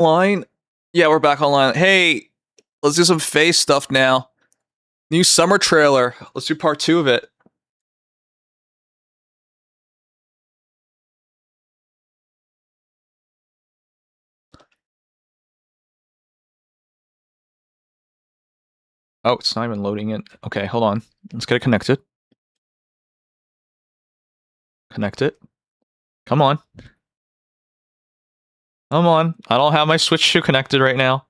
Line? Yeah, we're back online. Hey, let's do some face stuff now. New summer trailer. Let's do part 2 of it. Oh, it's not even loading it. Okay, hold on. Let's get it connected. Connect it. Come on. Come on. I don't have my Switch 2 connected right now.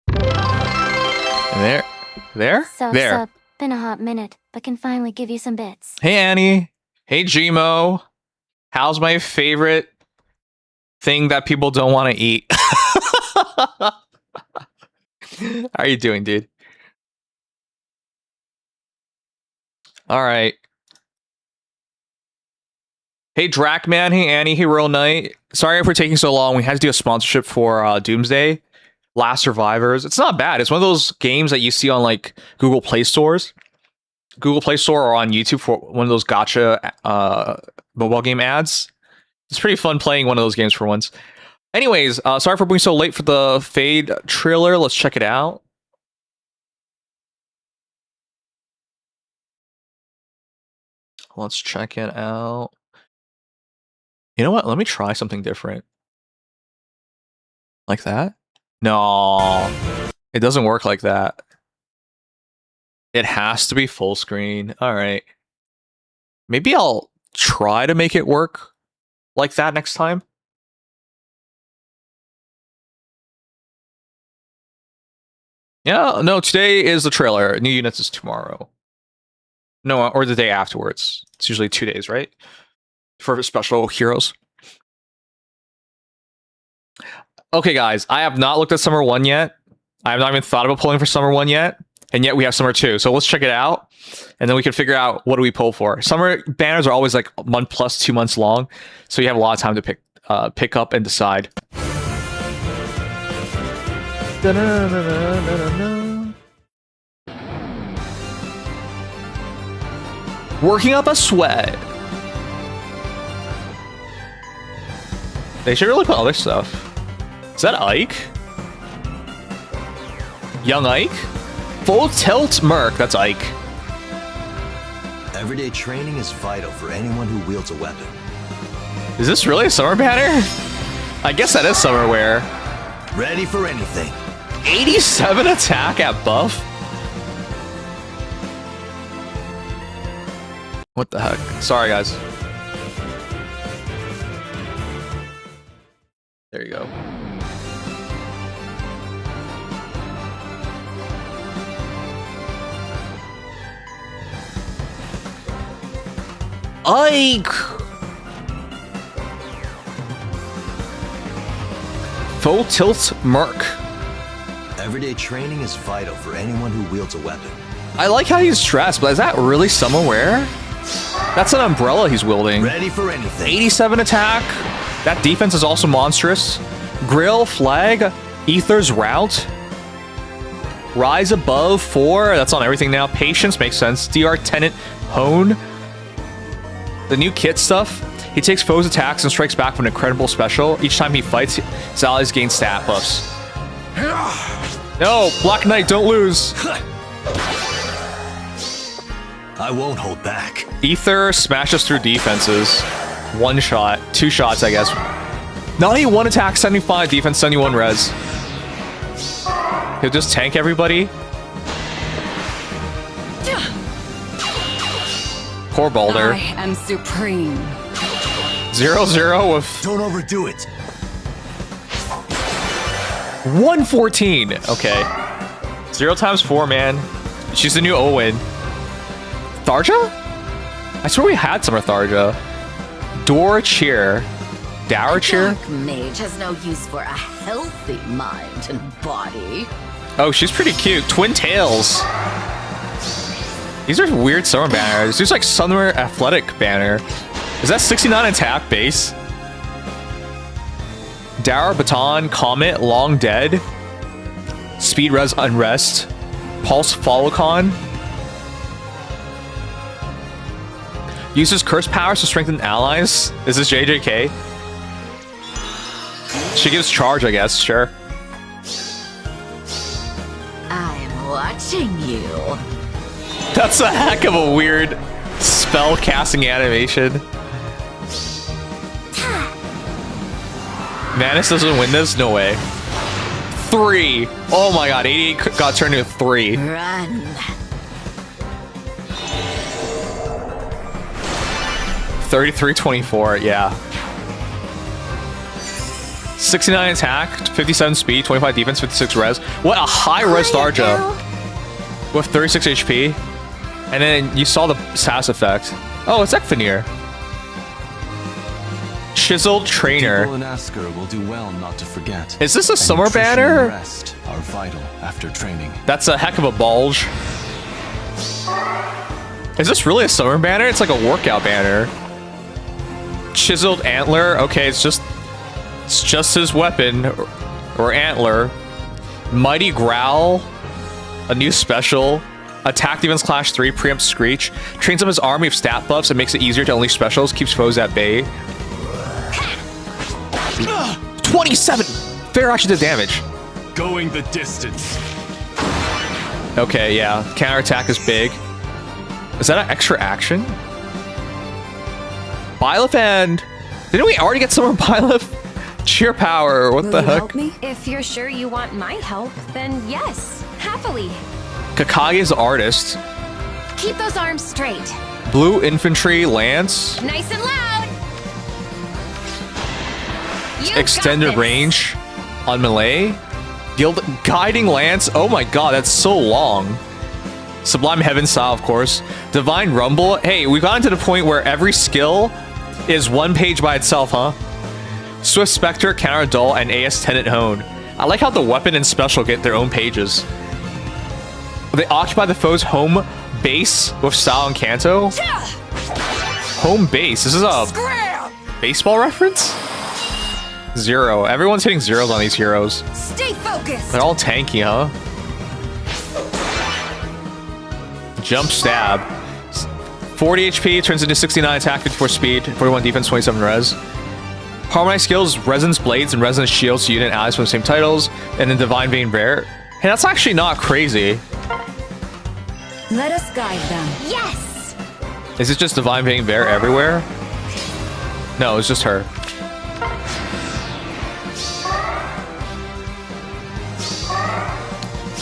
There. There? There. Sup. Been a hot minute, but can finally give you some bits. Hey, Annie. Hey, Gmo. How's my favorite thing that people don't want to eat? How are you doing, dude? All right. Hey, Dracman. Hey, Annie. Hey, Real Knight. Sorry for taking so long. We had to do a sponsorship for Doomsday. Last Survivors. It's not bad. It's one of those games that you see on like Google Play stores. Google Play Store or on YouTube for one of those gacha mobile game ads. It's pretty fun playing one of those games for once. Anyways, sorry for being so late for the Fade trailer. Let's check it out. Let's check it out. You know what? Let me try something different. Like that? No, it doesn't work like that. It has to be full screen. All right. Maybe I'll try to make it work like that next time. Yeah, no, today is the trailer. New units is tomorrow. No, or the day afterwards. It's usually 2 days, right? For special heroes. Okay, guys, I have not looked at Summer 1 yet. I have not even thought about pulling for Summer 1 yet. And yet we have Summer 2. So let's check it out. And then we can figure out what do we pull for. Summer banners are always like a month plus 2 months long. So you have a lot of time to pick up and decide. Working up a sweat. They should really put other stuff. Is that Ike? Young Ike? Full tilt Merc. That's Ike. Everyday training is vital for anyone who wields a weapon. Is this really a summer banner? I guess that is summer wear. Ready for anything. 87 attack at buff? What the heck? Sorry, guys. There you go. Ike! Full tilt Merc. Everyday training is vital for anyone who wields a weapon. I like how he's dressed, but is that really summer wear? That's an umbrella he's wielding. Ready for anything. 87 attack. That defense is also monstrous. Grill, flag, Ether's route. Rise above 4. That's on everything now. Patience makes sense. DR Tenant Hone. The new kit stuff. He takes foes' attacks and strikes back with an incredible special. Each time he fights, his allies gain stat buffs. No, Black Knight, don't lose. I won't hold back. Ether smashes through defenses. 1 shot. 2 shots, I guess. 91 attack, 75 defense, 71 res. He'll just tank everybody. Poor Balder. I am supreme. 0-0 with Don't overdo it. 114. Okay. 0 times 4, man. She's the new Owen. Tharja? I swear we had Summer Tharja. Door Cheer. Dower Cheer? Dark mage has no use for a healthy mind and body. Oh, she's pretty cute. Twin Tails. These are weird summer banners. There's like summer athletic banner. Is that 69 attack base? Dower, Baton, Comet, Long Dead. Speed Res Unrest. Pulse Followcon. Uses curse powers to strengthen allies. Is this JJK? She gives charge, I guess. Sure. I'm watching you. That's a heck of a weird spell casting animation. Manus doesn't win this? No way. 3. Oh my god, 88 got turned into 3. Run. 33-24, yeah. 69 attack, 57 speed, 25 defense, 56 res. What a high res Tharja with 36 HP. And then you saw the SAS effect. Oh, it's Ekfanir. Chiseled Trainer. People in Asker will do well not to forget. Is this a And summer nutrition and banner? Rest are vital after training. That's a heck of a bulge. Is this really a summer banner? It's like a workout banner. Chiseled Antler. Okay, it's just his weapon or antler. Mighty Growl, a new special. Attack defense clash 3, preempts Screech. Trains up his army of stat buffs and makes it easier to unleash specials. Keeps foes at bay. 27! Fair actually did damage. Going the distance. Okay, yeah. Counterattack is big. Is that an extra action? Byleth and... Didn't we already get some more Byleth? Cheer power, what the heck? Help me? If you're sure you want my help, then yes, happily. Kakage's Artist. Keep those arms straight. Blue Infantry Lance. Nice and loud. You Extended got this. range on melee. Guiding Lance. Oh my god, that's so long. Sublime Heaven style, of course. Divine Rumble. Hey, we've gotten to the point where every skill is one page by itself, huh? Swift Spectre, Counter Dull, and AS Tenant Hone. I like how the weapon and special get their own pages. They occupy the foe's home base with style and Kanto. Home base. This is a baseball reference? 0. Everyone's hitting zeros on these heroes. Stay focused. They're all tanky, huh? Jump Stab. 40 HP, turns into 69 attack, 54 speed, 41 defense, 27 res. Harmonized skills, Resonance Blades and Resonance Shields to unit allies from the same titles, and then Divine Vein Rare. Hey, that's actually not crazy. Let us guide them. Yes. Is it just Divine Vein Bear everywhere? No, it's just her.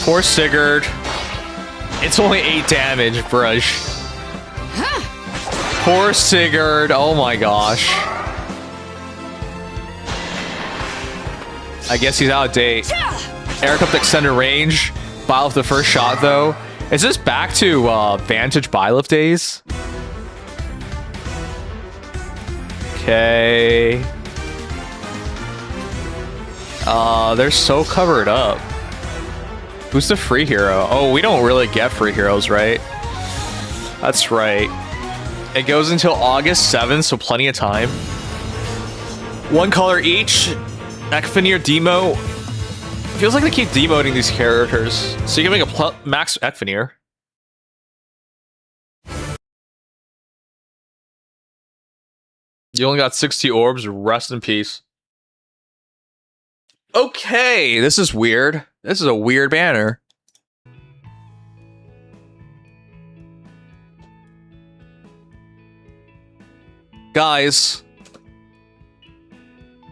Poor Sigurd. It's only 8 damage, brush. Poor Sigurd. Oh my gosh. I guess he's out of date. Eric up to extended range. Byleth the first shot, though. Is this back to Vantage Byleth days? Okay. They're so covered up. Who's the free hero? Oh, we don't really get free heroes, right? That's right. It goes until August 7th, so plenty of time. 1 color each. Ekfanir demo. Feels like they keep demoting these characters. So you can make a max Ekfanir. You only got 60 orbs. Rest in peace. Okay, this is weird. This is a weird banner. Guys,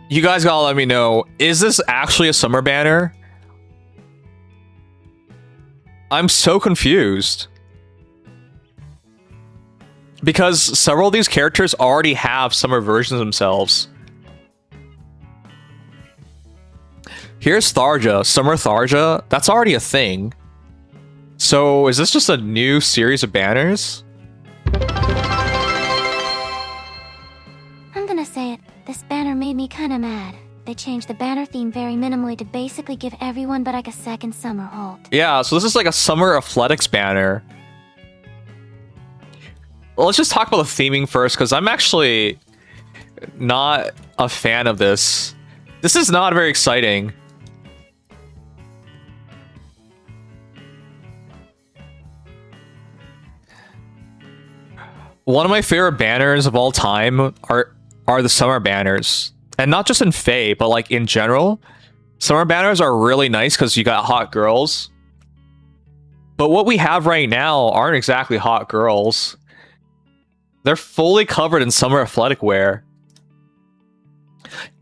you guys gotta let me know, is this actually a summer banner? I'm so confused. Because several of these characters already have summer versions themselves. Here's Tharja, Summer Tharja. That's already a thing. So is this just a new series of banners? I'm gonna say it. This banner made me kinda mad. They changed the banner theme very minimally to basically give everyone but like a second summer hold. Yeah, so this is like a summer athletics banner. Well, let's just talk about the theming first, because I'm actually not a fan of this. This is not very exciting. One of my favorite banners of all time are the summer banners. And not just in Fae, but like in general. Summer banners are really nice because you got hot girls. But what we have right now aren't exactly hot girls. They're fully covered in summer athletic wear.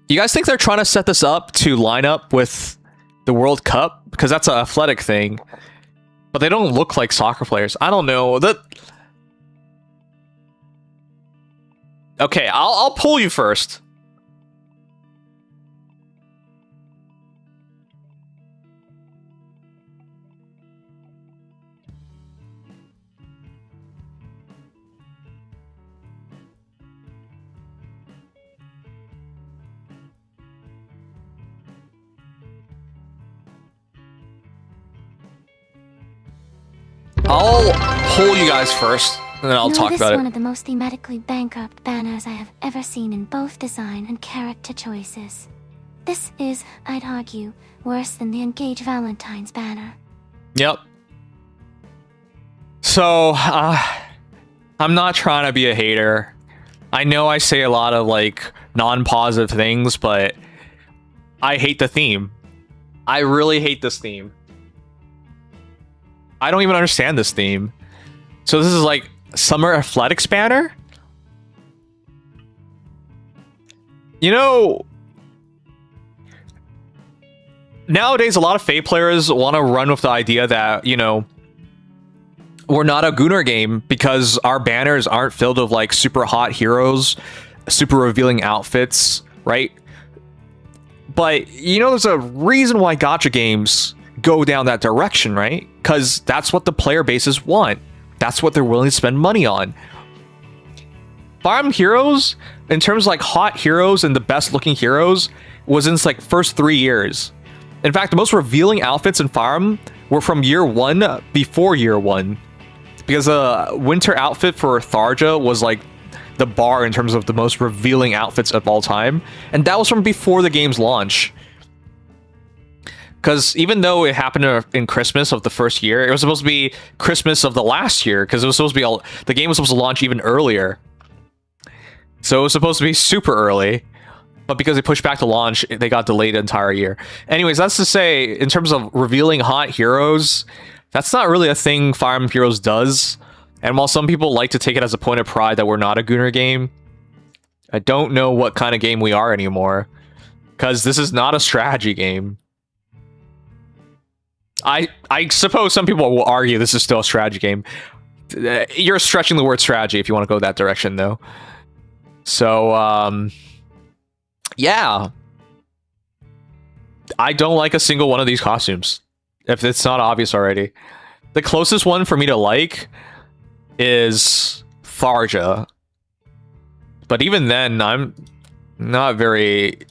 You guys think they're trying to set this up to line up with the World Cup? Because that's an athletic thing. But they don't look like soccer players. I don't know. Okay, I'll pull you first. I'll pull you guys first, and then I'll talk about it. This is one of the most thematically bankrupt banners I have ever seen in both design and character choices. This is, I'd argue, worse than the Engage Valentine's banner. Yep. So, I'm not trying to be a hater. I know I say a lot of, like, non-positive things, but I hate the theme. I really hate this theme. I don't even understand this theme. So this is like Summer Athletics banner? You know, nowadays a lot of Fae players want to run with the idea that, you know, we're not a Gunnar game because our banners aren't filled with like super hot heroes, super revealing outfits, right? But, you know, there's a reason why gacha games go down that direction, right? Because that's what the player bases want. That's what they're willing to spend money on. Fire Emblem Heroes, in terms of like hot heroes and the best looking heroes, was in its like first 3 years. In fact, the most revealing outfits in Fire Emblem were from year 1 before year 1. Because a winter outfit for Tharja was like the bar in terms of the most revealing outfits of all time. And that was from before the game's launch. Because even though it happened in Christmas of the first year, it was supposed to be Christmas of the last year. Because it was supposed to be the game was supposed to launch even earlier. So it was supposed to be super early. But because they pushed back the launch, they got delayed an entire year. Anyways, that's to say, in terms of revealing hot heroes, that's not really a thing Fire Emblem Heroes does. And while some people like to take it as a point of pride that we're not a Gunnar game, I don't know what kind of game we are anymore. Because this is not a strategy game. I suppose some people will argue this is still a strategy game. You're stretching the word strategy if you want to go that direction, though. So, yeah. I don't like a single one of these costumes, if it's not obvious already. The closest one for me to like is Tharja. But even then, I'm not very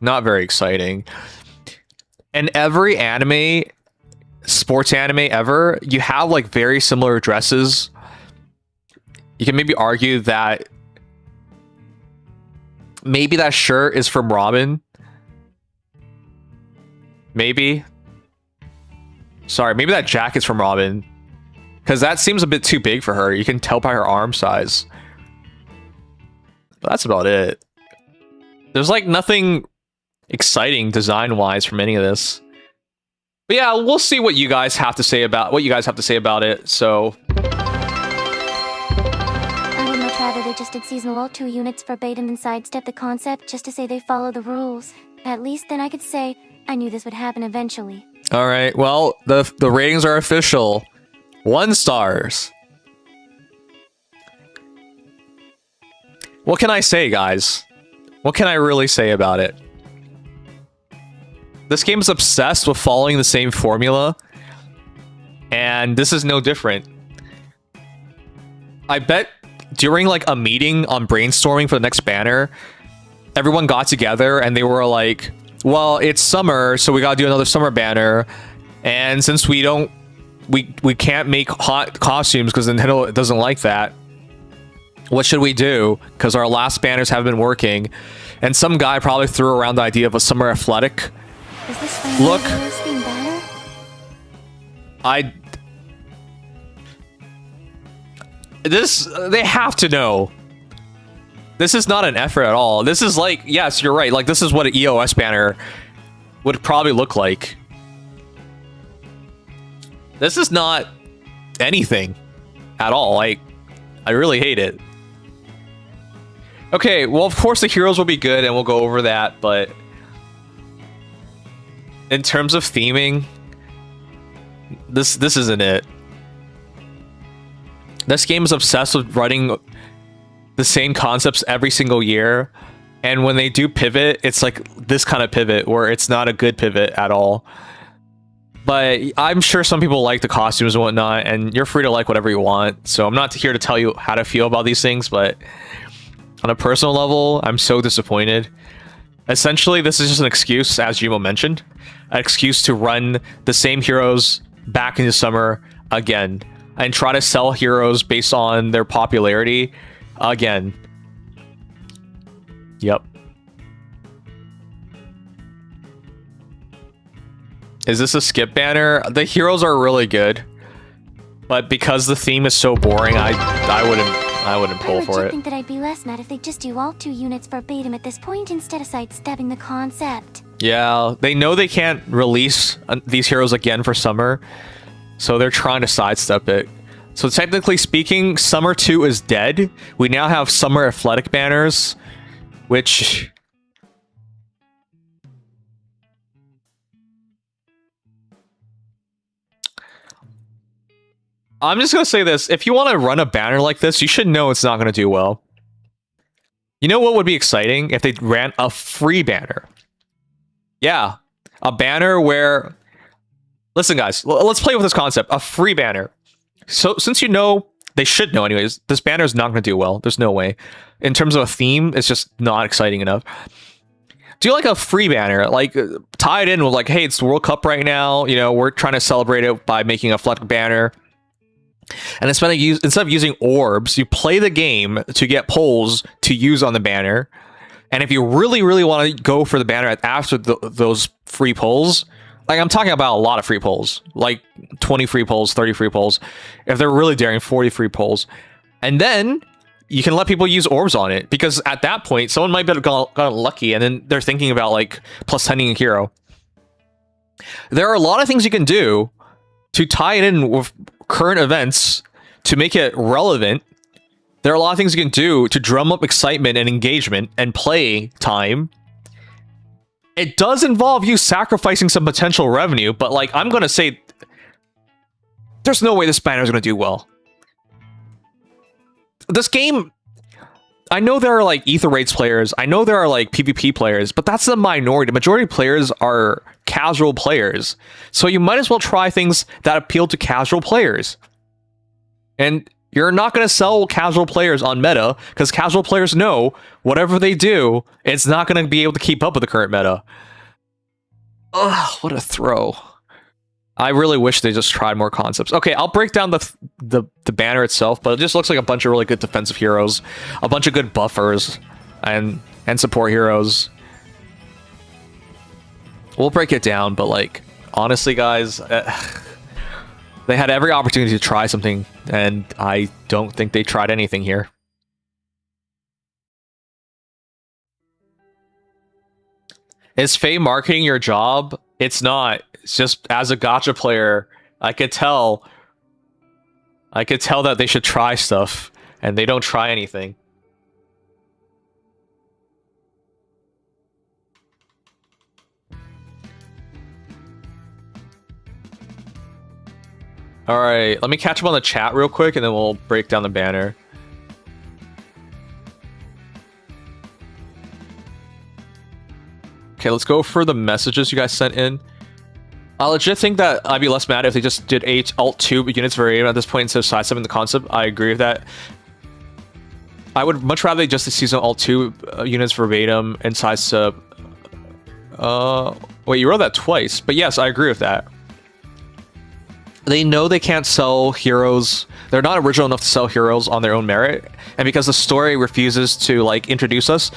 exciting. And every anime, sports anime ever, you have like very similar dresses. You can maybe argue that maybe that shirt is from Robin. Maybe. Sorry, maybe that jacket's from Robin. Because that seems a bit too big for her. You can tell by her arm size. But that's about it. There's like nothing exciting design-wise from any of this. But yeah, we'll see what you guys have to say about it. So I would much rather they just did seasonal ult 2 units verbatim and sidestep the concept just to say they follow the rules. At least then I could say, I knew this would happen eventually. alright, well, the ratings are official. 1 stars. What can I say, guys? What can I really say about it? This game is obsessed with following the same formula, and this is no different. I bet during like a meeting on brainstorming for the next banner, everyone got together and they were like, well, it's summer, so we gotta do another summer banner, and since we can't make hot costumes because Nintendo doesn't like that, what should we do? Because our last banners haven't been working. And some guy probably threw around the idea of a summer athletic. Is this Look. theme banner? They have to know. This is not an effort at all. This is like, yes, you're right. Like, this is what an EOS banner would probably look like. This is not anything at all. I really hate it. Okay, well, of course the heroes will be good, and we'll go over that, but in terms of theming, this isn't it. This game is obsessed with running the same concepts every single year, and when they do pivot, it's like this kind of pivot where it's not a good pivot at all. But I'm sure some people like the costumes and whatnot, and you're free to like whatever you want. So I'm not here to tell you how to feel about these things, but on a personal level, I'm so disappointed. Essentially, this is just an excuse, as Jimo mentioned, an excuse to run the same heroes back into summer again and try to sell heroes based on their popularity again. Yep. Is this a skip banner? The heroes are really good, but because the theme is so boring, I wouldn't pull for it. I think that I'd be less mad if they just do all 2 units verbatim at this point instead of sidestepping the concept. Yeah, they know they can't release these heroes again for summer, so they're trying to sidestep it. So technically speaking, Summer 2 is dead. We now have Summer Athletic banners, which... I'm just going to say this. If you want to run a banner like this, you should know it's not going to do well. You know what would be exciting? If they ran a free banner. Yeah. A banner where... Listen, guys. Let's play with this concept. A free banner. So, since you know... They should know anyways. This banner is not going to do well. There's no way. In terms of a theme, it's just not exciting enough. Do like a free banner, like tie it in with like, hey, it's the World Cup right now. You know, we're trying to celebrate it by making a athletic banner. And instead of using orbs, you play the game to get polls to use on the banner. And if you really, really want to go for the banner after those free polls, like I'm talking about a lot of free polls, like 20 free polls, 30 free polls. If they're really daring, 40 free polls. And then you can let people use orbs on it, because at that point, someone might have gotten lucky, and then they're thinking about like plus 10ing a hero. There are a lot of things you can do to tie it in with current events to make it relevant. There are a lot of things you can do to drum up excitement and engagement and play time. It does involve you sacrificing some potential revenue, but like I'm gonna say, there's no way this banner is gonna do well. This game, I know there are like Ether Raids players, I know there are like PvP players, but that's the minority. The majority of players are casual players. So you might as well try things that appeal to casual players. And you're not going to sell casual players on meta, because casual players know whatever they do, it's not going to be able to keep up with the current meta. Ugh, what a throw. I really wish they just tried more concepts. Okay, I'll break down the banner itself, but it just looks like a bunch of really good defensive heroes, a bunch of good buffers, and support heroes. We'll break it down, but like, honestly, guys, they had every opportunity to try something, and I don't think they tried anything here. Is Faye marketing your job? It's not. It's just, as a gacha player, I could tell that they should try stuff, and they don't try anything. Alright, let me catch up on the chat real quick, and then we'll break down the banner. Okay, let's go for the messages you guys sent in. I legit think that I'd be less mad if they just did Alt-2 units verbatim at this point instead of sidestepping the concept. I agree with that. I would much rather they just season Alt-2 units verbatim and sidestep... wait, you wrote that twice, but yes, I agree with that. They know they can't sell heroes. They're not original enough to sell heroes on their own merit. And because the story refuses to, like, introduce us...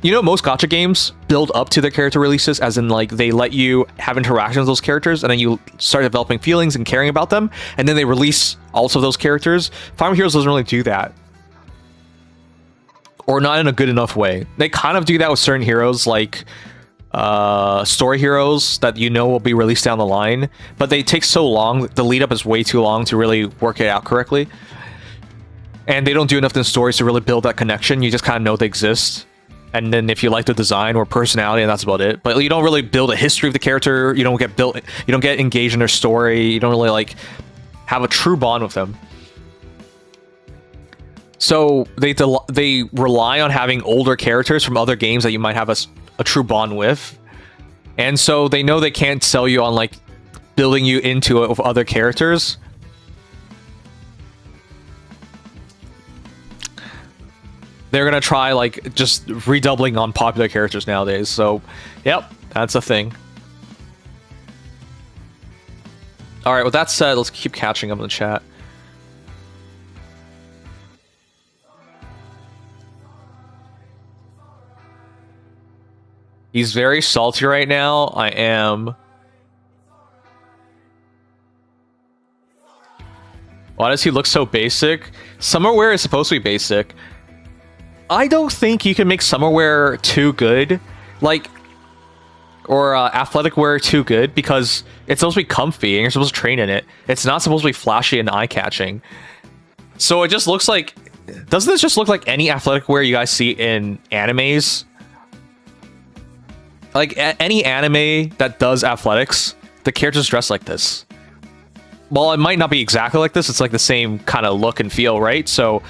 You know, most gacha games build up to their character releases, as in, like, they let you have interactions with those characters, and then you start developing feelings and caring about them, and then they release also those characters. Fire Emblem Heroes doesn't really do that. Or not in a good enough way. They kind of do that with certain heroes, like story heroes that you know will be released down the line, but they take so long. The lead up is way too long to really work it out correctly, and they don't do enough in the stories to really build that connection. You just kind of know they exist, and then if you like the design or personality, and that's about it. But you don't really build a history of the character. You don't get engaged in their story. You don't really like have a true bond with them. So they rely on having older characters from other games that you might have a true bond with, and so they know they can't sell you on like building you into it with other characters. They're gonna try like just redoubling on popular characters nowadays. So, yep, that's a thing. All right, with that said, let's keep catching up in the chat. He's very salty right now. I am. Why does he look so basic? Summerwear is supposed to be basic. I don't think you can make summerwear too good. Like, or athletic wear too good, because it's supposed to be comfy and you're supposed to train in it. It's not supposed to be flashy and eye-catching. So it just looks like... Doesn't this just look like any athletic wear you guys see in animes? Like, any anime that does athletics, the characters dress like this. Well, it might not be exactly like this. It's like the same kind of look and feel, right? So,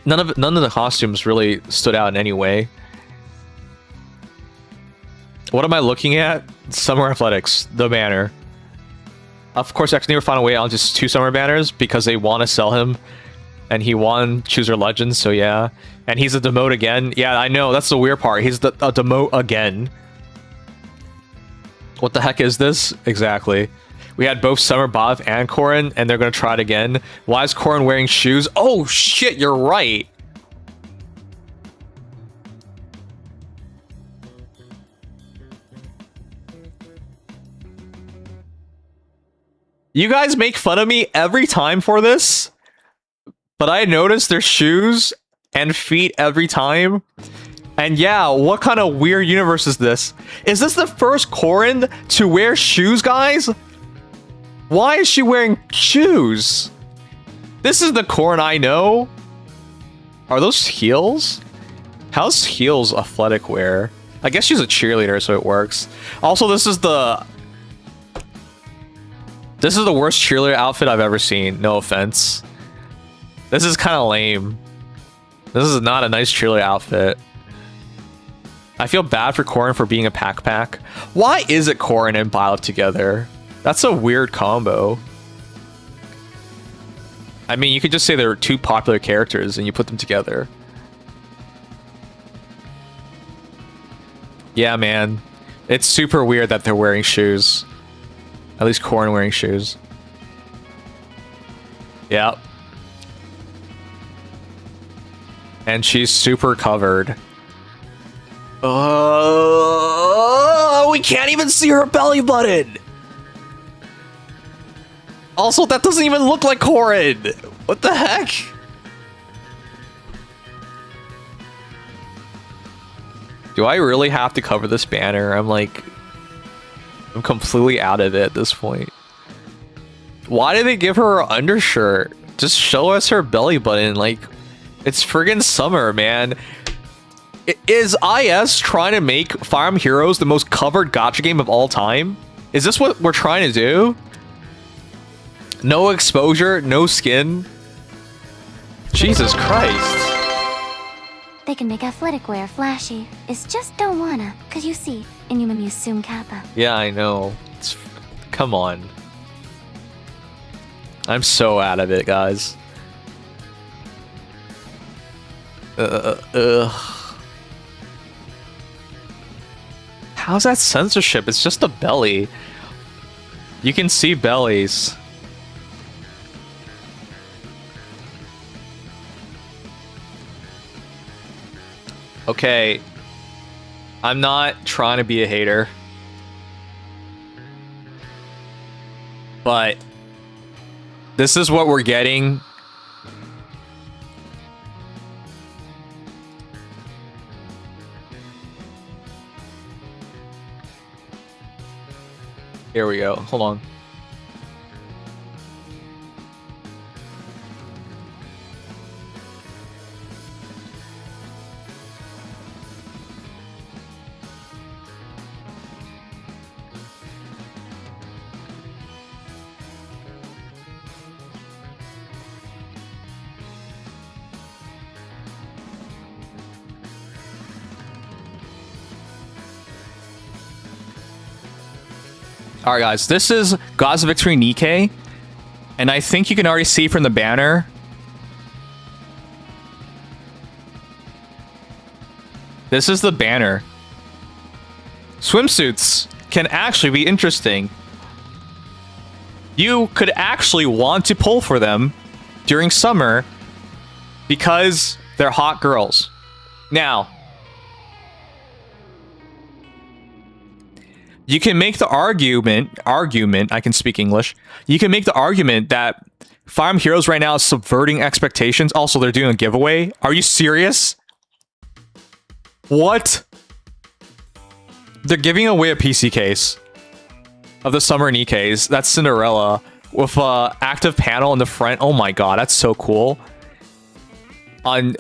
none of the costumes really stood out in any way. What am I looking at? Summer Athletics, the banner. Of course, X never found a way on just 2 summer banners because they want to sell him. And he won Chooser Legends, so yeah. And he's a demote again. Yeah, I know, that's the weird part. He's a demote again. What the heck is this? Exactly. We had both Summer Bob and Corrin, and they're gonna try it again. Why is Corrin wearing shoes? Oh shit, you're right! You guys make fun of me every time for this? But I noticed their shoes and feet every time. And yeah, what kind of weird universe is this? Is this the first Corrin to wear shoes, guys? Why is she wearing shoes? This is the Corrin I know. Are those heels? How's heels athletic wear? I guess she's a cheerleader, so it works. Also, this is the worst cheerleader outfit I've ever seen. No offense. This is kind of lame. This is not a nice cheerleader outfit. I feel bad for Corrin for being a pack. Why is it Corrin and Byleth together? That's a weird combo. I mean, you could just say they're 2 popular characters and you put them together. Yeah, man. It's super weird that they're wearing shoes. At least Corrin wearing shoes. Yep. And she's super covered. We can't even see her belly button! Also, that doesn't even look like Corrin! What the heck? Do I really have to cover this banner? I'm completely out of it at this point. Why did they give her an undershirt? Just show us her belly button, like... It's friggin' summer, man. Is IS trying to make Fire Emblem Heroes the most covered gacha game of all time? Is this what we're trying to do? No exposure, no skin. Jesus Christ. They can make athletic wear flashy. It's just don't wanna, cause you see, Inhuman use Sum Kappa. Yeah, I know. Come on. I'm so out of it, guys. How's that censorship? It's just a belly. You can see bellies. Okay. I'm not trying to be a hater. But this is what we're getting. Here we go. Hold on. All right, guys, this is Gods of Victory Nyct, and I think you can already see from the banner. This is the banner. Swimsuits can actually be interesting. You could actually want to pull for them during summer because they're hot girls. Now, you can make the argument, I can speak English. You can make the argument that Fire Emblem Heroes right now is subverting expectations. Also, they're doing a giveaway. Are you serious? What? They're giving away a PC case of the Summer Nycts. That's Cinderella with a active panel in the front. Oh my god, that's so cool. On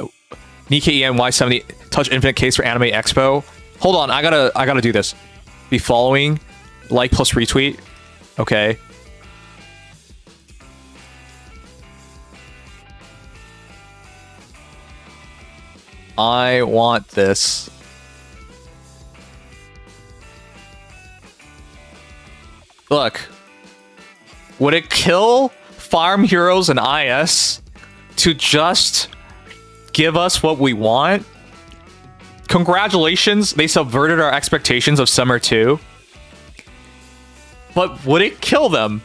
Nyct Y70 Touch Infinite case for Anime Expo. Hold on, I gotta do this. Be following, like plus retweet. Okay. I want this. Look. Would it kill Fire Emblem Heroes and IS to just give us what we want? Congratulations, they subverted our expectations of Summer 2. But would it kill them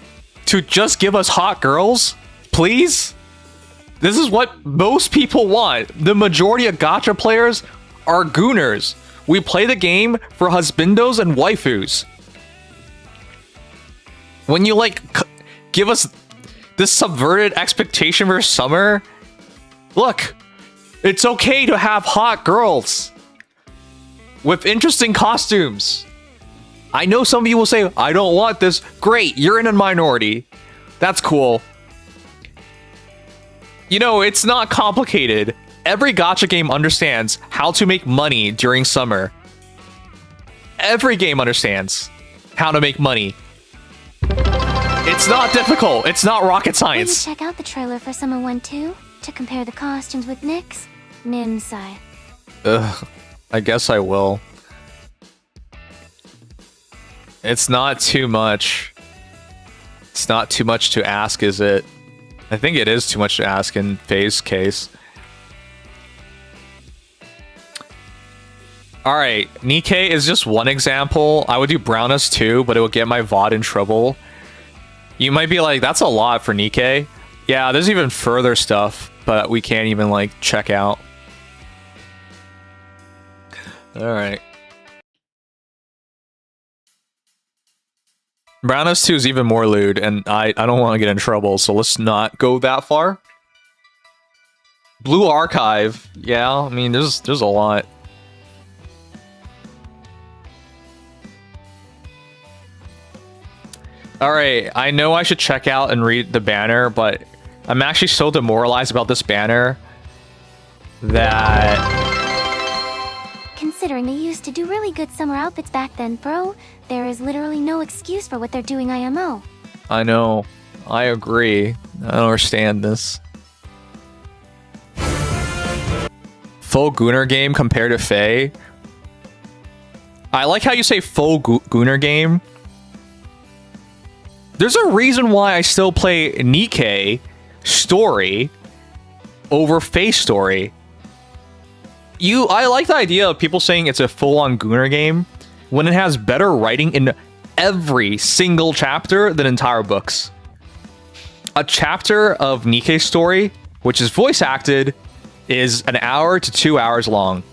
to just give us hot girls? Please? This is what most people want. The majority of gacha players are gooners. We play the game for husbandos and waifus. When you, like, give us this subverted expectation for Summer, look, it's okay to have hot girls with interesting costumes. I know some of you will say, I don't want this. Great, you're in a minority. That's cool. You know, it's not complicated. Every gacha game understands how to make money during summer. Every game understands how to make money. It's not difficult. It's not rocket science. Will you check out the trailer for Summer 1 too? To compare the costumes with Nyct's? Ninsai. Ugh. I guess I will. It's not too much. It's not too much to ask, is it? I think it is too much to ask in Faye's case. Alright, Nyct is just one example. I would do Brownus too, but it would get my VOD in trouble. You might be like, that's a lot for Nyct. Yeah, there's even further stuff, but we can't even, like, check out. Alright. Brownus 2 is even more lewd, and I don't want to get in trouble, so let's not go that far. Blue Archive. Yeah, I mean, there's a lot. Alright, I know I should check out and read the banner, but I'm actually so demoralized about this banner that... Considering they used to do really good summer outfits back then, bro, there is literally no excuse for what they're doing IMO. I know. I agree. I don't understand this. Full Gooner game compared to Faye. I like how you say full Gooner game. There's a reason why I still play Nyct story over Faye story. I like the idea of people saying it's a full-on Gooner game when it has better writing in every single chapter than entire books. A chapter of Nyct story, which is voice acted, is an hour to 2 hours long.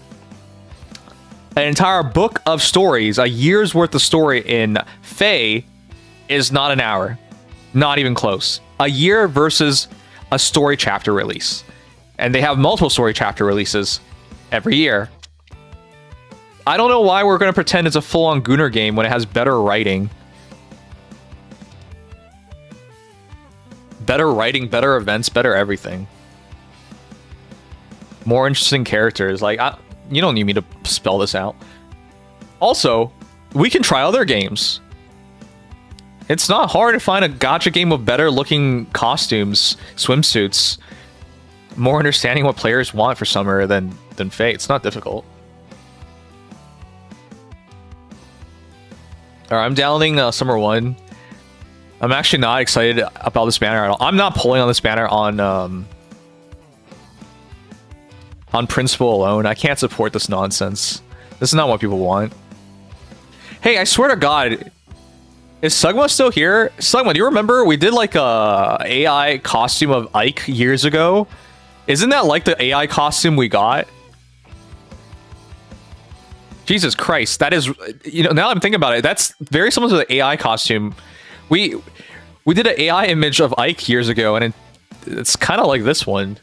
An entire book of stories, a year's worth of story in Faye, is not an hour. Not even close. A year versus a story chapter release. And they have multiple story chapter releases every year. I don't know why we're going to pretend it's a full-on Gooner game when it has better writing. Better writing, better events, better everything. More interesting characters. Like, you don't need me to spell this out. Also, we can try other games. It's not hard to find a gacha game with better looking costumes, swimsuits, more understanding what players want for summer than Fate. It's not difficult. Alright, I'm downloading Summer 1. I'm actually not excited about this banner at all. I'm not pulling on this banner on principle alone. I can't support this nonsense. This is not what people want. Hey, I swear to God, is Sugma still here? Sugma, do you remember we did like a AI costume of Ike years ago? Isn't that like the AI costume we got? Jesus Christ, that is, you know, now I'm thinking about it, that's very similar to the AI costume. We did an AI image of Ike years ago, and it's kind of like this one.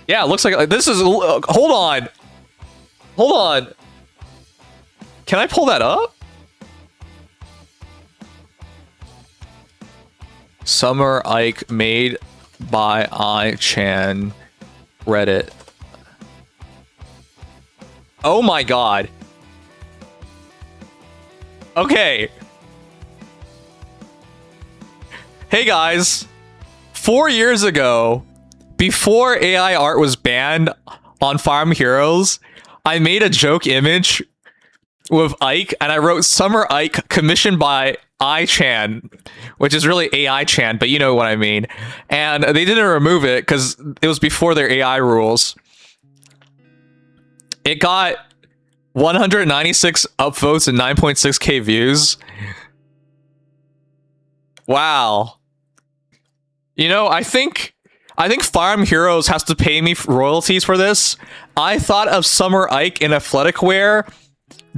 Yeah, it looks like this is. Hold on. Can I pull that up? Summer Ike made by I-Chan Reddit. Oh my god. Okay. Hey guys. 4 years ago, before AI art was banned on Fire Emblem Heroes, I made a joke image with Ike, and I wrote Summer Ike commissioned by I-Chan, which is really AI-Chan, but you know what I mean. And they didn't remove it because it was before their AI rules. It got 196 upvotes and 9.6k views. Wow. You know, I think Fire Emblem Heroes has to pay me royalties for this. I thought of Summer Ike in athletic wear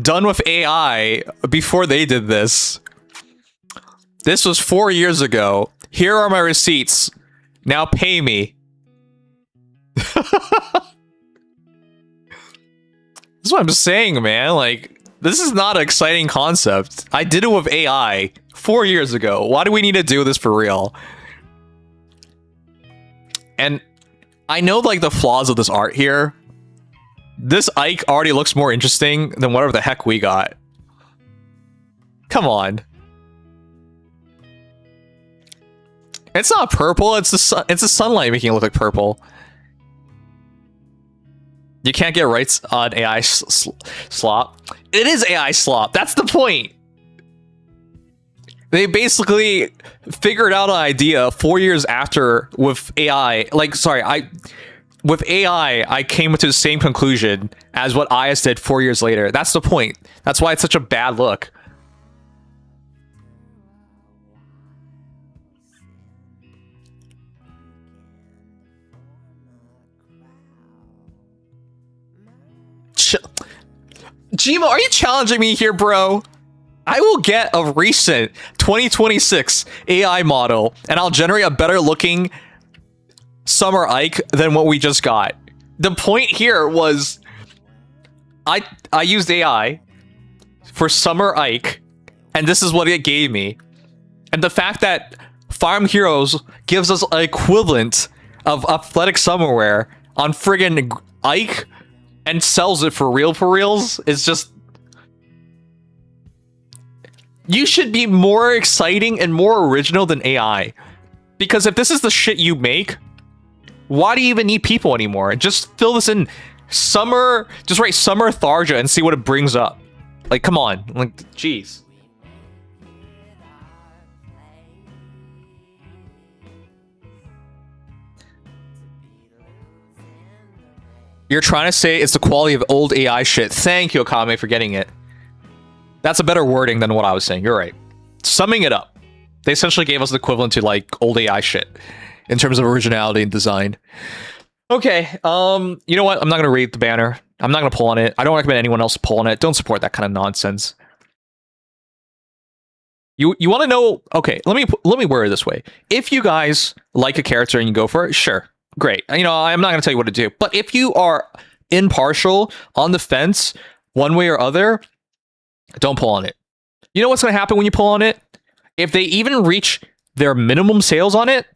done with AI before they did this. This was 4 years ago. Here are my receipts. Now pay me. That's what I'm saying, man. Like, this is not an exciting concept. I did it with AI 4 years ago. Why do we need to do this for real? And I know, like, the flaws of this art here. This Ike already looks more interesting than whatever the heck we got. Come on. It's not purple. It's the sunlight making it look like purple. You can't get rights on AI slop. It is AI slop. That's the point. They basically figured out an idea 4 years after with AI. Like, sorry, with AI, I came to the same conclusion as what IS did 4 years later. That's the point. That's why it's such a bad look. Jima, are you challenging me here, bro? I will get a recent 2026 AI model, and I'll generate a better looking Summer Ike than what we just got. The point here was I used AI for Summer Ike, and this is what it gave me. And the fact that Fire Emblem Heroes gives us an equivalent of athletic summer wear on friggin' Ike and sells it for reals is just... You should be more exciting and more original than AI. Because if this is the shit you make, why do you even need people anymore? Just fill this in summer, just write Summer Tharja and see what it brings up. Like, come on. Like, jeez. You're trying to say it's the quality of old AI shit. Thank you, Akame, for getting it. That's a better wording than what I was saying. You're right. Summing it up, they essentially gave us the equivalent to, like, old AI shit in terms of originality and design. Okay, you know what? I'm not going to read the banner. I'm not going to pull on it. I don't recommend anyone else pull on it. Don't support that kind of nonsense. You want to know... Okay, let me word it this way. If you guys like a character and you go for it, sure. Great. You know, I'm not going to tell you what to do. But if you are impartial, on the fence, one way or other, don't pull on it. You know what's going to happen when you pull on it? If they even reach There are minimum sales on it.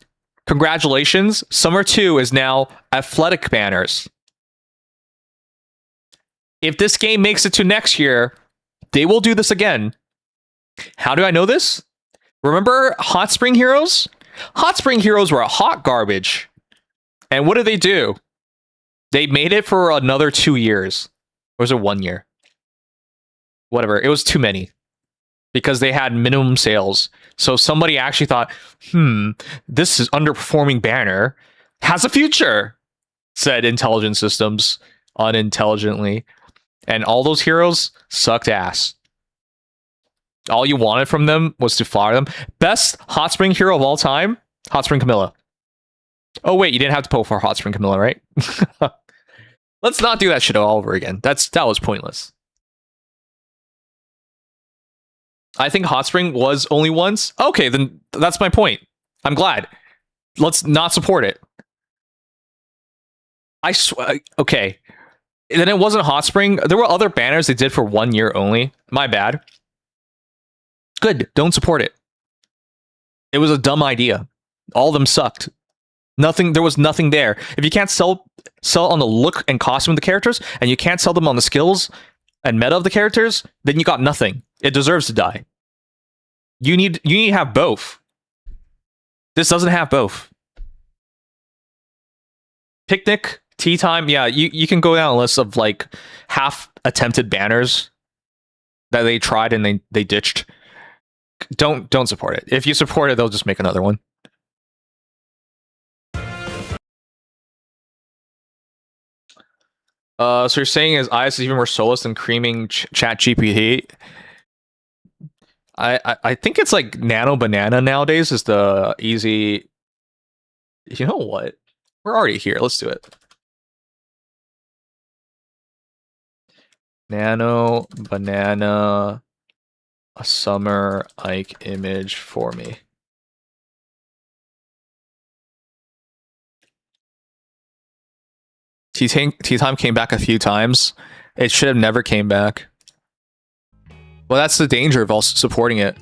Congratulations. Summer 2 is now athletic banners. If this game makes it to next year, they will do this again. How do I know this? Remember Hot Spring Heroes? Hot Spring Heroes were hot garbage. And what did they do? They made it for another 2 years. Or was it 1 year? Whatever. It was too many. Because they had minimum sales. So somebody actually thought, this is underperforming banner has a future, said Intelligent Systems unintelligently. And all those heroes sucked ass. All you wanted from them was to fire them. Best Hot Spring hero of all time? Hot Spring Camilla. Oh wait, you didn't have to pull for Hot Spring Camilla, right? Let's not do that shit all over again. That was pointless. I think Hot Spring was only once. Okay, then that's my point. I'm glad. Let's not support it. I swear. Okay. Then it wasn't Hot Spring. There were other banners they did for 1 year only. My bad. Good. Don't support it. It was a dumb idea. All of them sucked. Nothing. There was nothing there. If you can't sell on the look and costume of the characters, and you can't sell them on the skills and meta of the characters, then you got nothing. It deserves to die. You need to have both. This doesn't have both. Picnic, tea time. Yeah, you can go down a list of like half attempted banners that they tried and they ditched. Don't support it. If you support it, they'll just make another one. So you're saying his eyes is even more soulless than creaming chat GPT? I think it's like Nano Banana nowadays is the easy. You know what? We're already here. Let's do it. Nano Banana, a summer Ike image for me. Tea Time came back a few times. It should have never came back. Well, that's the danger of also supporting it.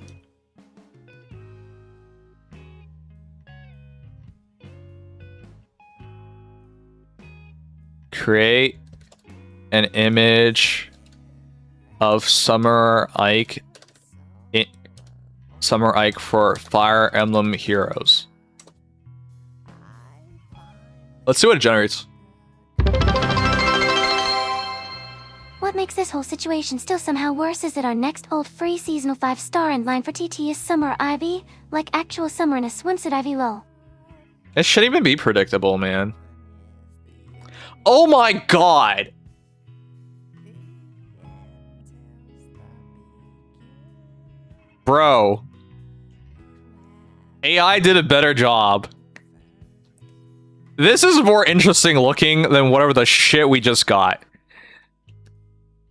Create an image of Summer Ike for Fire Emblem Heroes. Let's see what it generates. What makes this whole situation still somehow worse is that our next old free seasonal 5-star end line for TT is Summer Ivy, like actual summer in a swimsuit Ivy lol. It shouldn't even be predictable, man. Oh my god! Bro. AI did a better job. This is more interesting looking than whatever the shit we just got.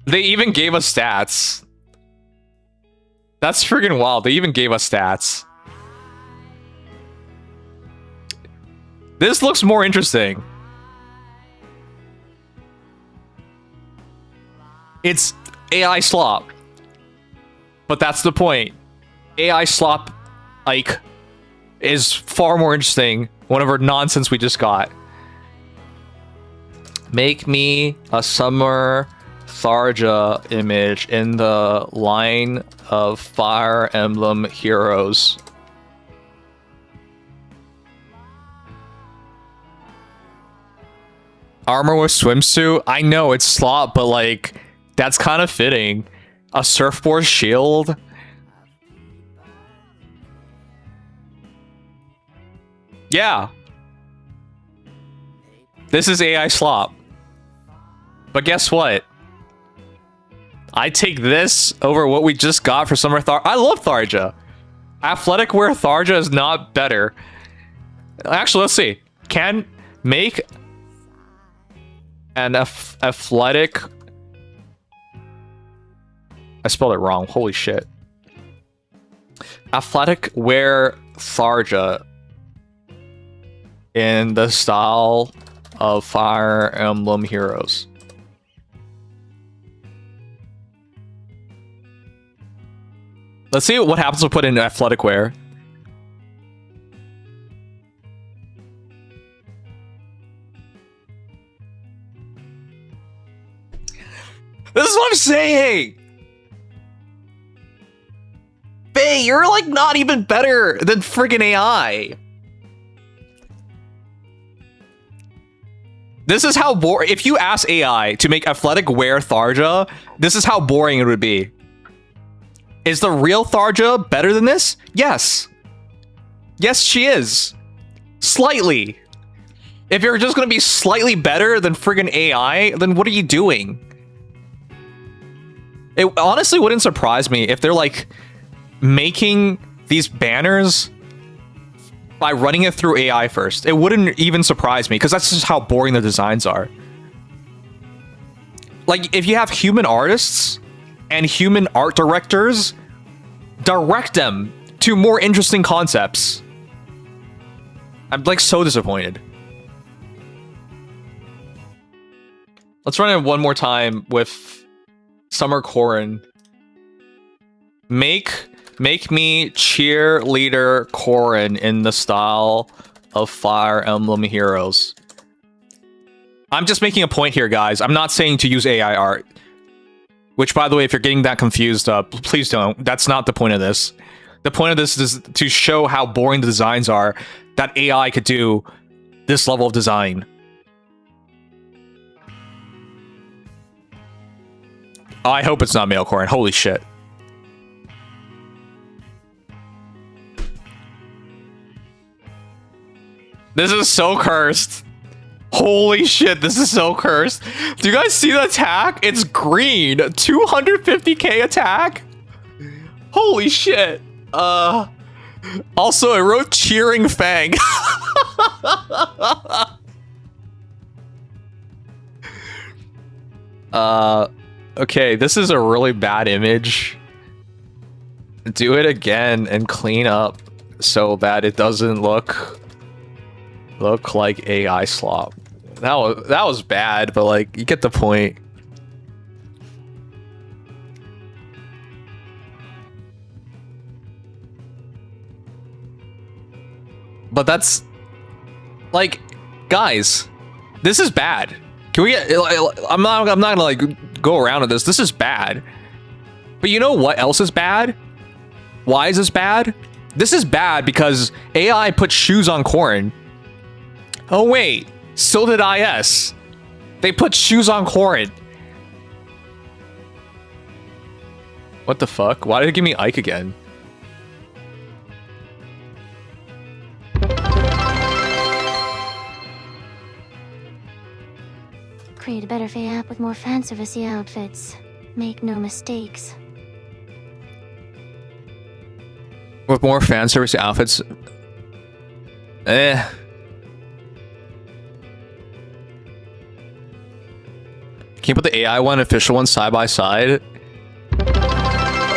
They even gave us stats. That's freaking wild. They even gave us stats. This looks more interesting. It's AI slop. But that's the point. AI slop Ike is far more interesting. Whatever nonsense we just got. Make me a summer Tharja image in the line of Fire Emblem heroes. Armor with swimsuit? I know it's slop, but like that's kind of fitting. A surfboard shield. Yeah. This is AI slop. But guess what? I take this over what we just got for Summer Tharja. I love Tharja. Athletic wear Tharja is not better. Actually, let's see. Can make an athletic... I spelled it wrong. Holy shit. Athletic wear Tharja in the style of Fire Emblem heroes. Let's see what happens to put in athletic wear. saying. Faye, you're like not even better than friggin' AI. This is how boring. If you ask AI to make athletic wear Tharja, this is how boring it would be. Is the real Tharja better than this? Yes. Yes, she is. Slightly. If you're just gonna be slightly better than friggin' AI, then what are you doing? It honestly wouldn't surprise me if they're like making these banners by running it through AI first. It wouldn't even surprise me because that's just how boring the designs are. Like, if you have human artists and human art directors, direct them to more interesting concepts. I'm like so disappointed. Let's run it one more time with Summer Corrin. Make me cheerleader Corrin in the style of Fire Emblem Heroes. I'm just making a point here, guys. I'm not saying to use AI art. Which, by the way, if you're getting that confused, please don't. That's not the point of this. The point of this is to show how boring the designs are that AI could do this level of design. I hope it's not male Corrin. Holy shit. This is so cursed. Holy shit, this is so cursed. Do you guys see the attack? It's green. 250k attack? Holy shit. Also, it wrote cheering Fang. Okay, this is a really bad image. Do it again and clean up so that it doesn't look like AI slop. That was bad, but like, you get the point. But that's like, guys, this is bad. Can we I'm not gonna like go around with this. This is bad. But you know what else is bad? Why is this bad? This is bad because AI put shoes on Corrin. Oh wait, so did IS. They put shoes on Corrin. What the fuck? Why did it give me Ike again? Create a better Fae app with more fanservice-y outfits. Make no mistakes. With more fan service outfits. Can you put the AI one and official one side by side?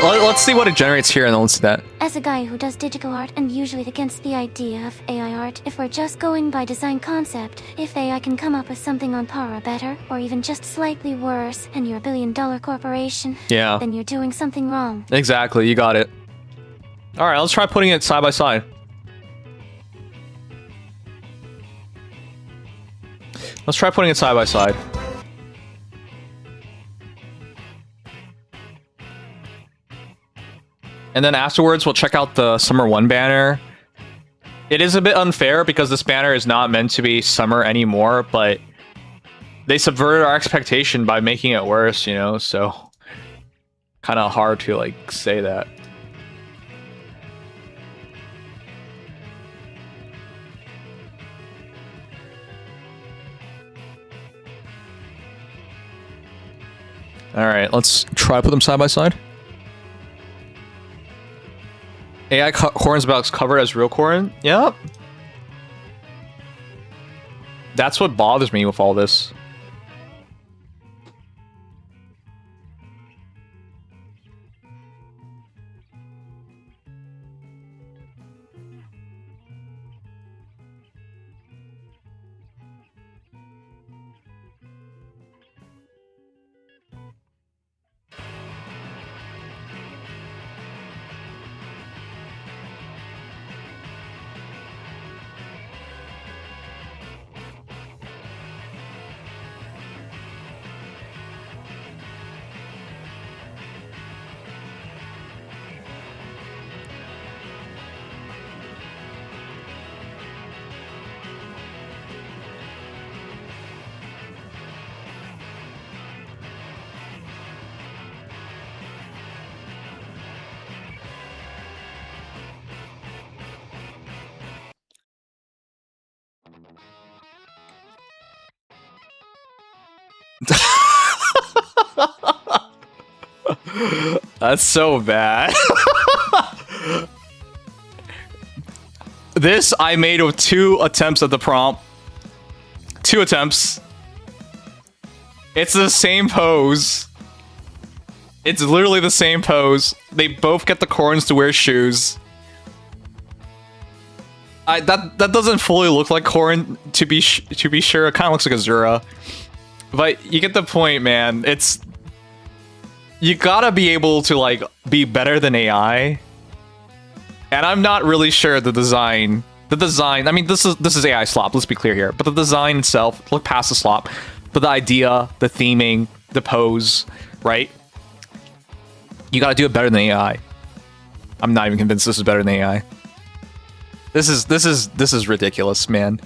Let's see what it generates here and then let's see that. As a guy who does digital art and usually against the idea of AI art, if we're just going by design concept, if AI can come up with something on par or better, or even just slightly worse, and you're a billion-dollar corporation, yeah, then you're doing something wrong. Exactly, you got it. Alright, let's try putting it side by side. Let's try putting it side by side. And then afterwards, we'll check out the Summer 1 banner. It is a bit unfair because this banner is not meant to be Summer anymore, but they subverted our expectation by making it worse, you know, so kind of hard to, like, say that. Alright, let's try put them side by side. AI Corrin's box covered as real Corrin? Yep. That's what bothers me with all this. That's so bad. This I made with 2 attempts at the prompt. 2 attempts. It's the same pose. It's literally the same pose. They both get the corns to wear shoes. That doesn't fully look like Corrin, to be sure. It kind of looks like Azura. But you get the point, man. It's... You gotta be able to, like, be better than AI. And I'm not really sure the design... I mean, this is AI slop, let's be clear here. But the design itself, look past the slop. But the idea, the theming, the pose, right? You gotta do it better than AI. I'm not even convinced this is better than AI. This is ridiculous, man.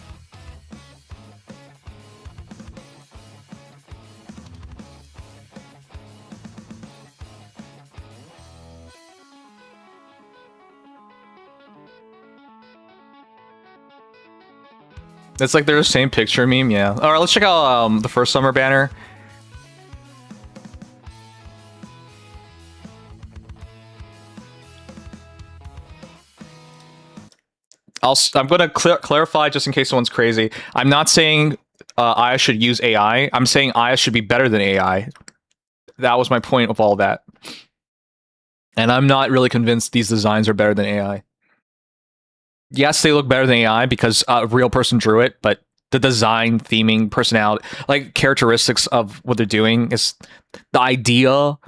It's like they're the same picture meme, yeah. Alright, let's check out the first summer banner. I'm going to clarify just in case someone's crazy. I'm not saying Aya should use AI. I'm saying Aya should be better than AI. That was my point of all that. And I'm not really convinced these designs are better than AI. Yes, they look better than AI because a real person drew it, but the design, theming, personality, like characteristics of what they're doing is the idea,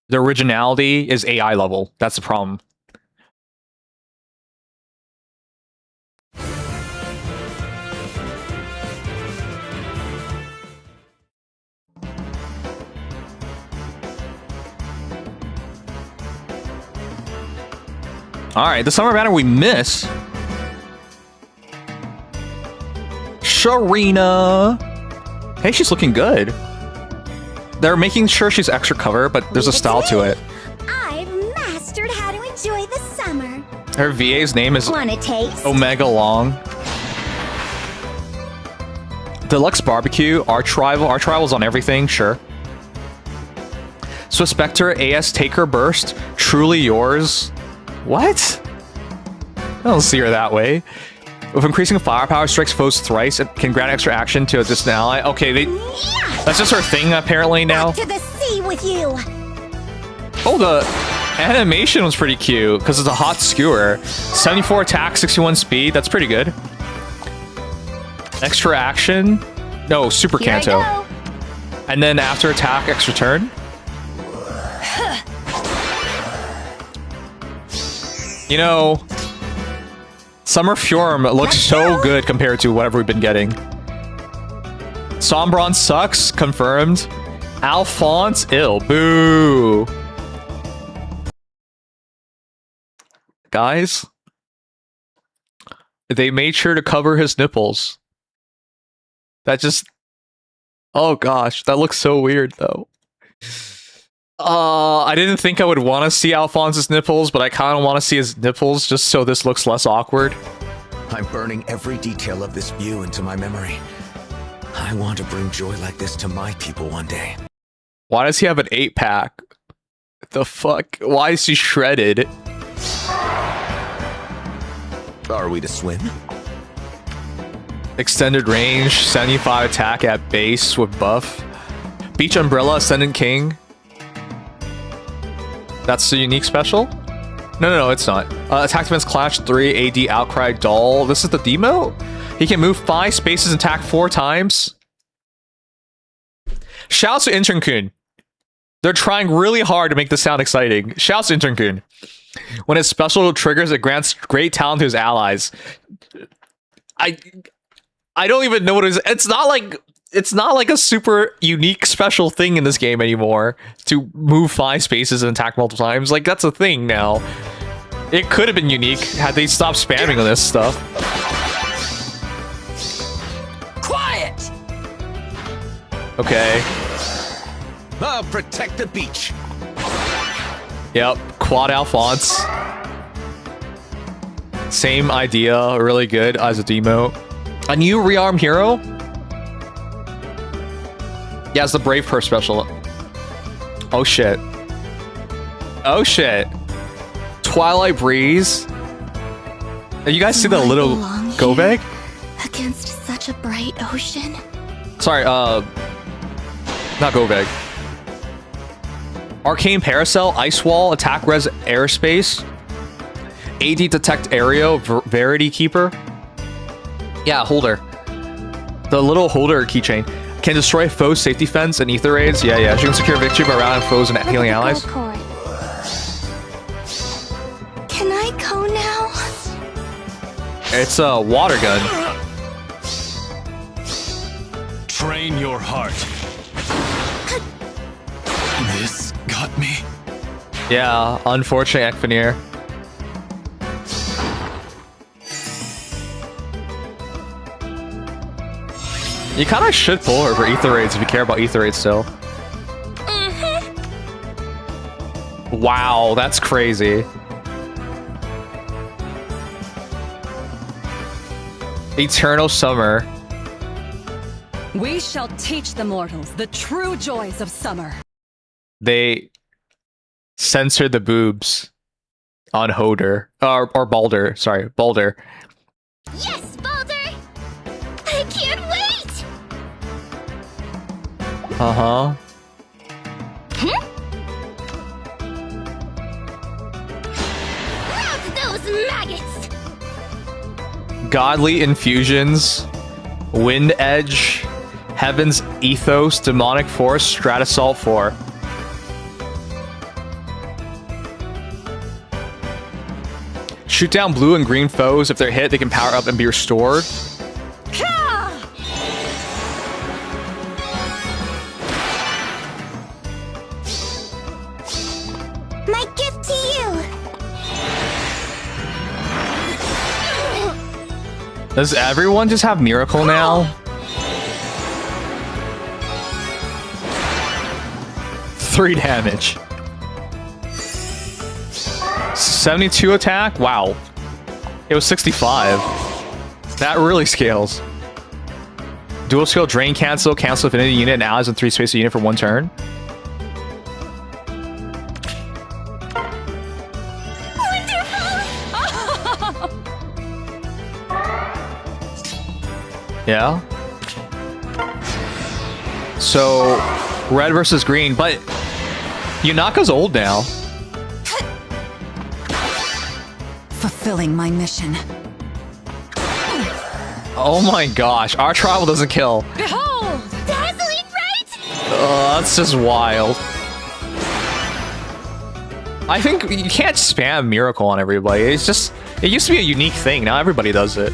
the originality is AI level. That's the problem. Alright, the summer banner we miss. Sharina. Hey, she's looking good. They're making sure she's extra cover, but there's a style to it. I've mastered how to enjoy the summer. Her VA's name is Wanna taste? Omega Long. Deluxe Barbecue, Arch Rival. Arch Rival's on everything, sure. Swift Spectre, AS Taker Burst, Truly Yours. What? I don't see her that way. With increasing firepower, strikes foes thrice. It can grant extra action to a distant ally. Okay, that's just her thing apparently now. Back to the sea with you. Oh, the animation was pretty cute because it's a hot skewer. 74 attack, 61 speed. That's pretty good. Extra action. No, Super Here Canto. I go. And then after attack, extra turn. You know, Summer Fjorm looks so good compared to whatever we've been getting. Sombron sucks, confirmed. Alphonse, ill. Boo. Guys, they made sure to cover his nipples. That just... Oh gosh, that looks so weird though. I didn't think I would want to see Alphonse's nipples, but I kind of want to see his nipples just so this looks less awkward. I'm burning every detail of this view into my memory. I want to bring joy like this to my people one day. Why does he have an 8-pack? The fuck? Why is he shredded? Are we to swim? Extended range, 75 attack at base with buff. Beach Umbrella, Ascendant King. That's the unique special? No, it's not. Attack Defense Clash 3, AD Outcry Doll. This is the demo? He can move 5 spaces and attack 4 times. Shouts to Intern-kun. They're trying really hard to make this sound exciting. Shouts to Intern-kun. When his special triggers, it grants great talent to his allies. I don't even know what it is. It's not like a super unique special thing in this game anymore to move 5 spaces and attack multiple times. Like, that's a thing now. It could have been unique had they stopped spamming this stuff. Quiet! Okay. I'll protect the beach. Yep. Quad Alphonse. Same idea. Really good as a demo. A new rearm hero? Yeah, it's the Brave Perf special. Oh shit. Oh shit. Twilight Breeze. You guys see the little go bag? Against such a bright ocean. Sorry, not go bag. Arcane Paracel, Ice Wall, Attack Res Airspace, AD Detect Aereo, Verity Keeper. Yeah, holder. The little holder keychain. Can destroy foes' safety fence and ether raids. Yeah. She can secure victory by routing foes and healing allies. Can I go now? It's a water gun. Train your heart. This got me. Yeah, unfortunate Ekvanir. You kind of should pull her for ether raids if you care about ether raids still. Wow, that's crazy. Eternal Summer. We shall teach the mortals the true joys of summer. They censored the boobs on Hoder. Or Balder. Sorry, Balder. Yes, Balder! I can't wait! Uh-huh. Rout those maggots! Godly Infusions. Wind Edge. Heaven's Ethos. Demonic Force. Stratasalt 4. Shoot down blue and green foes. If they're hit, they can power up and be restored. My gift to you! Does everyone just have Miracle now? 3 damage. 72 attack? Wow. It was 65. That really scales. Dual skill, drain, cancel affinity unit and allies in 3 space a unit for 1 turn. Yeah. So, red versus green, but Yunaka's old now. Fulfilling my mission. Oh my gosh, our tribal doesn't kill. Behold! Dazzling, right? That's just wild. I think you can't spam Miracle on everybody. It's just, it used to be a unique thing. Now everybody does it.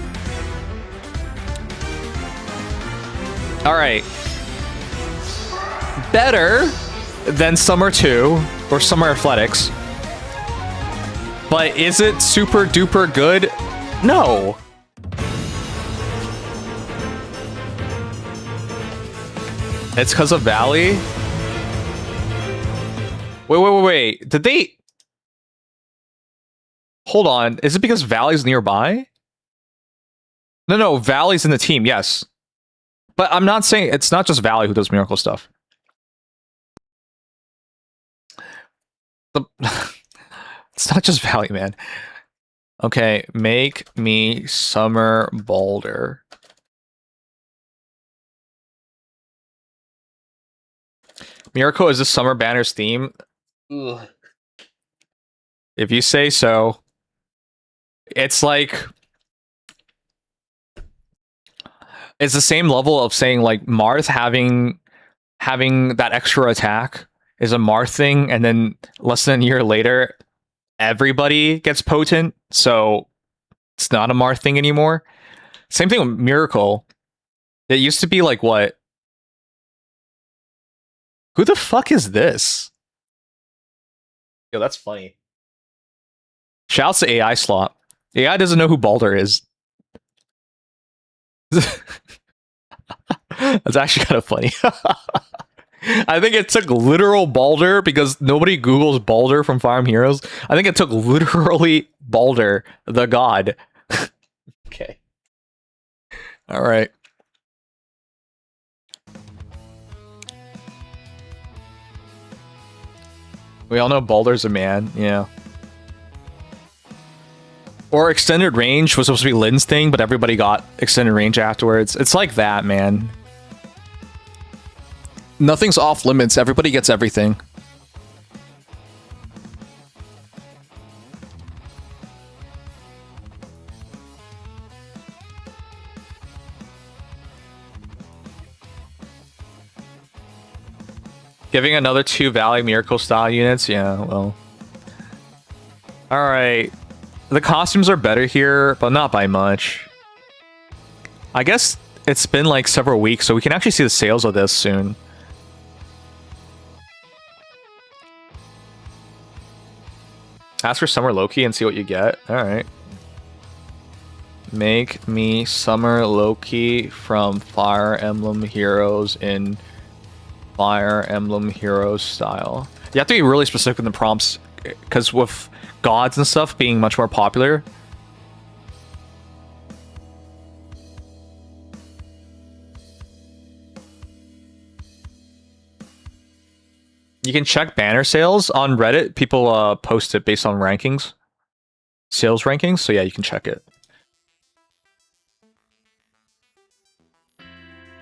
All right. Better than Summer 2 or Summer Athletics. But is it super duper good? No. It's because of Valley? Wait. Did they... Hold on. Is it because Valley's nearby? No. Valley's in the team, yes. But I'm not saying... It's not just Valley who does miracle stuff. It's not just Valley, man. Okay, make me Summer Balder. Miracle is the Summer Banner's theme. Ugh. If you say so. It's like... It's the same level of saying, like, Marth having that extra attack is a Marth thing, and then less than a year later, everybody gets potent, so it's not a Marth thing anymore. Same thing with Miracle. It used to be like, what? Who the fuck is this? Yo, that's funny. Shouts to AI Slot. AI doesn't know who Balder is. That's actually kind of funny. I think it took literal Balder because nobody Googles Balder from Fire Emblem Heroes. I think it took literally Balder, the god. Okay. All right. We all know Baldur's a man, yeah. Or extended range was supposed to be Lynn's thing, but everybody got extended range afterwards. It's like that, man. Nothing's off limits. Everybody gets everything. Giving another 2 Valley Miracle style units? Yeah, well. Alright. The costumes are better here, but not by much. I guess it's been like several weeks, so we can actually see the sales of this soon. Ask for Summer Loki and see what you get. Alright. Make me Summer Loki from Fire Emblem Heroes in Fire Emblem Heroes style. You have to be really specific in the prompts, because with gods and stuff being much more popular. You can check banner sales on Reddit. People post it based on rankings. Sales rankings, so yeah, you can check it.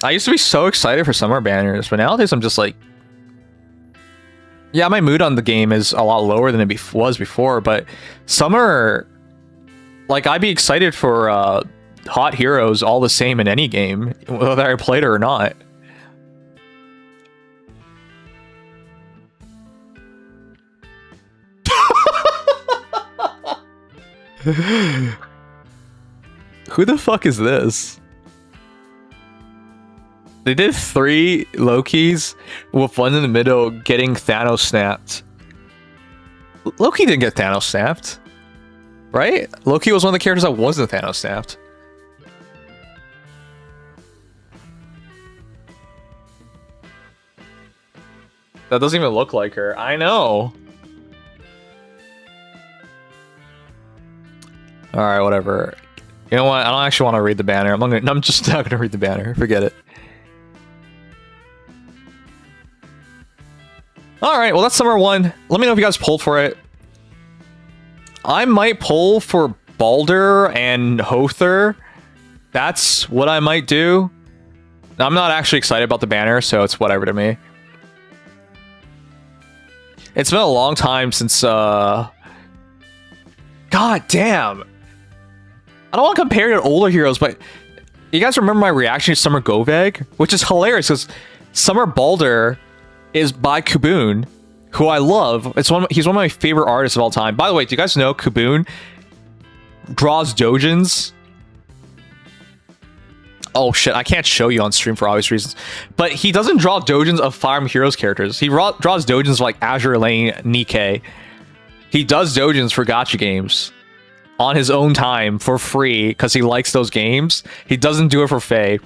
I used to be so excited for summer banners, but nowadays I'm just like... Yeah, my mood on the game is a lot lower than it was before, but summer... Like, I'd be excited for hot heroes all the same in any game, whether I played it or not. Who the fuck is this? They did 3 Lokis with one in the middle getting Thanos snapped. Loki didn't get Thanos snapped. Right? Loki was one of the characters that wasn't Thanos snapped. That doesn't even look like her. I know. Alright, whatever. You know what? I don't actually want to read the banner. I'm just not gonna read the banner. Forget it. Alright, well that's Summer 1. Let me know if you guys pulled for it. I might pull for Baldur and Hother. That's what I might do. I'm not actually excited about the banner, so it's whatever to me. It's been a long time since, God damn! I don't want to compare it to older heroes, but you guys remember my reaction to Summer Goveg? Which is hilarious, because Summer Baldur is by Kuboon, who I love. He's one of my favorite artists of all time. By the way, do you guys know Kuboon draws doujins? Oh shit, I can't show you on stream for obvious reasons. But he doesn't draw doujins of Fire Emblem Heroes characters. He draws doujins of like Azure Lane, Nyct. He does doujins for gacha games on his own time for free because he likes those games. He doesn't do it for Faye.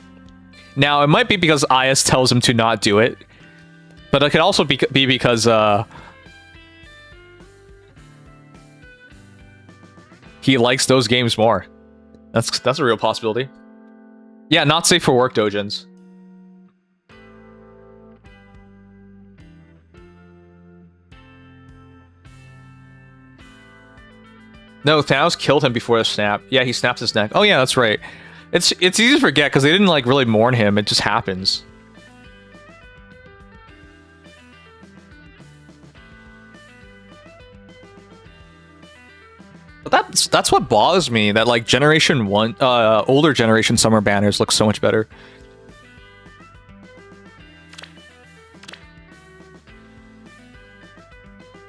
Now, it might be because IS tells him to not do it, but it could also be because he likes those games more. That's a real possibility. Yeah, not safe for work doujins. No, Thanos killed him before the snap. Yeah, he snaps his neck. Oh yeah, that's right. It's easy to forget because they didn't like really mourn him. It just happens. But that's what bothers me. That like Generation 1, older generation summer banners look so much better.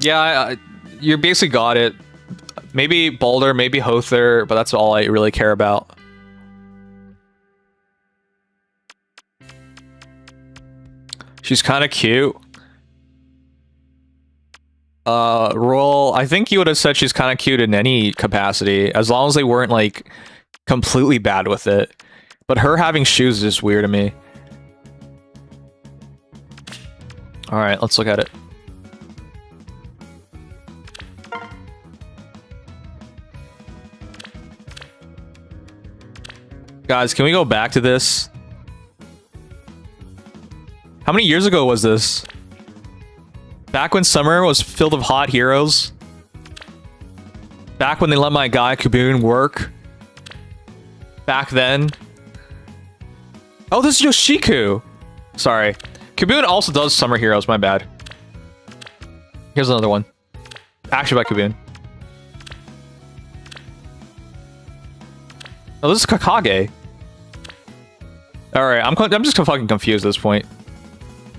Yeah, you basically got it. Maybe Baldur, maybe Hother, but that's all I really care about. She's kind of cute. Roll, I think you would have said she's kind of cute in any capacity, as long as they weren't, like, completely bad with it. But her having shoes is just weird to me. Alright, let's look at it. Guys, can we go back to this? How many years ago was this? Back when summer was filled with hot heroes. Back when they let my guy Kaboon work. Back then. Oh, this is Yoshiku. Sorry. Kaboon also does summer heroes, my bad. Here's another one. Actually by Kaboon. Oh, this is Kakage. Alright, I'm just fucking confused at this point.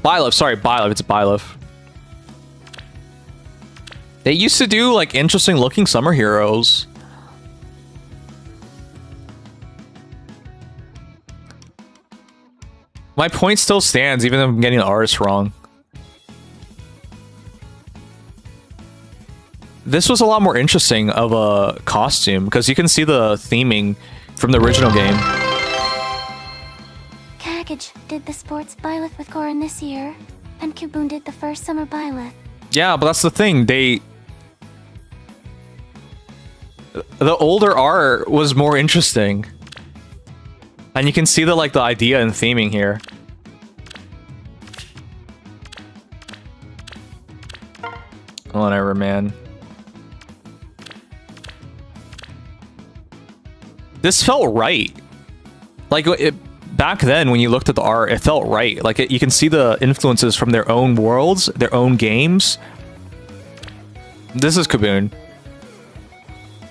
Byleth, sorry, Byleth, it's Byleth. They used to do, like, interesting looking summer heroes. My point still stands, even if I'm getting the artist wrong. This was a lot more interesting of a costume, because you can see the theming from the original game. Kakage did the sports Byleth with Korin this year, and Kaboon did the first summer Byleth. Yeah, but that's the thing, the older art was more interesting. And you can see the idea and theming here. Whatever, man. This felt right. Like, back then, when you looked at the art, it felt right. Like, you can see the influences from their own worlds, their own games. This is Kaboon.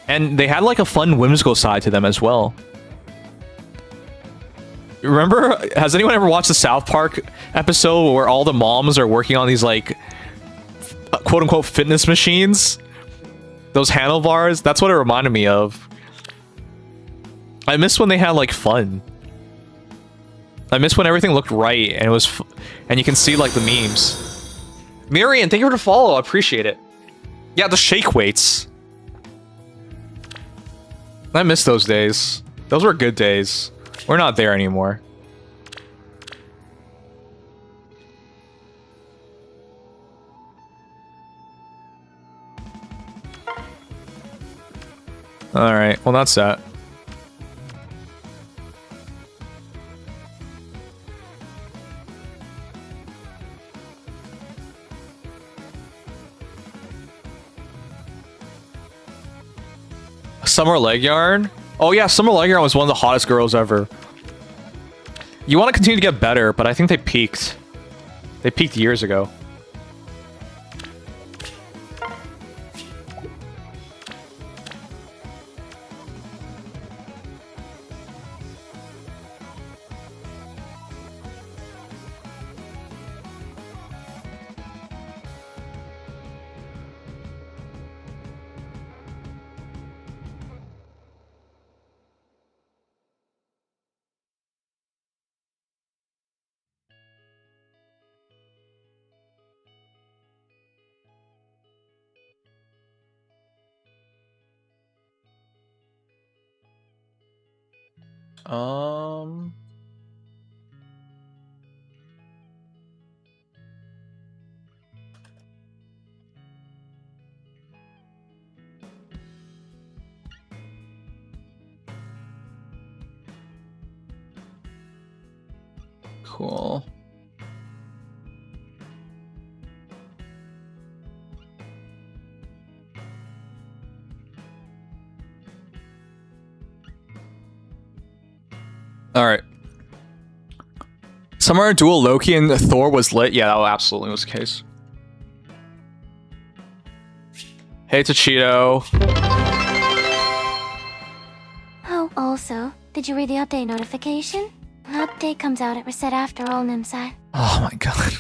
And they had, like, a fun, whimsical side to them as well. Remember, has anyone ever watched the South Park episode where all the moms are working on these, like, quote-unquote fitness machines? Those handlebars? That's what it reminded me of. I miss when they had, like, fun. I miss when everything looked right and it was and you can see, like, the memes. Miriam, thank you for the follow. I appreciate it. Yeah, the shake weights. I miss those days. Those were good days. We're not there anymore. Alright, well that's that. Summer Leg Yarn? Oh yeah, Summer Leg Yarn was one of the hottest girls ever. You want to continue to get better, but I think they peaked. They peaked years ago. Cool. All right. Summer duel Loki and Thor was lit. Yeah, that absolutely was the case. Hey, Tachito. Oh, also, did you read the update notification? Update comes out at reset after all Nimsat. Oh my god.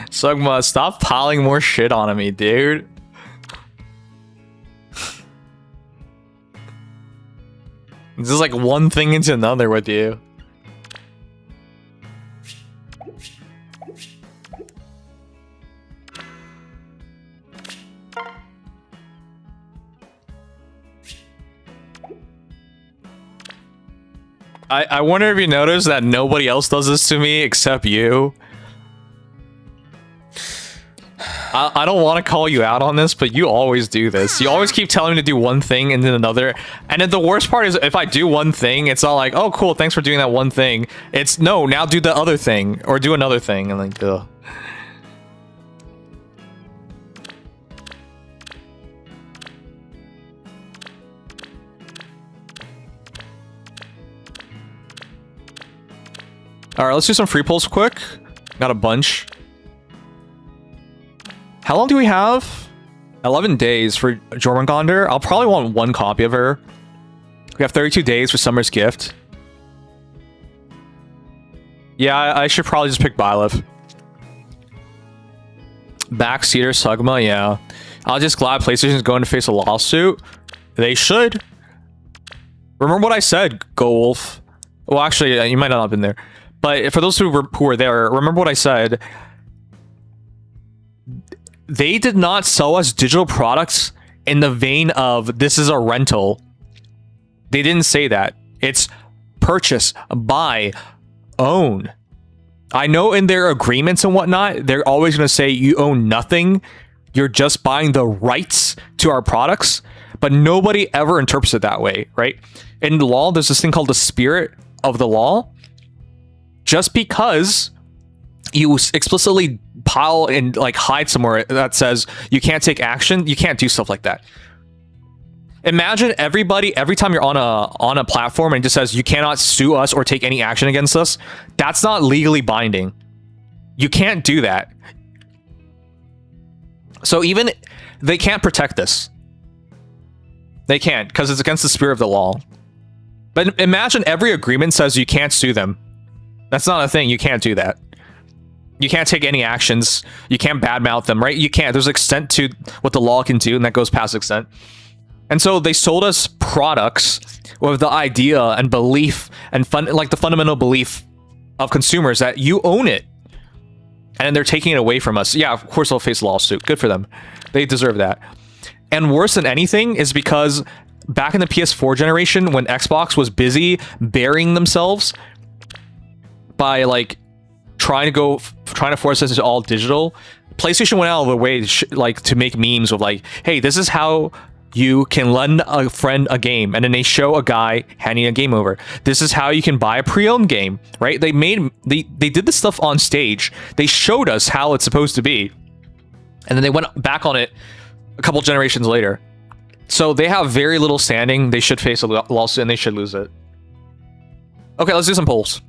Sugma, stop piling more shit on me, dude. This is like one thing into another with you. I wonder if you noticed that nobody else does this to me except you. I don't want to call you out on this, but you always do this. You always keep telling me to do one thing and then another. And then the worst part is if I do one thing, it's all like, oh, cool, thanks for doing that one thing. It's, no, now do the other thing or do another thing. And like, ugh. All right, let's do some free pulls quick. Got a bunch. How long do we have? 11 days for Jormungandr. I'll probably want 1 copy of her. We have 32 days for Summer's Gift. Yeah, I should probably just pick Byleth. Backseater Sugma, yeah. I'll just glad PlayStation's going to face a lawsuit. They should. Remember what I said, Go Wolf. Well, actually, you might not have been there. But for those who were there, remember what I said. They did not sell us digital products in the vein of this is a rental. They didn't say that. It's purchase, buy, own. I know in their agreements and whatnot, they're always going to say you own nothing. You're just buying the rights to our products. But nobody ever interprets it that way, right? In the law, there's this thing called the spirit of the law. Just because you explicitly pile and like hide somewhere that says you can't take action, you can't do stuff like that. Imagine everybody, every time you're on a platform and it just says you cannot sue us or take any action against us, that's not legally binding. You can't do that. So even they can't protect this. They can't, because it's against the spirit of the law. But imagine every agreement says you can't sue them. That's not a thing. You can't do that. You can't take any actions. You can't badmouth them, right? You can't. There's an extent to what the law can do, and that goes past extent. And so they sold us products with the idea and belief and like the fundamental belief of consumers that you own it. And they're taking it away from us. Yeah, of course they'll face a lawsuit. Good for them. They deserve that. And worse than anything is because back in the PS4 generation, when Xbox was busy burying themselves by like trying to force us into all digital, PlayStation went out of the way to make memes of like, hey, this is how you can lend a friend a game, and then they show a guy handing a game over. This is how you can buy a pre-owned game, right? They did this stuff on stage. They showed us how it's supposed to be, and then they went back on it a couple generations later. So they have very little standing. They should face a lawsuit and they should lose it. Okay, let's do some polls.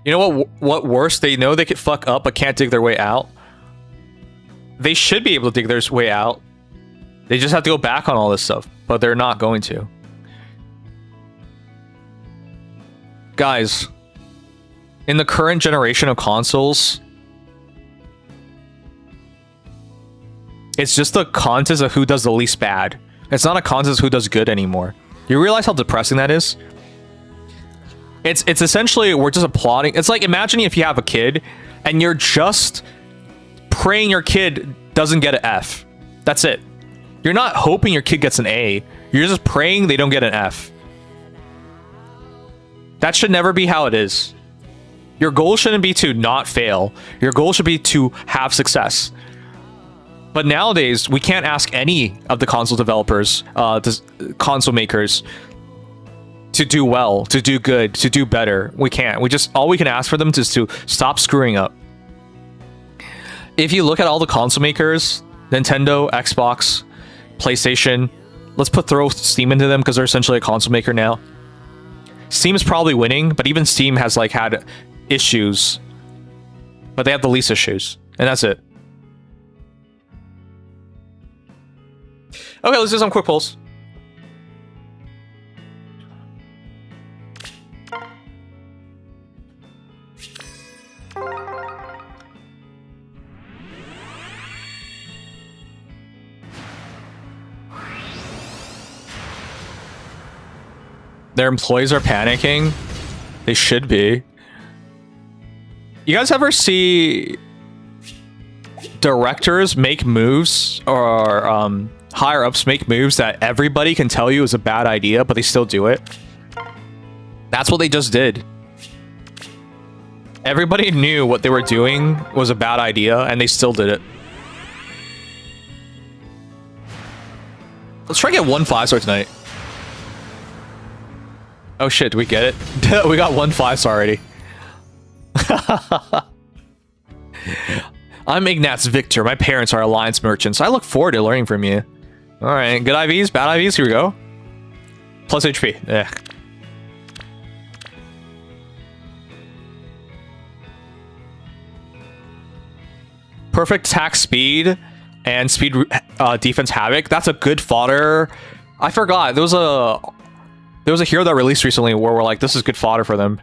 You know what worse? They know they could fuck up but can't dig their way out. They should be able to dig their way out. They just have to go back on all this stuff, but they're not going to. Guys, in the current generation of consoles, it's just a contest of who does the least bad. It's not a contest of who does good anymore. You realize how depressing that is? It's essentially, we're just applauding. It's like imagining if you have a kid and you're just praying your kid doesn't get an F. That's it. You're not hoping your kid gets an A. You're just praying they don't get an F. That should never be how it is. Your goal shouldn't be to not fail. Your goal should be to have success. But nowadays, we can't ask any of the console developers, console makers, to do well, to do good, to do better. We can't. All we can ask for them is to stop screwing up. If you look at all the console makers, Nintendo, Xbox, PlayStation, let's throw Steam into them because they're essentially a console maker now. Steam's probably winning, but even Steam has like had issues, but they have the least issues, and that's it. Okay, let's do some quick polls. Their employees are panicking. They should be. You guys ever see directors make moves or higher ups make moves that everybody can tell you is a bad idea, but they still do it? That's what they just did. Everybody knew what they were doing was a bad idea, and they still did it. Let's try to get 1 5-star tonight. Oh shit, did we get it? We got 1 5-star already. I'm Ignatz Victor. My parents are Alliance merchants. I look forward to learning from you. Alright, good IVs, bad IVs, here we go. plus HP. Yeah. Perfect attack speed and speed defense havoc. That's a good fodder. I forgot there was a hero that released recently where we're like, this is good fodder for them.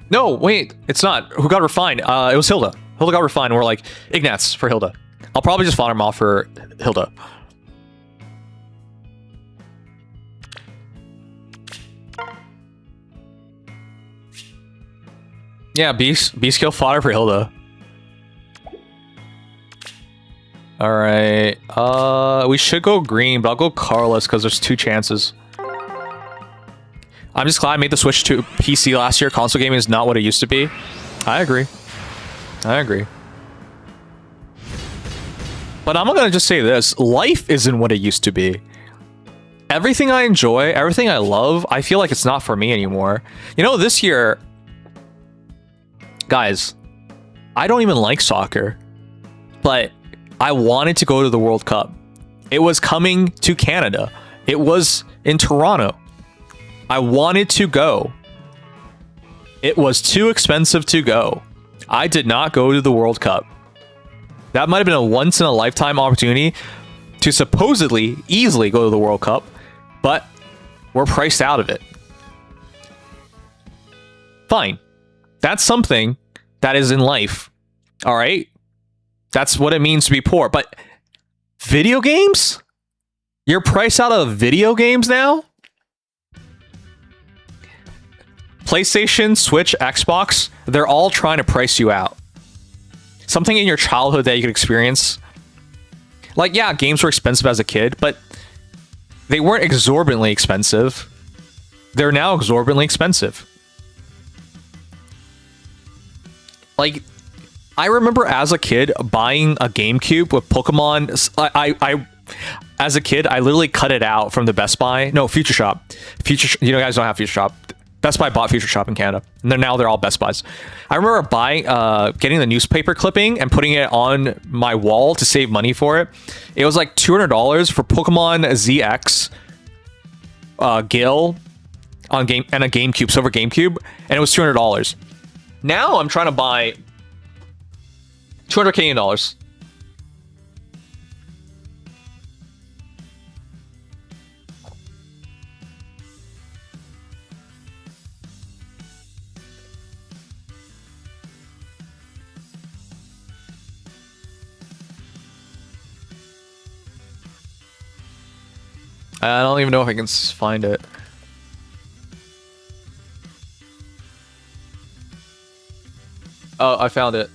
No, wait, it's not. Who got refined? It was Hilda. Hilda got refined. And we're like, Ignatz for Hilda. I'll probably just fodder him off for Hilda. Yeah, B skill fodder for Hilda. All right. We should go green, but I'll go Carlos because there's 2 chances. I'm just glad I made the switch to PC last year. Console gaming is not what it used to be. I agree. I agree. But I'm gonna just say this: life isn't what it used to be. Everything I enjoy, everything I love, I feel like it's not for me anymore. You know, this year, guys, I don't even like soccer, but I wanted to go to the World Cup. It was coming to Canada. It was in Toronto. I wanted to go. It was too expensive to go. I did not go to the World Cup. That might have been a once-in-a-lifetime opportunity to supposedly easily go to the World Cup, but we're priced out of it. Fine. That's something that is in life. All right? That's what it means to be poor. But video games? You're priced out of video games now? PlayStation, Switch, Xbox, they're all trying to price you out. Something in your childhood that you could experience. Like, yeah, games were expensive as a kid, but they weren't exorbitantly expensive. They're now exorbitantly expensive. Like, I remember as a kid buying a GameCube with Pokemon. I as a kid, I literally cut it out from the Best Buy. No, Future Shop. You know, guys don't have Future Shop. Best Buy bought Future Shop in Canada, and now they're all Best Buys. I remember buying, getting the newspaper clipping and putting it on my wall to save money for it. It was like $200 for Pokemon ZX, Gil, on game and a GameCube, silver GameCube, and it was $200. Now I'm trying to buy $200 Canadian dollars. I don't even know if I can find it. Oh, I found it.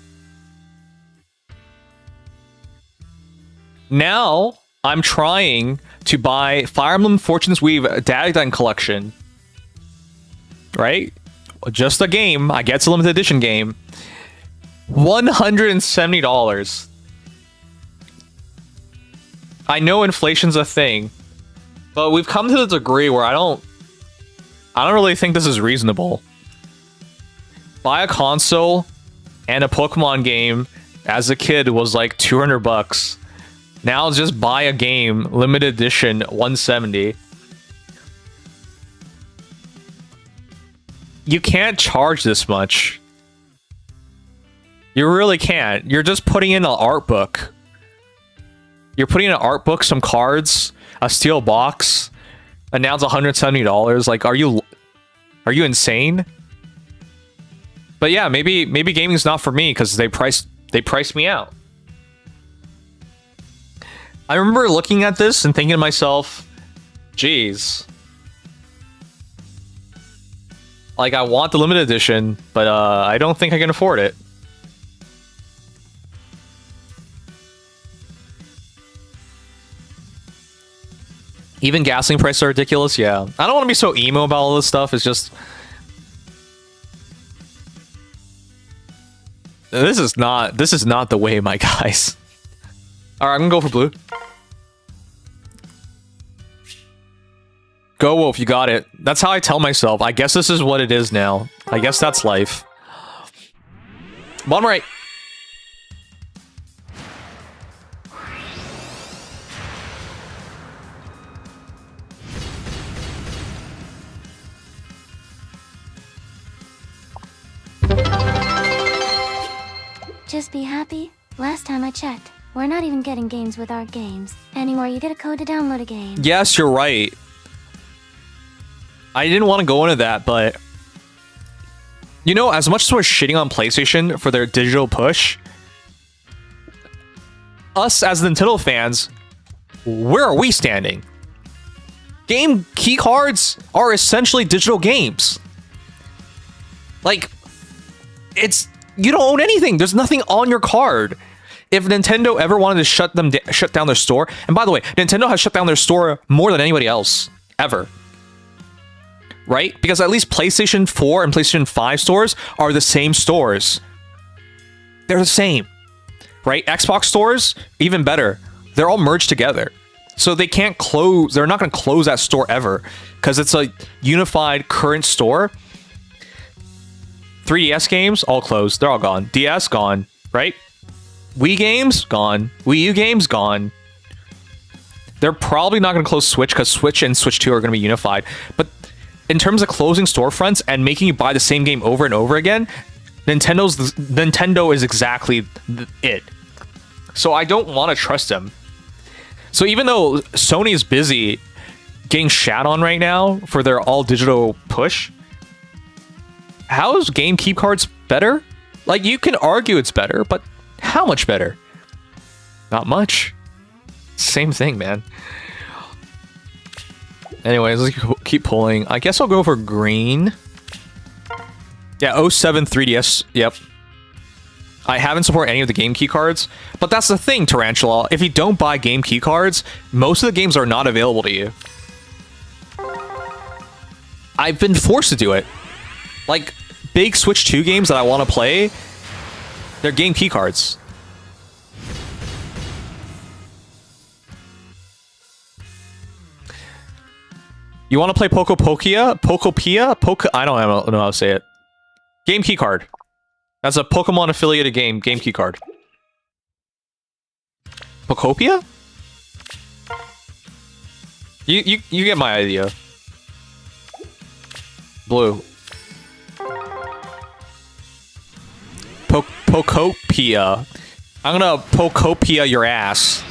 Now, I'm trying to buy Fire Emblem Fortune's Weave Datagon Collection. Right? Just a game. I get a limited edition game. $170. I know inflation's a thing, but we've come to the degree where I don't really think this is reasonable. Buy a console and a Pokemon game as a kid was like $200. Now just buy a game, limited edition, $170. You can't charge this much. You really can't. You're just putting in an art book. You're putting in an art book, some cards, a steel box, and now it's $170. Like, are you insane? But yeah, maybe gaming's not for me because they priced me out. I remember looking at this and thinking to myself, geez. Like, I want the limited edition, but I don't think I can afford it. Even gasoline prices are ridiculous, yeah. I don't want to be so emo about all this stuff, it's just... This is not the way, my guys. Alright, I'm gonna go for blue. Go, Wolf, you got it. That's how I tell myself. I guess this is what it is now. I guess that's life. Bottom right. Just be happy. Last time I checked, we're not even getting games with our games. Anymore, you get a code to download a game. Yes, you're right. I didn't want to go into that, but... You know, as much as we're shitting on PlayStation for their digital push, us as Nintendo fans, where are we standing? Game key cards are essentially digital games. Like, it's... You don't own anything. There's nothing on your card. If Nintendo ever wanted to shut down their store... And by the way, Nintendo has shut down their store more than anybody else. Ever. Right? Because at least PlayStation 4 and PlayStation 5 stores are the same stores. They're the same. Right? Xbox stores, even better. They're all merged together. So they can't close... They're not going to close that store ever. Because it's a unified current store. 3DS games, all closed. They're all gone. DS, gone. Right? Wii games, gone. Wii U games, gone. They're probably not going to close Switch because Switch and Switch 2 are going to be unified. But in terms of closing storefronts and making you buy the same game over and over again, Nintendo is exactly it. So I don't want to trust them. So even though Sony is busy getting shat on right now for their all-digital push, how is game keep cards better? Like, you can argue it's better, but how much better? Not much. Same thing, man. Anyways, let's keep pulling. I guess I'll go for green. Yeah, 07 3DS. Yep. I haven't supported any of the game key cards, but that's the thing, Tarantula. If you don't buy game key cards, most of the games are not available to you. I've been forced to do it. Like, big Switch 2 games that I want to play, they're game key cards. You want to play Pokopia? I don't know how to say it. Game key card. That's a Pokemon affiliated game. Game key card. Pokopia? You get my idea. Blue. Pokopia. I'm gonna Pokopia your ass.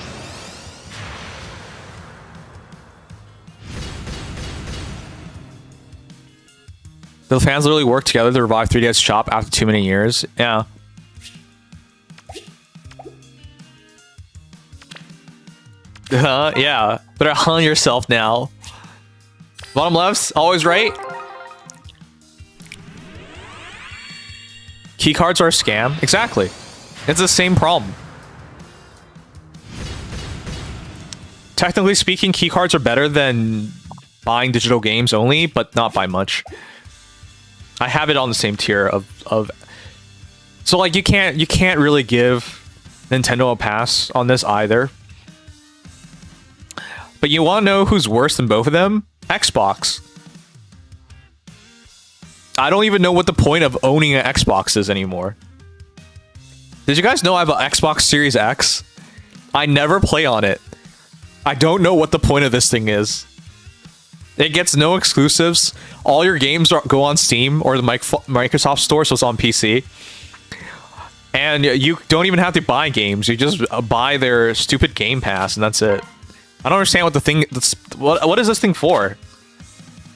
The fans literally worked together to revive 3DS Shop after too many years. Yeah. Yeah. Better hunt yourself now. Bottom left's always right. Keycards are a scam. Exactly. It's the same problem. Technically speaking, keycards are better than buying digital games only, but not by much. I have it on the same tier of so like you can't really give Nintendo a pass on this either. But you want to know who's worse than both of them? Xbox. I don't even know what the point of owning an Xbox is anymore. Did you guys know I have an Xbox Series X? I never play on it. I don't know what the point of this thing is. It gets no exclusives. All your games go on Steam or the Microsoft Store, so it's on PC. And you don't even have to buy games. You just buy their stupid Game Pass, and that's it. I don't understand what the thing... What is this thing for?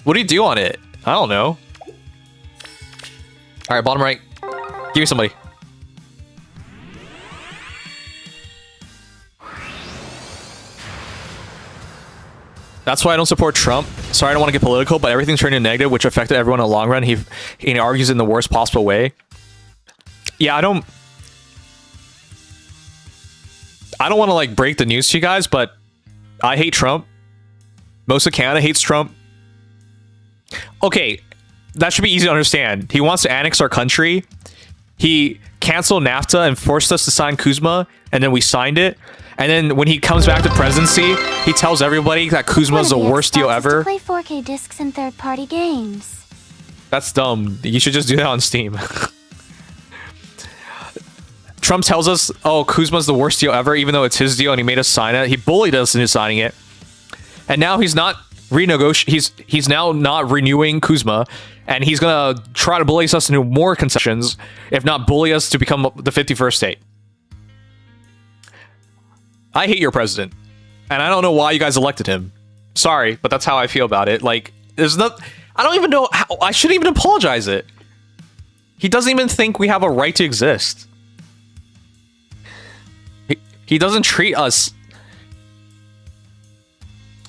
What do you do on it? I don't know. Alright, bottom right. Give me somebody. That's why I don't support Trump. Sorry, I don't want to get political, but everything's turning negative, which affected everyone in the long run. He argues in the worst possible way. Yeah, I don't want to like break the news to you guys, but I hate Trump. Most of Canada hates Trump. Okay, that should be easy to understand. He wants to annex our country. He canceled NAFTA and forced us to sign Kuzma, and then we signed it. And then when he comes back to presidency, he tells everybody that Kuzma is the worst deal ever. To play 4K discs and third-party games. That's dumb. You should just do that on Steam. Trump tells us, oh, Kuzma's the worst deal ever, even though it's his deal and he made us sign it. He bullied us into signing it. And now he's not he's now not renewing Kuzma. And he's gonna try to bully us into more concessions, if not bully us to become the 51st state. I hate your president. And I don't know why you guys elected him. Sorry, but that's how I feel about it. Like, there's no... I don't even know how... I shouldn't even apologize it. He doesn't even think we have a right to exist. He doesn't treat us...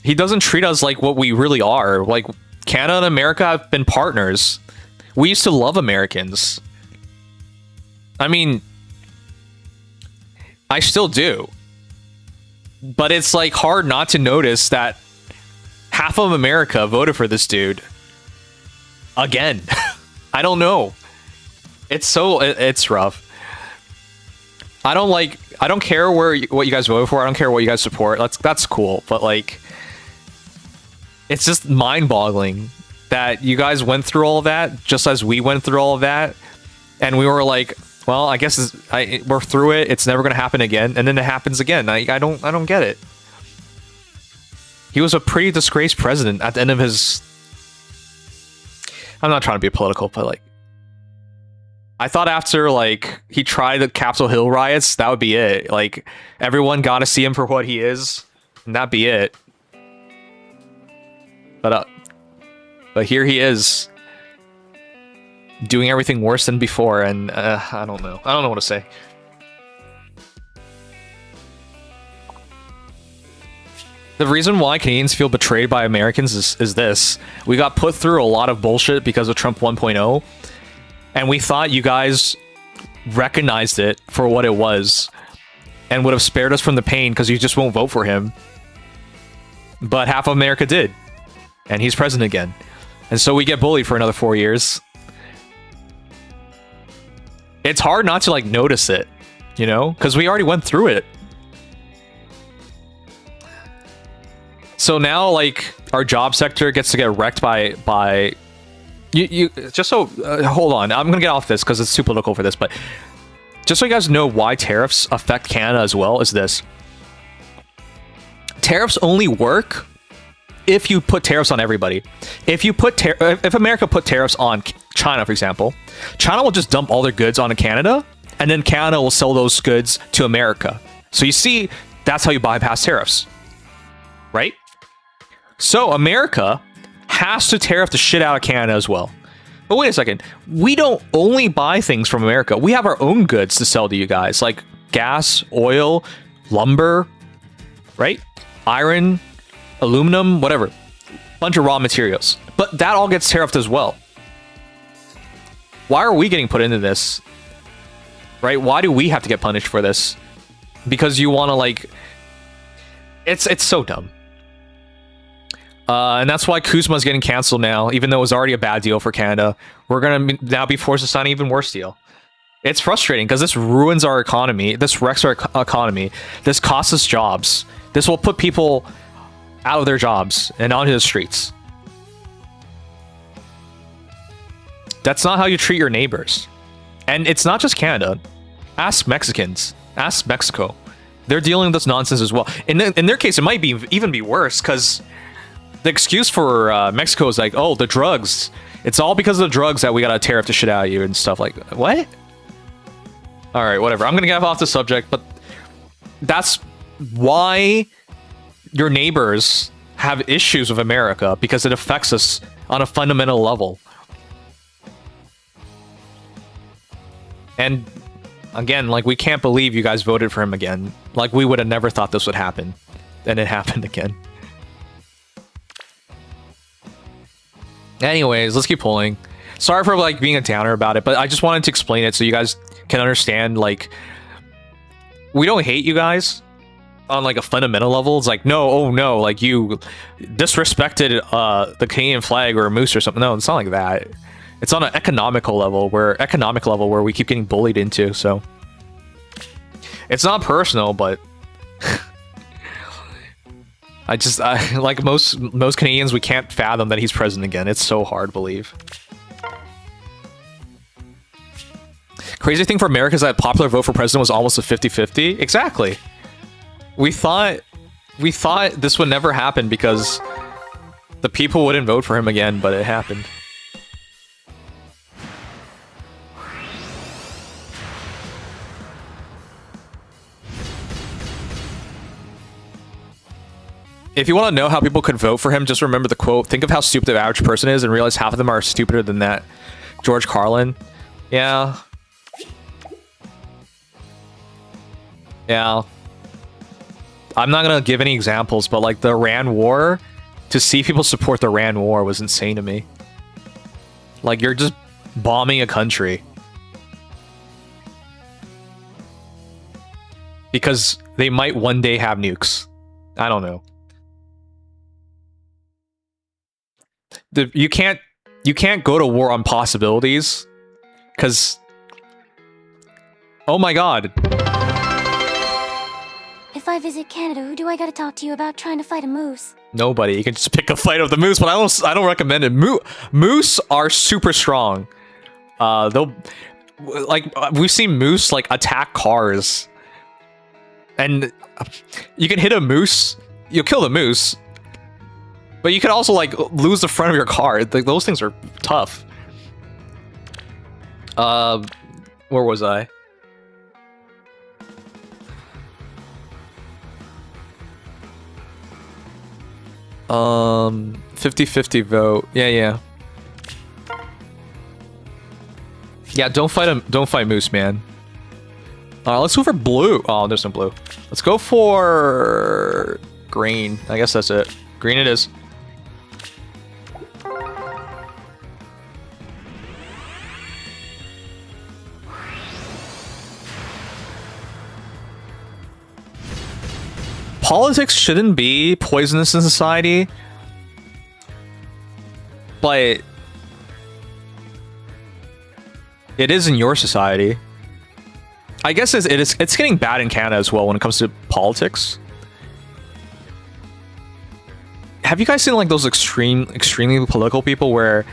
He doesn't treat us like what we really are. Like, Canada and America have been partners. We used to love Americans. I mean... I still do. But it's like hard not to notice that half of America voted for this dude. Again. I don't know. It's rough. I don't care what you guys voted for. I don't care what you guys support. That's cool. But like, it's just mind-boggling that you guys went through all of that just as we went through all of that. And we were like, well, I guess we're through it. It's never going to happen again. And then it happens again. I don't get it. He was a pretty disgraced president at the end of his... I'm not trying to be political, but like... I thought after, like, he tried the Capitol Hill riots, that would be it. Like, everyone got to see him for what he is, and that'd be it. But here he is, doing everything worse than before, and I don't know. I don't know what to say. The reason why Canadians feel betrayed by Americans is this. We got put through a lot of bullshit because of Trump 1.0, and we thought you guys recognized it for what it was and would have spared us from the pain because you just won't vote for him. But half of America did, and he's president again. And so we get bullied for another 4 years. It's hard not to, like, notice it, you know? Because we already went through it. So now, like, our job sector gets to get wrecked by you just so hold on, I'm gonna get off this because it's too political for this, but just so you guys know why tariffs affect Canada as well is this: tariffs only work if you put tariffs on everybody. If America put tariffs on China, for example, China will just dump all their goods onto Canada, and then Canada will sell those goods to America. So you see, that's how you bypass tariffs, right? So America has to tariff the shit out of Canada as well. But wait a second, we don't only buy things from America. We have our own goods to sell to you guys, like gas, oil, lumber, right? Iron, aluminum, whatever. Bunch of raw materials. But that all gets tariffed as well. Why are we getting put into this? Right? Why do we have to get punished for this? Because you want to, like... It's so dumb. And that's why Kuzma's getting canceled now, even though it was already a bad deal for Canada. We're going to now be forced to sign an even worse deal. It's frustrating because this ruins our economy. This wrecks our economy. This costs us jobs. This will put people out of their jobs and onto the streets. That's not how you treat your neighbors. And it's not just Canada. Ask Mexicans. Ask Mexico. They're dealing with this nonsense as well. In their case, it might even be worse because the excuse for Mexico is like, oh, the drugs. It's all because of the drugs that we got to tariff the shit out of you and stuff like that. What? All right, whatever. I'm going to get off the subject, but that's why your neighbors have issues with America, because it affects us on a fundamental level. And again, like, we can't believe you guys voted for him again. Like, we would have never thought this would happen. And it happened again. Anyways, let's keep pulling. Sorry for, like, being a downer about it, but I just wanted to explain it so you guys can understand, like, we don't hate you guys on, like, a fundamental level. It's like, no, oh no, like, you disrespected the Canadian flag or a moose or something. No, it's not like that. It's on an economic level where we keep getting bullied into, so it's not personal, but I like most Canadians, we can't fathom that he's president again. It's so hard to believe. Crazy thing for America is that popular vote for president was almost a 50-50. Exactly. We thought this would never happen because the people wouldn't vote for him again, but it happened. If you want to know how people could vote for him, just remember the quote. Think of how stupid the average person is and realize half of them are stupider than that. George Carlin. Yeah. Yeah. I'm not going to give any examples, but like the Iran war, to see people support the Iran war was insane to me. Like, you're just bombing a country. Because they might one day have nukes. I don't know. You can't go to war on possibilities, because oh my god. If I visit Canada, who do I gotta talk to you about trying to fight a moose? Nobody. You can just pick a fight of the moose, but I don't recommend it. Moose are super strong. They'll we've seen moose like attack cars, and you can hit a moose. You'll kill the moose. But you could also, like, lose the front of your car. Like, those things are tough. Where was I? 50-50 vote. Yeah. Yeah, don't fight Moose, man. Let's go for blue. Oh, there's no blue. Let's go for green. I guess that's it. Green it is. Politics shouldn't be poisonous in society, but it is in your society. I guess it's getting bad in Canada as well when it comes to politics. Have you guys seen like those extremely political people where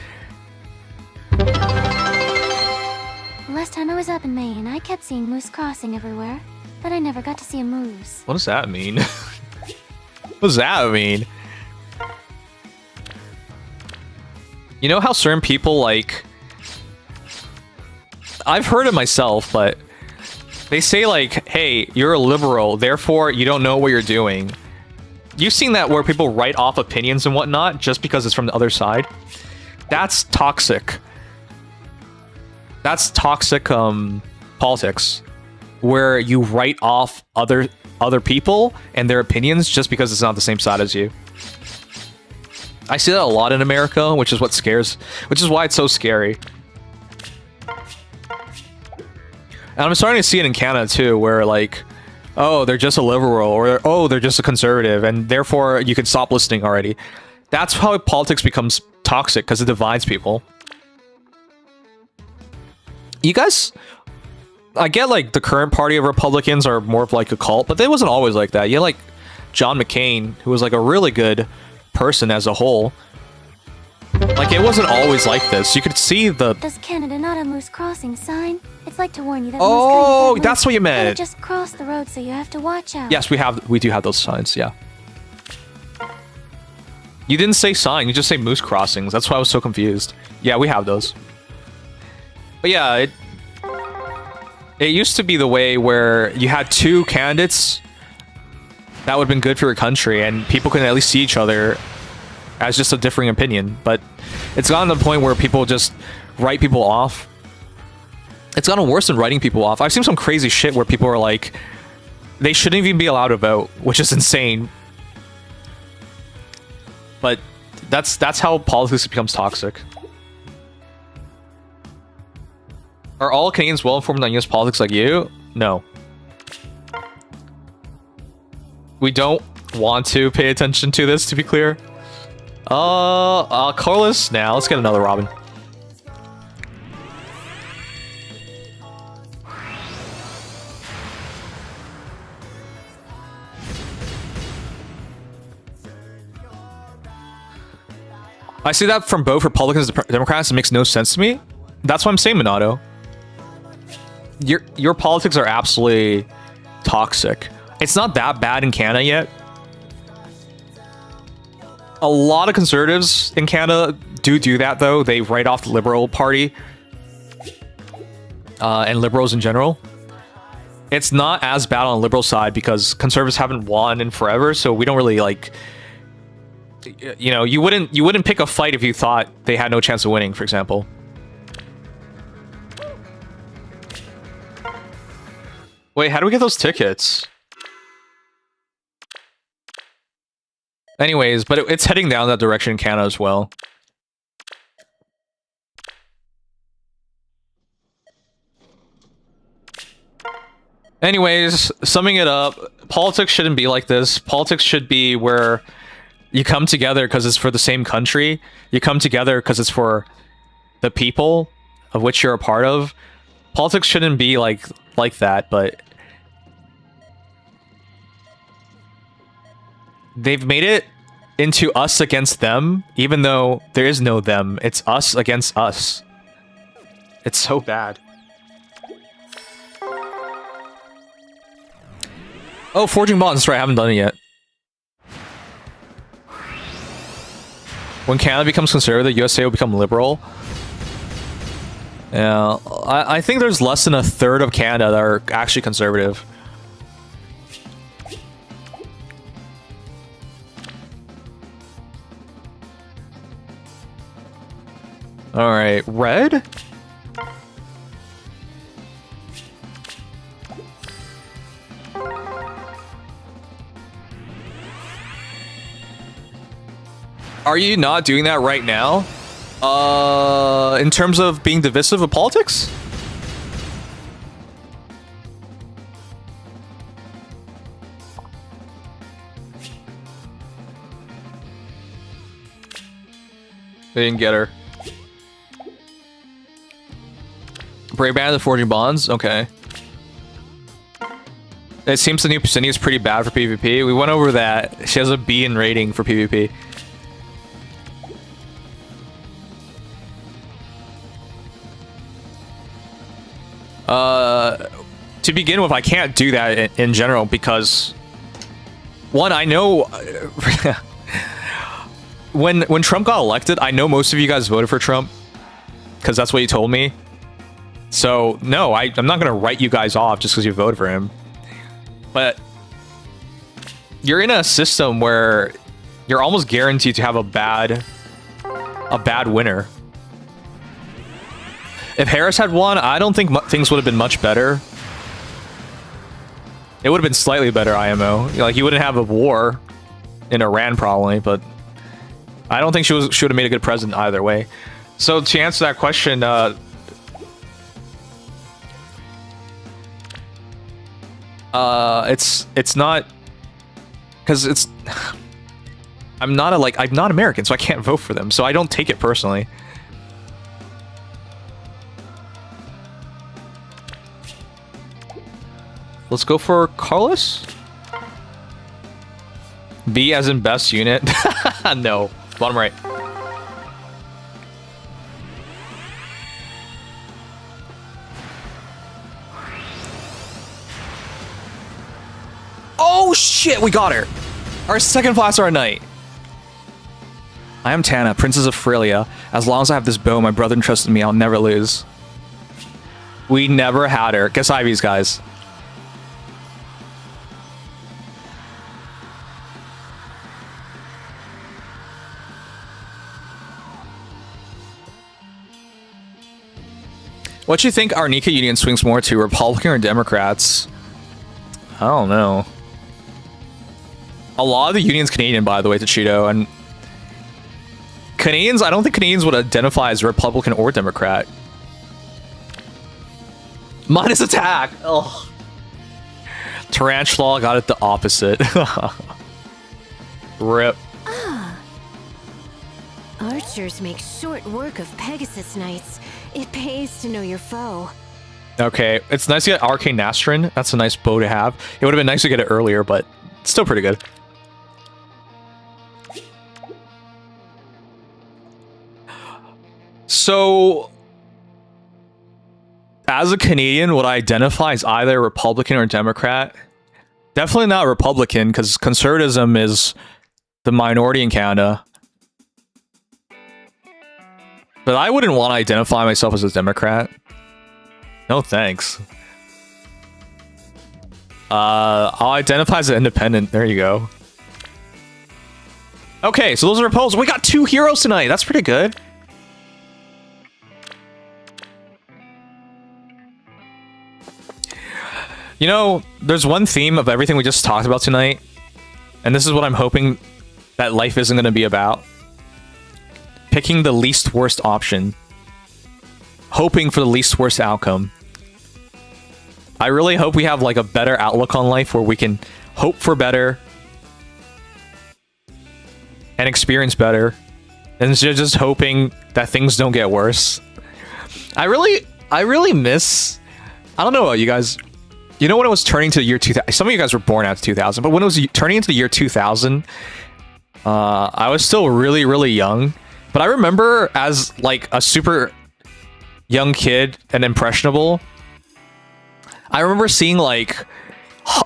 Last time I was up in Maine, I kept seeing moose crossing everywhere, but I never got to see a moose. What does that mean? What does that mean? You know how certain people, like, I've heard it myself, but they say like, hey, you're a liberal, therefore you don't know what you're doing. You've seen that where people write off opinions and whatnot just because it's from the other side. That's toxic. That's toxic politics, where you write off other people and their opinions just because it's not the same side as you. I see that a lot in America, which is which is why it's so scary. And I'm starting to see it in Canada too, where like, oh, they're just a liberal, or oh, they're just a conservative, and therefore you can stop listening already. That's how politics becomes toxic, because it divides people. You guys, I get like the current party of Republicans are more of like a cult, but they wasn't always like that. You had like John McCain, who was like a really good person as a whole. Like, it wasn't always like this. You could see the... Does Canada not have moose crossing sign? It's like to warn you that oh, moose that's what you meant. just cross the road, so you have to watch out. Yes, we do have those signs, yeah. You didn't say sign, you just say moose crossings. That's why I was so confused. Yeah, we have those. But yeah, it used to be the way where you had two candidates that would have been good for your country, and people could at least see each other as just a differing opinion. But it's gotten to the point where people just write people off. It's gotten worse than writing people off. I've seen some crazy shit where people are like, they shouldn't even be allowed to vote, which is insane. But that's how politics becomes toxic. Are all Canadians well informed on US politics like you? No. We don't want to pay attention to this, to be clear. Colorless now. Let's get another Robin. I see that from both Republicans and Democrats. It makes no sense to me. That's why I'm saying Minato. Your politics are absolutely toxic. It's not that bad in Canada yet. A lot of conservatives in Canada do that, though. They write off the Liberal Party and liberals in general. It's not as bad on the Liberal side because conservatives haven't won in forever, so we don't really like you know, you wouldn't pick a fight if you thought they had no chance of winning, for example. Wait, how do we get those tickets? Anyways, but it's heading down that direction in Canada as well. Anyways, summing it up, politics shouldn't be like this. Politics should be where you come together because it's for the same country. You come together because it's for the people of which you're a part of. Politics shouldn't be like that, but they've made it into us against them, even though there is no them. It's us against us. It's so bad. Oh, forging bonds. That's right, I haven't done it yet. When Canada becomes conservative, the USA will become liberal. Yeah, I think there's less than a third of Canada that are actually conservative. Alright, red? Are you not doing that right now? In terms of being divisive of politics? They didn't get her. Brave Band of Forging Bonds? Okay. It seems the new Pacini is pretty bad for PvP. We went over that. She has a B in rating for PvP. To begin with, I can't do that in general because, one, I know when Trump got elected, I know most of you guys voted for Trump because that's what you told me. So no, I'm not gonna write you guys off just because you voted for him. But you're in a system where you're almost guaranteed to have a bad winner. If Harris had won, I don't think things would have been much better. It would have been slightly better, IMO. Like, you wouldn't have a war in Iran, probably, but I don't think she would have made a good president either way. So, to answer that question, it's not... Because it's... I'm not American, so I can't vote for them, so I don't take it personally. Let's go for Carlos. B as in best unit. No, bottom right. Oh shit, we got her. Our second Philosopher Knight. I am Tana, Princess of Frelia. As long as I have this bow, my brother entrusted me, I'll never lose. We never had her. Guess Ivy's, guys. What do you think our Nyct Union swings more to, Republican or Democrats? I don't know. A lot of the union's Canadian, by the way, to Cheeto, and Canadians, I don't think Canadians would identify as Republican or Democrat. Minus attack! Ugh. Tarantula got it the opposite. Rip. Archers make short work of Pegasus Knights. It pays to know your foe. Okay, it's nice to get Arcane Nastrin. That's a nice bow to have. It would have been nice to get it earlier, but it's still pretty good. So, as a Canadian, would I identify as either Republican or Democrat? Definitely not Republican, because conservatism is the minority in Canada. But I wouldn't want to identify myself as a Democrat. No thanks. I'll identify as an independent. There you go. Okay, so those are proposals. We got 2 heroes tonight. That's pretty good. You know, there's one theme of everything we just talked about tonight, and this is what I'm hoping that life isn't going to be about. Picking the least worst option. Hoping for the least worst outcome. I really hope we have like a better outlook on life where we can hope for better and experience better, instead of just hoping that things don't get worse. I really miss, I don't know about you guys, you know, when it was turning to the year 2000, some of you guys were born after 2000, but when it was turning into the year 2000, I was still really, really young, but I remember as like a super young kid and impressionable, I remember seeing like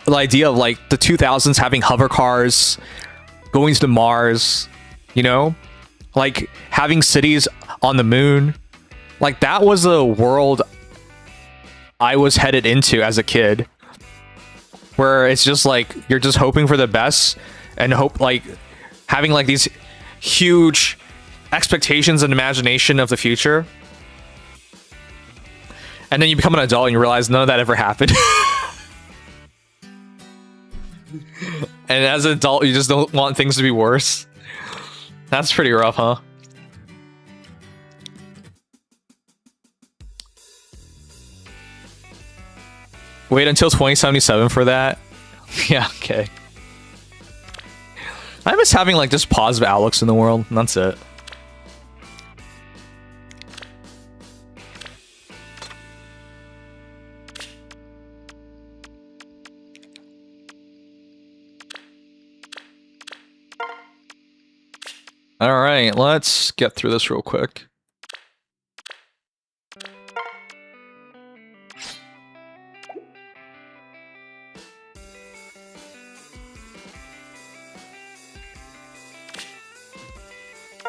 the idea of like the 2000s having hover cars, going to Mars, you know, like having cities on the moon. Like that was the world I was headed into as a kid, where it's just like you're just hoping for the best and hope, like having like these huge expectations and imagination of the future. And then you become an adult and you realize none of that ever happened. And as an adult, you just don't want things to be worse. That's pretty rough, huh? Wait until 2077 for that? Yeah, okay. I miss having like just positive outlooks in the world, and that's it. All right, let's get through this real quick.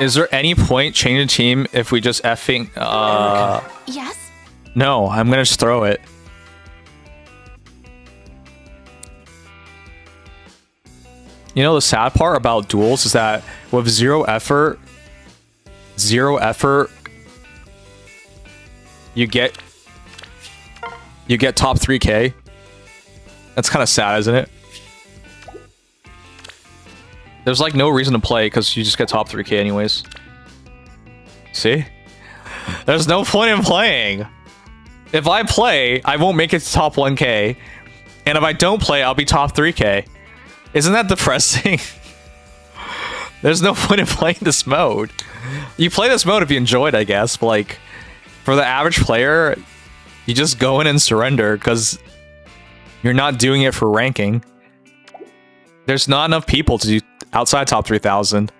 Is there any point changing team if we just effing Yes? No, I'm gonna just throw it. You know, the sad part about duels is that with zero effort, you get top 3K. That's kind of sad, isn't it? There's like no reason to play because you just get top 3K anyways. See? There's no point in playing. If I play, I won't make it to top 1K. And if I don't play, I'll be top 3K. Isn't that depressing? There's no point in playing this mode. You play this mode if you enjoy it, I guess. But like, for the average player, you just go in and surrender because you're not doing it for ranking. There's not enough people to do outside top 3,000.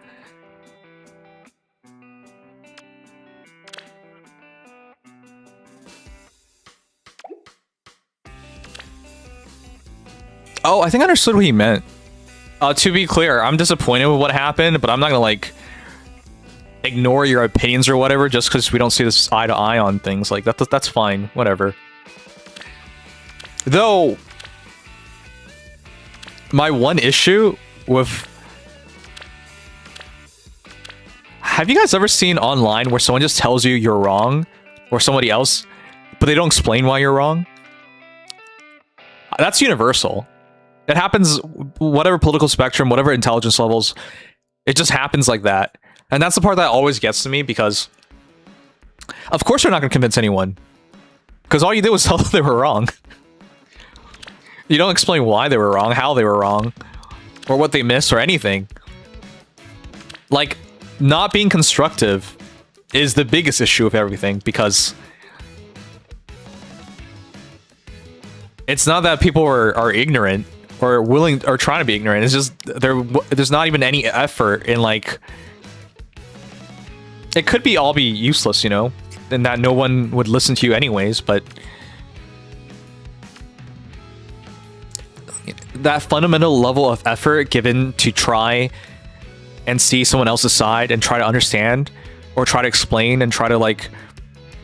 Oh, I think I understood what he meant. To be clear, I'm disappointed with what happened, but I'm not gonna like ignore your opinions or whatever just because we don't see this eye to eye on things. Like that's fine, whatever. Though, my one issue with... Have you guys ever seen online where someone just tells you you're wrong, or somebody else, but they don't explain why you're wrong? That's universal. It happens, whatever political spectrum, whatever intelligence levels, it just happens like that. And that's the part that always gets to me, because of course you're not going to convince anyone. Because all you did was tell them they were wrong. You don't explain why they were wrong, how they were wrong, or what they missed, or anything. Like, not being constructive is the biggest issue of everything, because it's not that people are ignorant or willing or trying to be ignorant. It's just there's not even any effort in, like, it could all be useless, you know, and that no one would listen to you anyways, but that fundamental level of effort given to try and see someone else's side and try to understand or try to explain and try to like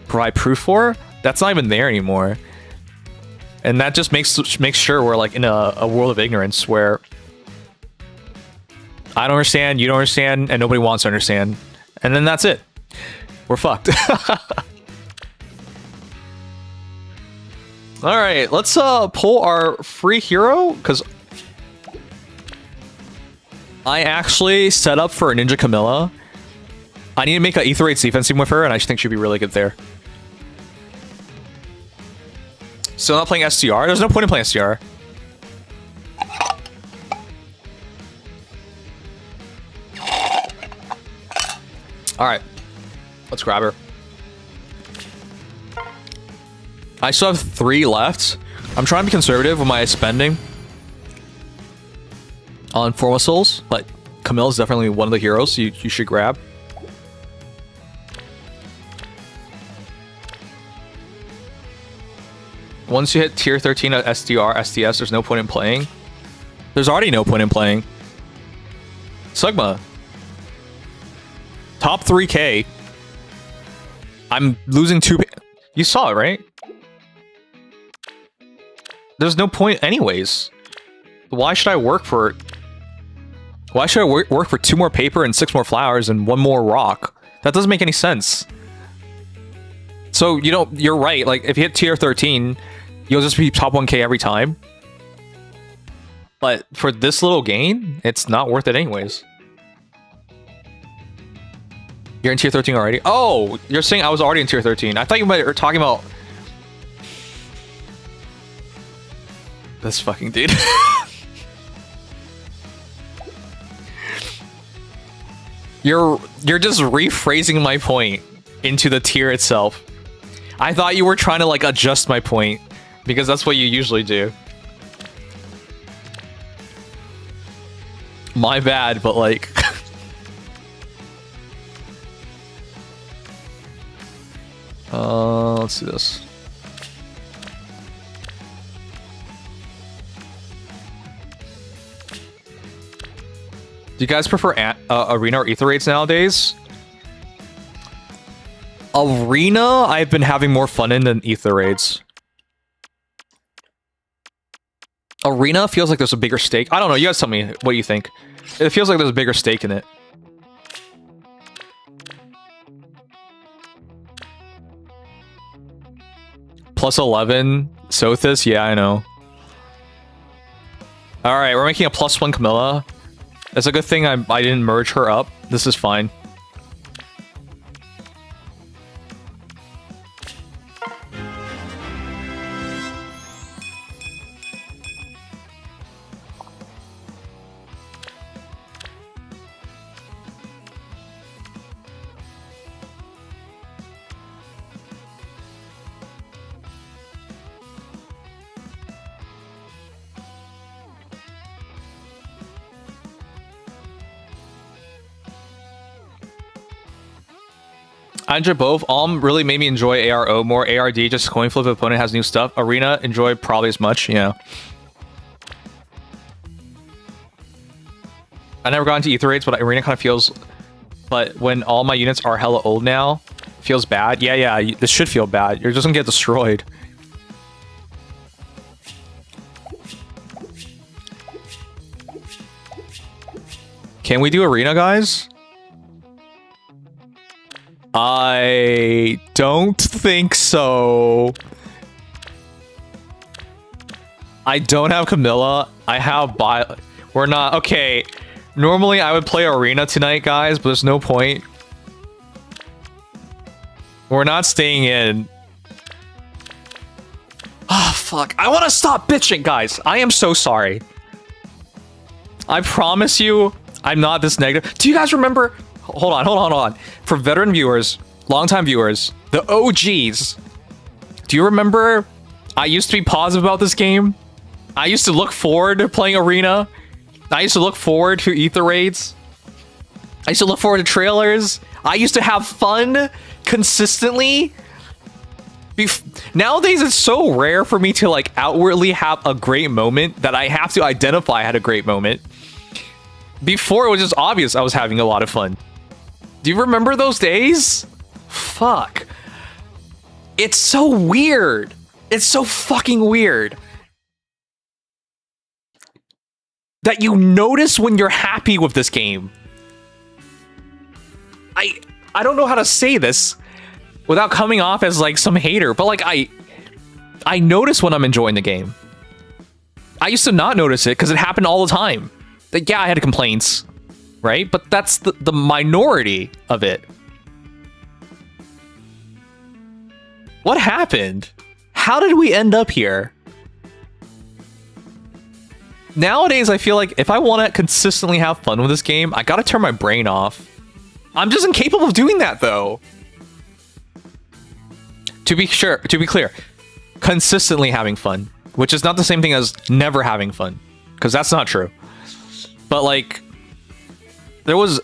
provide proof for, that's not even there anymore. And that just makes sure we're like in a world of ignorance where I don't understand, you don't understand, and nobody wants to understand. And then that's it. We're fucked. Alright, let's pull our free hero, because I actually set up for a Ninja Camilla. I need to make an Ether Raid's defense team with her, and I just think she'd be really good there. Still not playing STR? There's no point in playing STR. Alright. Let's grab her. I still have 3 left. I'm trying to be conservative with my spending on Forma Souls, but Camille is definitely one of the heroes you should grab. Once you hit tier 13 at SDR, SDS, there's no point in playing. There's already no point in playing. Sigma. Top 3K. I'm losing 2... You saw it, right? There's no point anyways. Why should I work for... Why should I work for 2 more paper and 6 more flowers and 1 more rock? That doesn't make any sense. So, you know, you're right. Like, if you hit tier 13, you'll just be top 1K every time. But for this little gain, it's not worth it anyways. You're in tier 13 already? Oh, you're saying I was already in tier 13. I thought you were talking about... This fucking dude. You're just rephrasing my point into the tier itself. I thought you were trying to like adjust my point because that's what you usually do. My bad, but like let's do this. Do you guys prefer Arena or Ether Raids nowadays? Arena, I've been having more fun in than Ether Raids. Arena feels like there's a bigger stake. I don't know, you guys tell me what you think. It feels like there's a bigger stake in it. Plus 11, Sothis, yeah, I know. Alright, we're making a +1 Camilla. It's a good thing I didn't merge her up. This is fine. I enjoy both. Really made me enjoy ARO more. ARD, just coin flip if opponent has new stuff. Arena, enjoy probably as much, yeah. I never got into Ether Raids, but Arena kind of feels... But when all my units are hella old now, feels bad. Yeah, this should feel bad. You're just gonna get destroyed. Can we do Arena, guys? I don't think so. I don't have Camilla. I have We're not... Okay. Normally, I would play Arena tonight, guys, but there's no point. We're not staying in. Ah, fuck. I want to stop bitching, guys. I am so sorry. I promise you, I'm not this negative. Do you guys remember... Hold on. For veteran viewers, longtime viewers, the OGs, do you remember I used to be positive about this game? I used to look forward to playing Arena. I used to look forward to Ether Raids. I used to look forward to trailers. I used to have fun consistently. Nowadays, it's so rare for me to like outwardly have a great moment that I have to identify I had a great moment. Before, it was just obvious I was having a lot of fun. Do you remember those days? Fuck. It's so weird. It's so fucking weird. that you notice when you're happy with this game. I don't know how to say this without coming off as like some hater, but like I notice when I'm enjoying the game. I used to not notice it because it happened all the time. Like, yeah, I had complaints, right? But that's the minority of it. What happened? How did we end up here? Nowadays, I feel like if I want to consistently have fun with this game, I gotta turn my brain off. I'm just incapable of doing that, though. To be clear, consistently having fun, which is not the same thing as never having fun, because that's not true. But like, there was,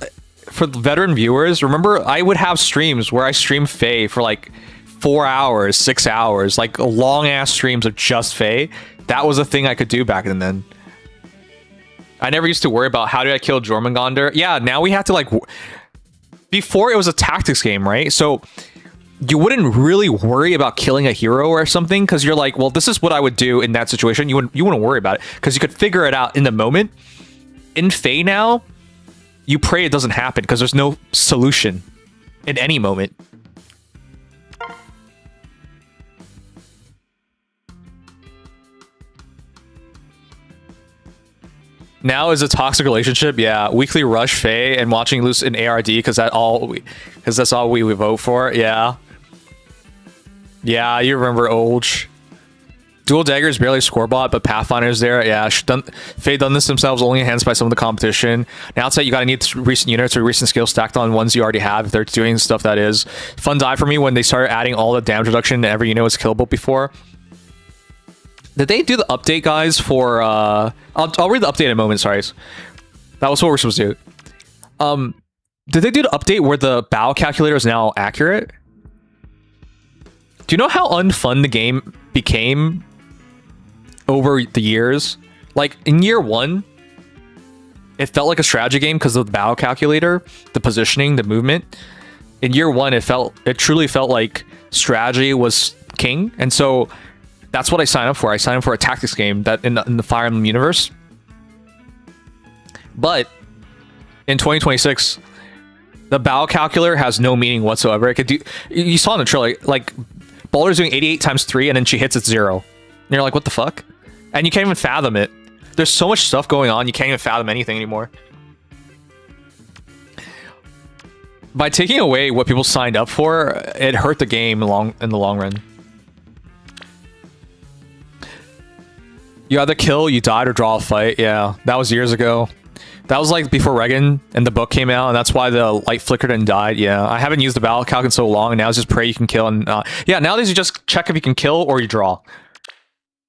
for the veteran viewers, remember I would have streams where I stream Faye for like 4 hours, 6 hours, like long ass streams of just Faye. That was a thing I could do back then. I never used to worry about how did I kill Jormungandr. Yeah, now we have to like, before it was a tactics game, right? So you wouldn't really worry about killing a hero or something because you're like, well, this is what I would do in that situation. You wouldn't worry about it because you could figure it out in the moment. In Faye now, you pray it doesn't happen because there's no solution in any moment. Now is a toxic relationship. Yeah, weekly rush Faye and watching loose in ARD because that's all we vote for. Yeah. Yeah, you remember Olge. Dual Dagger is barely score bot, but Pathfinder's there. Yeah, Faye done this themselves, only enhanced by some of the competition. Now it's that you gotta need recent units or recent skills stacked on ones you already have if they're doing stuff that is. Fun die for me when they started adding all the damage reduction to every unit was killable before. Did they do the update, guys, for I'll read the update in a moment, sorry. That was what we're supposed to do. Did they do the update where the battle calculator is now accurate? Do you know how unfun the game became over the years? Like in year 1, it felt like a strategy game because of the battle calculator, the positioning, the movement. In year 1, it truly felt like strategy was king, and so that's what I signed up for. I signed up for a tactics game that in the Fire Emblem universe. But in 2026, the battle calculator has no meaning whatsoever. It could do. You saw in the trailer, like Balder's doing 88 times 3, and then she hits it 0. And you're like, what the fuck? And you can't even fathom it. There's so much stuff going on, you can't even fathom anything anymore. By taking away what people signed up for, it hurt the game in the long run. You either kill, you died, or draw a fight. Yeah, that was years ago. That was like before Regan and the book came out, and that's why the light flickered and died. Yeah, I haven't used the battle calc in so long, and now it's just pray you can kill. And yeah, nowadays you just check if you can kill or you draw.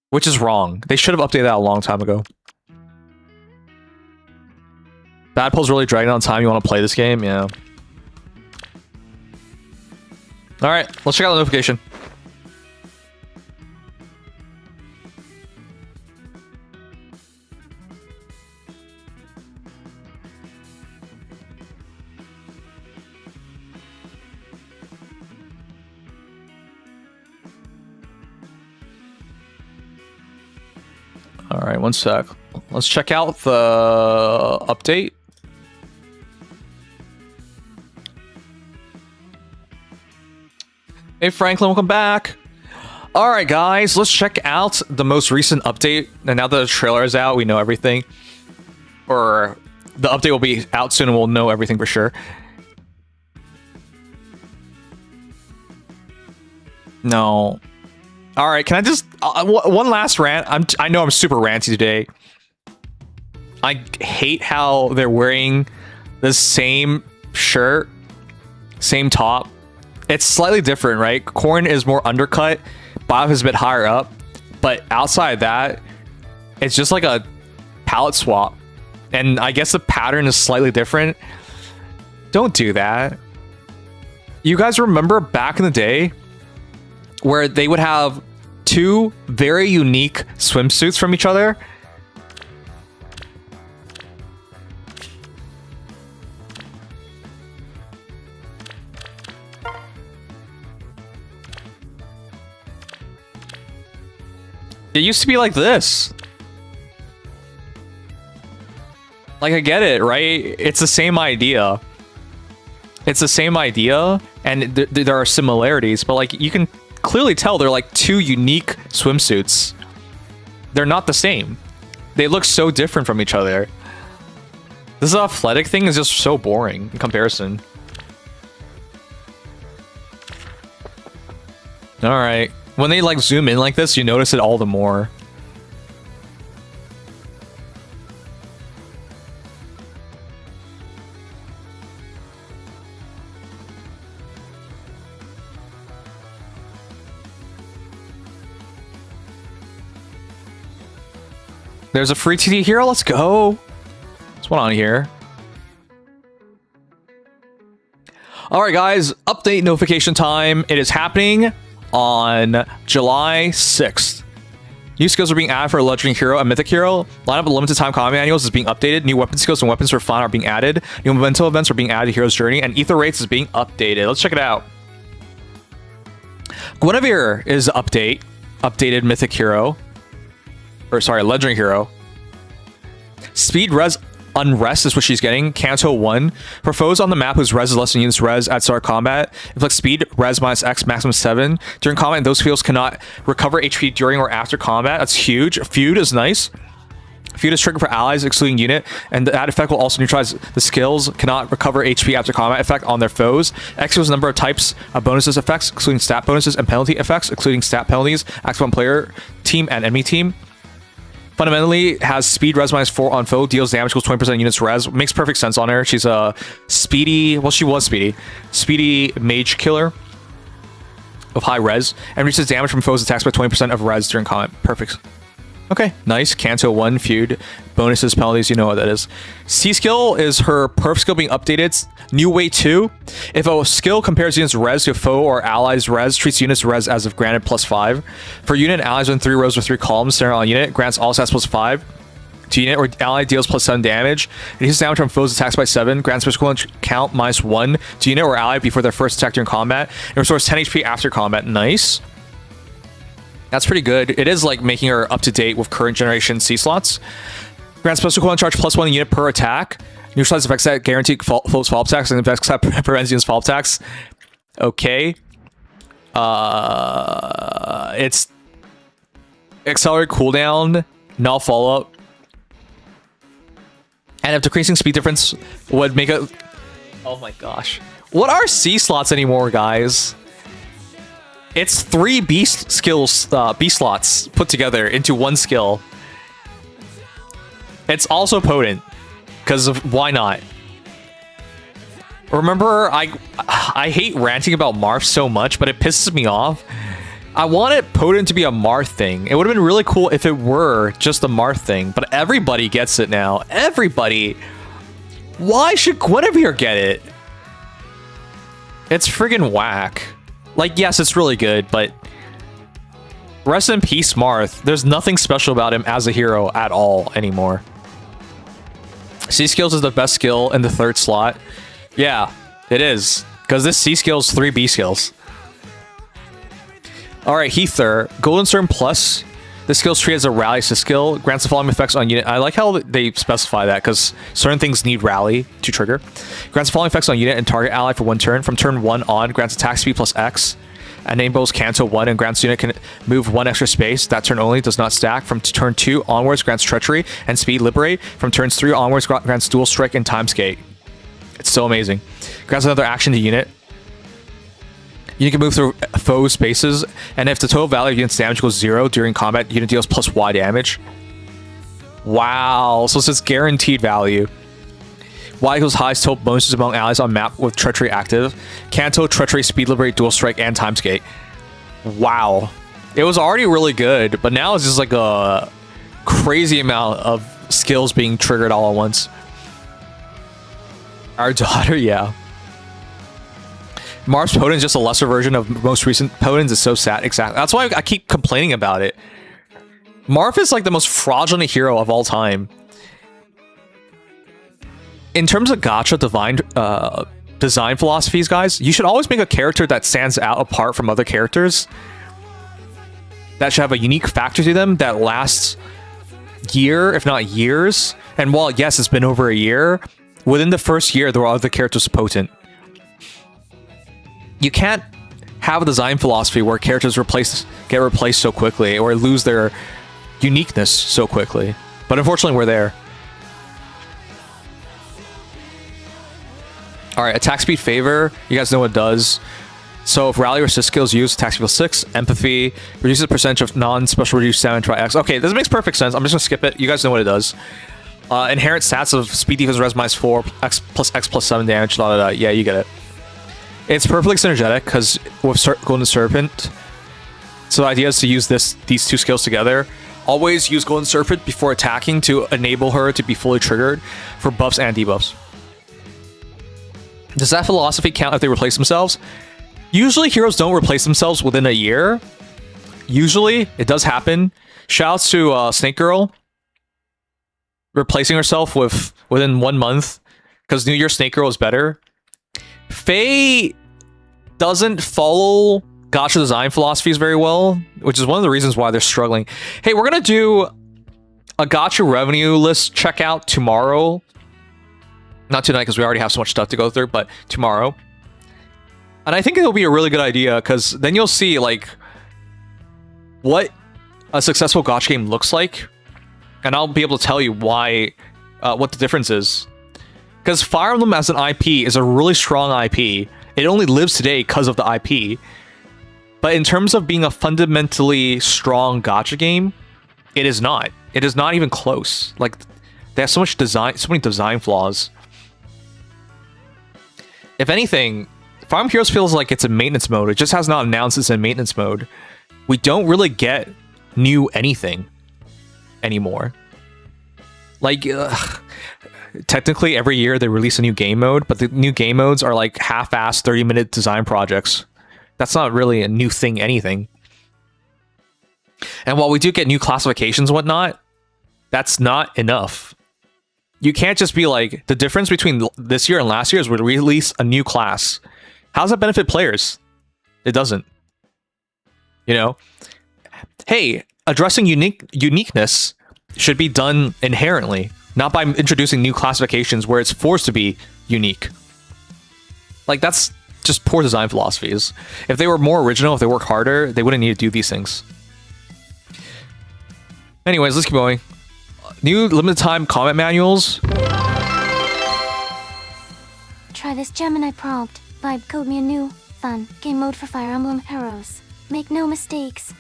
Which is wrong. They should have updated that a long time ago. Bad Pull's really dragging on time. You want to play this game? Yeah. Alright, let's check out the notification. All right, one sec. Let's check out the update. Hey, Franklin, welcome back. All right, guys, let's check out the most recent update. And now that the trailer is out, we know everything. Or the update will be out soon and we'll know everything for sure. No. All right, can I just one last rant? I know I'm super ranty today. I hate how they're wearing the same shirt, same top. It's slightly different, right? Corn is more undercut, Bob is a bit higher up, but outside of that, it's just like a palette swap. And I guess the pattern is slightly different. Don't do that. You guys remember back in the day where they would have two very unique swimsuits from each other? It used to be like this. Like, I get it, right? It's the same idea. It's the same idea, and there are similarities, but like you can clearly tell they're like two unique swimsuits. They're not the same. They look so different from each other. This athletic thing is just so boring in comparison. All right. When they like zoom in like this, you notice it all the more. There's a free TD hero. Let's go. What's going on here? All right, guys. Update notification time. It is happening on July 6th. New skills are being added for a legendary hero and mythic hero. Lineup of limited time combat manuals is being updated. New weapon skills and weapons for fun are being added. New memento events are being added to Hero's Journey, and ether rates is being updated. Let's check it out. Guinevere is updated mythic hero. Or sorry, legendary hero. Speed res unrest is what she's getting. Canto 1. For foes on the map whose res is less than units res at start combat, inflict speed res minus X maximum 7. During combat, and those fields cannot recover HP during or after combat. That's huge. Feud is nice. Feud is triggered for allies excluding unit, and that effect will also neutralize the skills cannot recover HP after combat effect on their foes. X equals number of types of bonuses effects, excluding stat bonuses, and penalty effects, excluding stat penalties, active on player, team, and enemy team. Fundamentally, has speed res minus 4 on foe, deals damage equals 20% units res. Makes perfect sense on her. She's a speedy, well, she was speedy mage killer of high res, and reaches damage from foes attacks by 20% of res during combat. Perfect. Okay, nice. Canto 1, feud, bonuses, penalties, you know what that is. C skill is her perf skill being updated. New way 2. If a skill compares units res to a foe or allies res, treats units res as if granted +5. For unit allies within 3 rows or 3 columns centered on unit, grants all stats +5 to unit, or ally deals +7 damage. It deals damage from foes attacks by 7, grants equivalent count -1 to unit or ally before their first attack during combat, and restores 10 HP after combat. Nice. That's pretty good. It is like making her up to date with current generation C slots. Grants special equivalent charge +1 unit per attack. Neutralize effects that guarantee foes follow-up attacks, and effects that prevents units follow-up attacks. Okay. It's accelerate cooldown, null follow-up. And if decreasing speed difference would make it... Oh my gosh. What are C slots anymore, guys? It's 3 B skills, B slots put together into one skill. It's also potent, because of why not? Remember, I hate ranting about Marth so much, but it pisses me off. I want it potent to be a Marth thing. It would have been really cool if it were just a Marth thing, but everybody gets it now. Everybody. Why should Guinevere get it? It's friggin' whack. Like, yes, it's really good, but rest in peace, Marth. There's nothing special about him as a hero at all anymore. C skills is the best skill in the 3rd slot. Yeah, it is. Because this C skill is 3 B skills. Alright, Heather. Golden Storm Plus. This skill is treated as a rally assist skill. Grants the following effects on unit. I like how they specify that, because certain things need rally to trigger. Grants the following effects on unit and target ally for 1 turn. From turn 1 on, grants attack speed +X. And enables Canto 1 and grants unit can move 1 extra space. That turn only, does not stack. From turn 2 onwards, grants Treachery and Speed Liberate. From turns 3 onwards, grants Dual Strike and Time Skate. It's so amazing. Grants another action to unit. You can move through foe spaces, and if the total value of unit's damage equals 0 during combat, unit deals +Y damage. Wow, so it's guaranteed value. Y equals highest total bonuses among allies on map with Treachery active. Canto, Treachery, Speed Liberate, Dual Strike, and Time Skate. Wow. It was already really good, but now it's just like a crazy amount of skills being triggered all at once. Our daughter, yeah. Marth's Potent is just a lesser version of most recent Potents. It's so sad. Exactly. That's why I keep complaining about it. Marth is like the most fraudulent hero of all time. In terms of gacha design philosophies, guys, you should always make a character that stands out apart from other characters. That should have a unique factor to them that lasts year, if not years, And while, yes, it's been over a year, within the first year, there were other characters potent. You can't have a design philosophy where characters get replaced so quickly or lose their uniqueness so quickly. But unfortunately, we're there. Alright, attack speed favor. You guys know what it does. So if rally resist skills used, attack speed 6, empathy, reduces the percentage of non-special reduced damage by X. Okay, this makes perfect sense. I'm just gonna skip it. You guys know what it does. Inherent stats of speed defense res minus 4, X plus 7 damage, da da da. Yeah, you get it. It's perfectly synergetic because with Golden Serpent. So the idea is to use these two skills together. Always use Golden Serpent before attacking to enable her to be fully triggered for buffs and debuffs. Does that philosophy count if they replace themselves? Usually heroes don't replace themselves within a year. Usually it does happen. Shoutouts to Snake Girl replacing herself within 1 month because New Year Snake Girl is better. Faye doesn't follow gacha design philosophies very well, which is one of the reasons why they're struggling. Hey, we're gonna do a gacha revenue list checkout tomorrow. Not tonight because we already have so much stuff to go through, but tomorrow. And I think it'll be a really good idea because then you'll see like what a successful gacha game looks like, and I'll be able to tell you why, what the difference is. Because Fire Emblem as an IP is a really strong IP. It only lives today because of the IP. But in terms of being a fundamentally strong gacha game, it is not. It is not even close. Like, they have so many design flaws. If anything, Fire Emblem Heroes feels like it's in maintenance mode. It just has not announced it's in maintenance mode. We don't really get new anything anymore. Like, technically every year they release a new game mode, but the new game modes are like half-assed 30-minute design projects. That's not really a new thing anything. And while we do get new classifications and whatnot, that's not enough. You can't just be like, the difference between this year and last year is we release a new class. How does that benefit players? It doesn't. You know? Hey, addressing uniqueness should be done inherently, not by introducing new classifications where it's forced to be unique. Like, that's just poor design philosophies. If they were more original, if they worked harder, they wouldn't need to do these things. Anyways, let's keep going. New limited time comment manuals. Try this Gemini prompt. Vibe code me a new, fun game mode for Fire Emblem Heroes. Make no mistakes.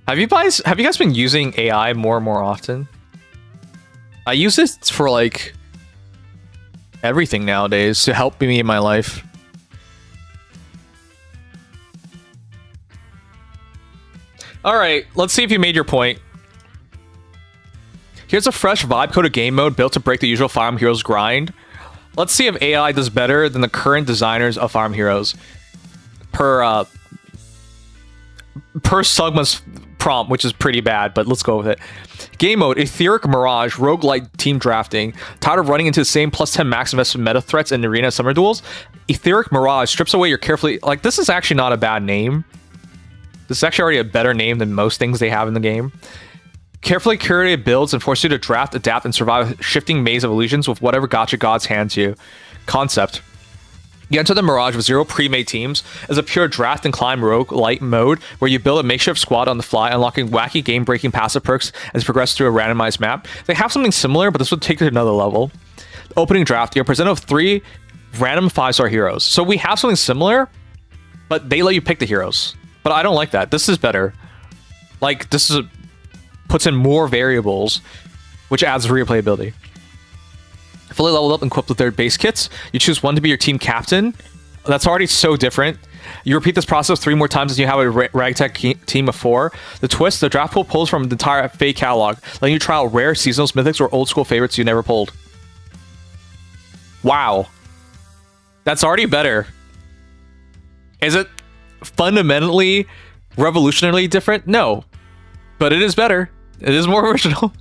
Have you guys been using AI more and more often? I use this for like everything nowadays to help me in my life. All right, let's see if you made your point. Here's a fresh vibe-coded game mode built to break the usual Fire Emblem Heroes grind. Let's see if AI does better than the current designers of Fire Emblem Heroes. Per Sugma's prompt, which is pretty bad, but let's go with it. Game mode, Etheric Mirage, roguelike team drafting. Tired of running into the same plus 10 max investment meta threats in arena summer duels? Etheric Mirage strips away your carefully... Like, this is actually not a bad name. This is actually already a better name than most things they have in the game. Carefully curated builds and force you to draft, adapt, and survive a shifting maze of illusions with whatever gacha gods hands you. Concept. You enter the Mirage with 0 pre-made teams as a pure draft and climb rogue-light mode where you build a makeshift squad on the fly, unlocking wacky game-breaking passive perks as you progress through a randomized map. They have something similar, but this would take it to another level. Opening draft, you're presented with 3 random 5-star heroes. So we have something similar, but they let you pick the heroes. But I don't like that. This is better. Like, this is puts in more variables, which adds replayability. Fully leveled up and equipped with their base kits. You choose one to be your team captain. That's already so different. You repeat this process 3 more times as you have a ragtag team of 4. The twist, the draft pool pulls from the entire Faye catalog, letting you try out rare seasonal mythics or old school favorites you never pulled. Wow. That's already better. Is it fundamentally revolutionarily different? No. But it is better. It is more original.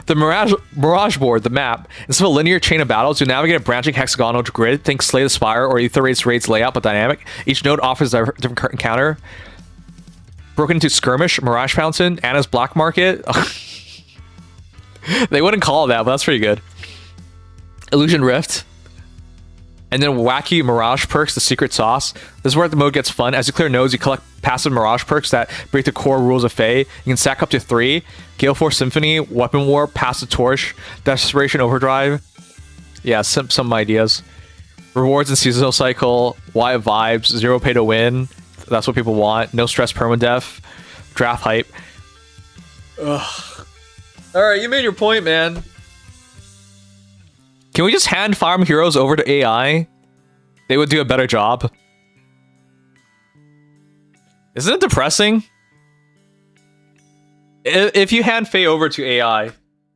The Mirage board, the map, instead of a linear chain of battles, you navigate a branching hexagonal grid. Think Slay the Spire or Ether Raid's layout, but dynamic. Each node offers a different encounter. Broken into Skirmish, Mirage Fountain, Anna's Black Market. They wouldn't call it that, but that's pretty good. Illusion Rift. And then wacky Mirage perks, the secret sauce. This is where the mode gets fun. As you clear nodes, you collect passive Mirage perks that break the core rules of Fae. You can stack up to 3. Gale Force Symphony, Weapon Warp, Passive Torch, Desperation Overdrive. Yeah, some ideas. Rewards and seasonal cycle, Wyatt vibes, 0 pay to win. That's what people want. No stress permadeath. Draft hype. Ugh. Alright, you made your point, man. Can we just hand farm heroes over to AI? They would do a better job. Isn't it depressing? If you hand Fae over to AI,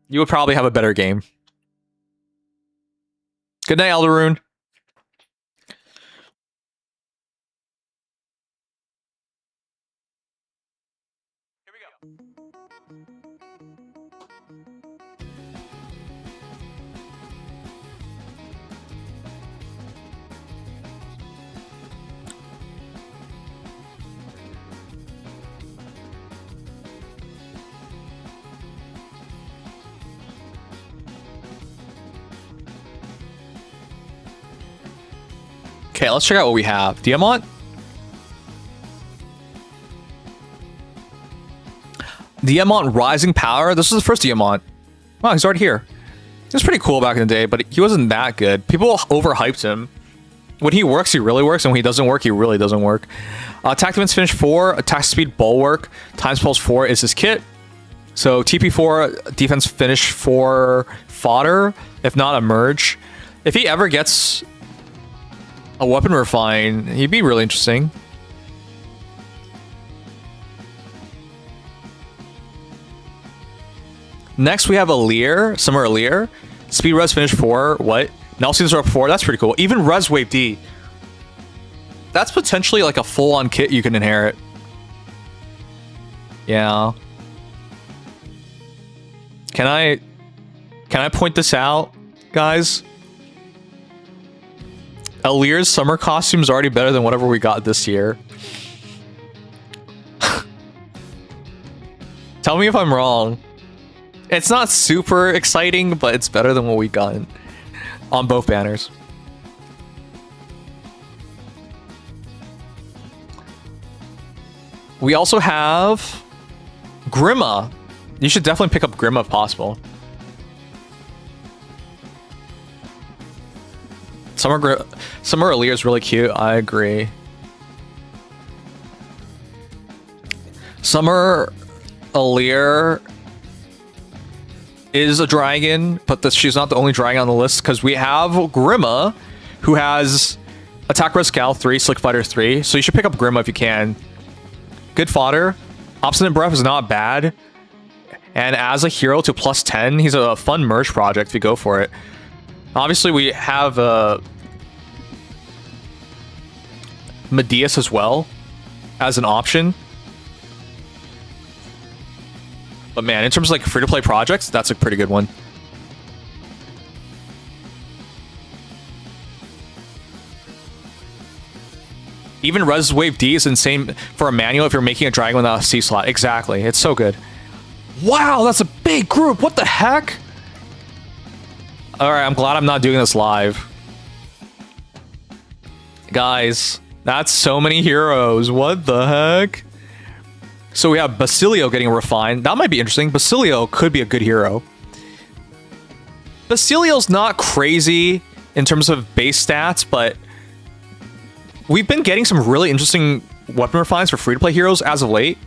you would probably have a better game. Good night, Elderoon. Okay, let's check out what we have. Diamant? Diamant Rising Power. This is the first Diamant. Wow, he's already here. He was pretty cool back in the day, but he wasn't that good. People overhyped him. When he works, he really works, and when he doesn't work, he really doesn't work. Attack defense finish 4, attack speed bulwark, times pulse 4 is his kit. So TP 4, defense finish 4 fodder, if not a merge. If he ever gets a weapon refine, he'd be really interesting. Next, we have Alear, Summer Alear. Speed res finish 4. What? Nelson's up 4. That's pretty cool. Even res wave D. That's potentially like a full-on kit you can inherit. Yeah. Can I point this out, guys? Alear's summer costume is already better than whatever we got this year. Tell me if I'm wrong. It's not super exciting, but it's better than what we got on both banners. We also have Grimma. You should definitely pick up Grimma if possible. Summer Alear is really cute. I agree. Summer Alear is a dragon, but she's not the only dragon on the list because we have Grimma, who has Attack Res Cal 3, Slick Fighter 3. So you should pick up Grimma if you can. Good fodder. Obstinate Breath is not bad. And as a hero to plus 10, he's a fun merge project if you go for it. Obviously, we have Medeus as well as an option. But man, in terms of like free-to-play projects, that's a pretty good one. Even Res Wave D is insane for a manual if you're making a dragon without a C slot. Exactly. It's so good. Wow, that's a big group. What the heck? Alright, I'm glad I'm not doing this live. Guys, that's so many heroes. What the heck? So we have Basilio getting refined. That might be interesting. Basilio could be a good hero. Basilio's not crazy in terms of base stats, but we've been getting some really interesting weapon refines for free-to-play heroes as of late.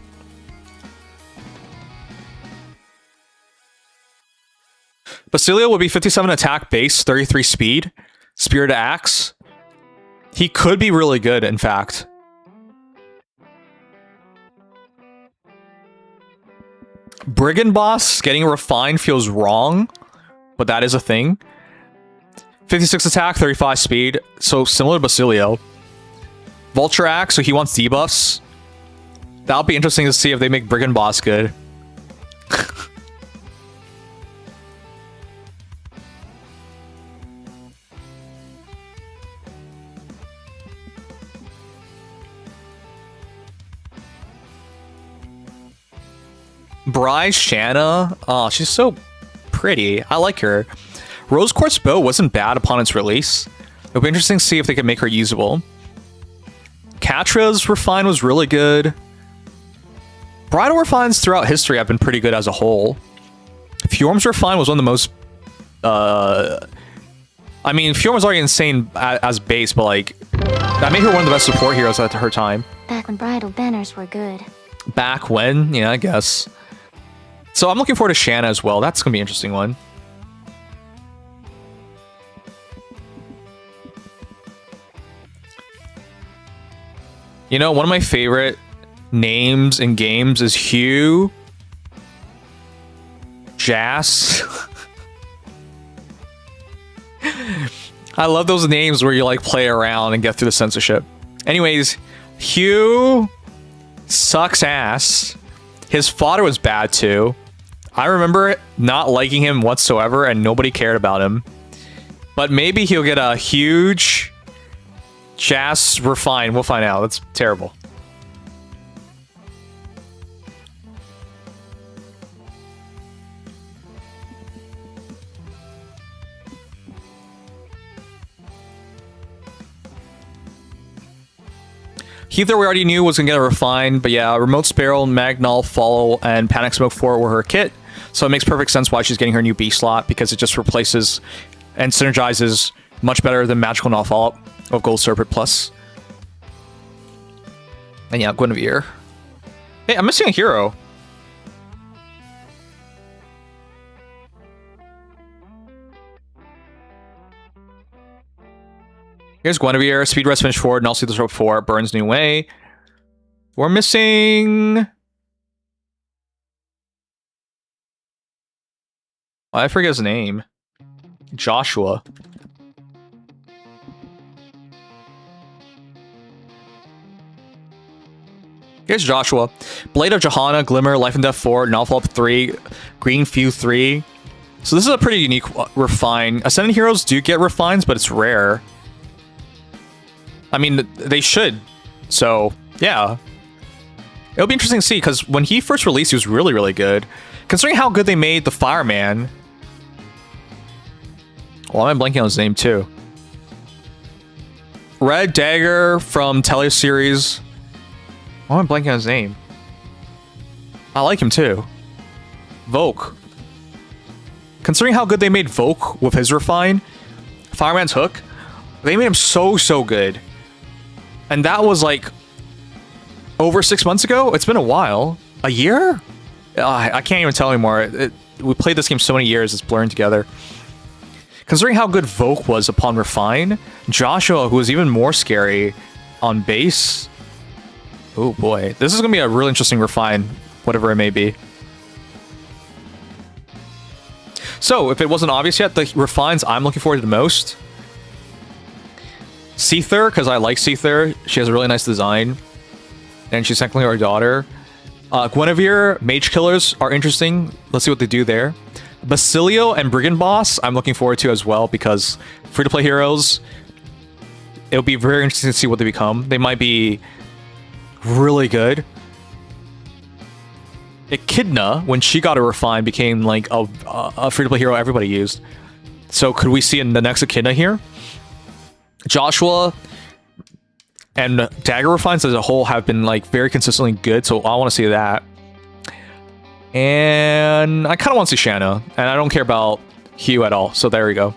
Basilio will be 57 attack base, 33 speed, Spirit Axe. He could be really good, in fact. Brigand Boss getting refined feels wrong, but that is a thing. 56 attack, 35 speed, so similar to Basilio. Vulture Axe, so he wants debuffs. That'll be interesting to see if they make Brigand Boss good. Bryce Shanna. Oh, she's so pretty. I like her. Rose Quartz Bow wasn't bad upon its release. It'll be interesting to see if they can make her usable. Catra's Refine was really good. Bridal Refines throughout history have been pretty good as a whole. Fjorm's Refine was one of the most... I mean, Fjorm was already insane as base, but like... that made her one of the best support heroes at her time. Back when bridal banners were good. Back when? Yeah, I guess. So I'm looking forward to Shanna as well. That's going to be an interesting one. You know, one of my favorite names in games is Hugh. Jas. I love those names where you like play around and get through the censorship. Anyways, Hugh sucks ass. His fodder was bad too. I remember not liking him whatsoever and nobody cared about him. But maybe he'll get a huge Jas Refine. We'll find out. That's terrible. Heather we already knew was going to get a Refine, but yeah, Remote Sparrow, Magnol, Follow, and Panic Smoke 4 were her kit. So it makes perfect sense why she's getting her new B slot, because it just replaces and synergizes much better than Magical Null Follow-up of Gold Serpent Plus. And yeah, Guinevere. Hey, I'm missing a hero. Here's Guinevere, Speed Rest Finish Forward, and also the Rope 4, Burns New Way. We're missing... I forget his name. Joshua. Here's Joshua. Blade of Johanna, Glimmer, Life and Death 4, Novel Up 3, Green Few 3. So this is a pretty unique refine. Ascendant heroes do get refines, but it's rare. I mean, they should. So, yeah. It'll be interesting to see, because when he first released, he was really, really good. Considering how good they made the Fireman. Well, I'm blanking on his name, too. Red Dagger from Tele series. Why am I blanking on his name? I like him, too. Volk. Considering how good they made Volk with his Refine, Fireman's Hook, they made him so, so good. And that was like over 6 months ago. It's been a while. A year? I can't even tell anymore. We played this game so many years, it's blurring together. Considering how good Volk was upon Refine, Joshua, who was even more scary on base. Oh boy, this is going to be a really interesting Refine, whatever it may be. So, if it wasn't obvious yet, the Refines I'm looking forward to the most. Seether, because I like Seether. She has a really nice design. And she's technically our daughter. Guinevere, Mage Killers are interesting. Let's see what they do there. Basilio and Brigand Boss, I'm looking forward to as well, because free-to-play heroes, it'll be very interesting to see what they become. They might be really good. Echidna, when she got a Refine, became like a free-to-play hero everybody used. So could we see in the next Echidna here? Joshua and Dagger Refines as a whole have been like very consistently good, so I want to see that. And I kind of want to see Shanna, and I don't care about Hugh at all, so there we go.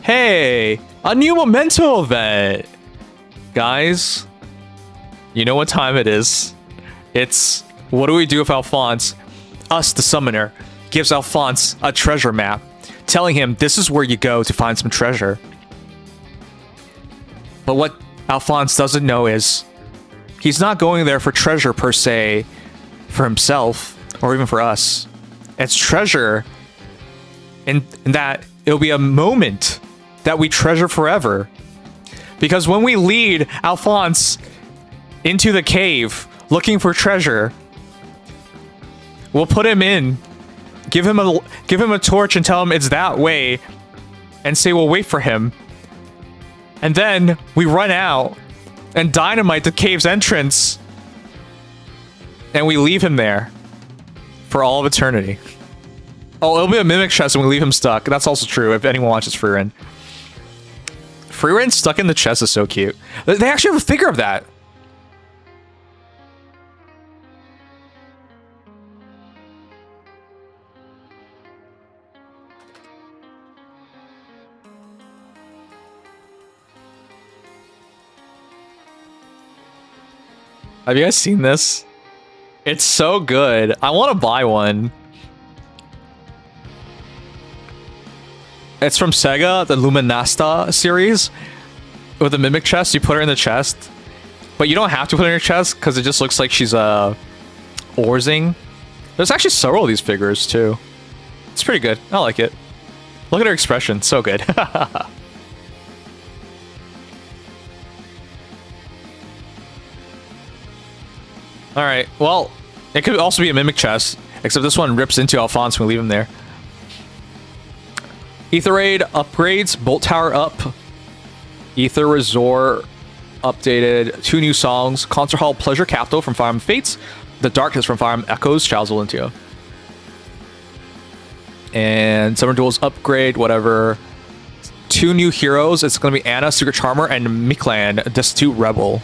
Hey, a new Memento event! Guys, you know what time it is. It's what do we do if Alphonse, us the summoner, gives Alphonse a treasure map, telling him this is where you go to find some treasure. But what Alphonse doesn't know is he's not going there for treasure per se, for himself, or even for us. It's treasure in that it'll be a moment that we treasure forever. Because when we lead Alphonse into the cave looking for treasure, we'll put him in, give him a torch and tell him it's that way, and say we'll wait for him. And then we run out and dynamite the cave's entrance, and we leave him there for all of eternity. Oh, it'll be a mimic chest and we leave him stuck. That's also true if anyone watches Frieren. Frieren stuck in the chest is so cute. They actually have a figure of that. Have you guys seen this? It's so good. I want to buy one. It's from Sega, the Luminasta series. With the mimic chest, you put her in the chest. But you don't have to put her in your chest because it just looks like she's Orzing. There's actually several of these figures too. It's pretty good. I like it. Look at her expression. So good. Alright, well, it could also be a mimic chest, except this one rips into Alphonse when we leave him there. Ether Raid upgrades, Bolt Tower up, Ether Resort updated, 2 new songs, Concert Hall Pleasure Capital from Fire Emblem Fates, The Darkness from Fire Emblem Echoes, Charles Valentio. And Summer Duels upgrade, whatever. 2 new heroes, it's going to be Anna, Secret Charmer, and Miklan, Destitute Rebel.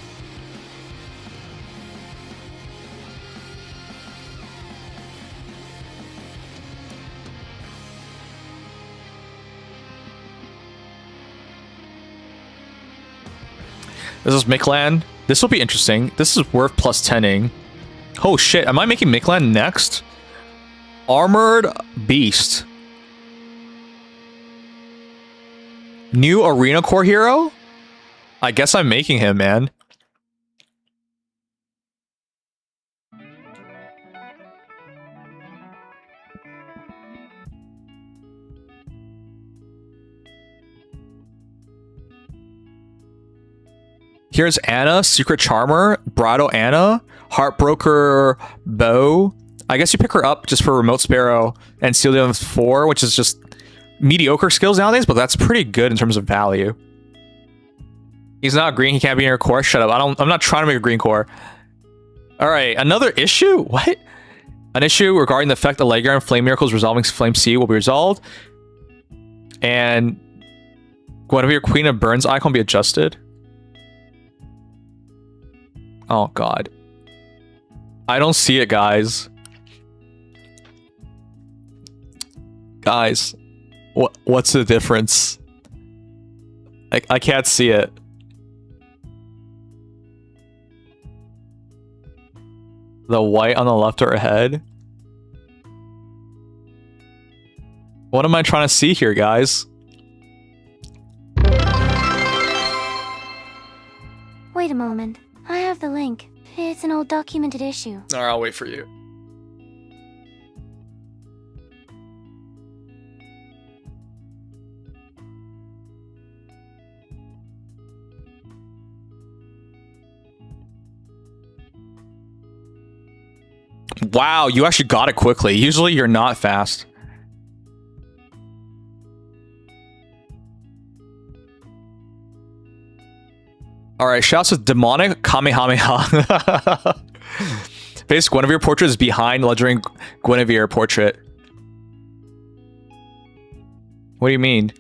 This is Miklan. This will be interesting. This is worth plus 10ing. Oh shit, am I making Miklan next? Armored Beast. New Arena Core hero? I guess I'm making him, man. Here's Anna, Secret Charmer, Bridal Anna, Heartbroker Bow. I guess you pick her up just for Remote Sparrow and Seal Dealing 4, which is just mediocre skills nowadays, but that's pretty good in terms of value. He's not green, he can't be in your core. Shut up. I'm not trying to make a green core. Alright, another issue? What? An issue regarding the effect Allegra and Flame Miracles resolving Flame C will be resolved. And Guinevere Queen of Burns icon will be adjusted. Oh god. I don't see it, guys. Guys, what's the difference? I can't see it. The white on the left or ahead? What am I trying to see here, guys? Wait a moment. I have the link. It's an old documented issue. Alright, I'll wait for you. Wow, you actually got it quickly. Usually you're not fast. Alright, shouts with Demonic Kamehameha. Base Guinevere portrait is behind Legendary Guinevere portrait. What do you mean?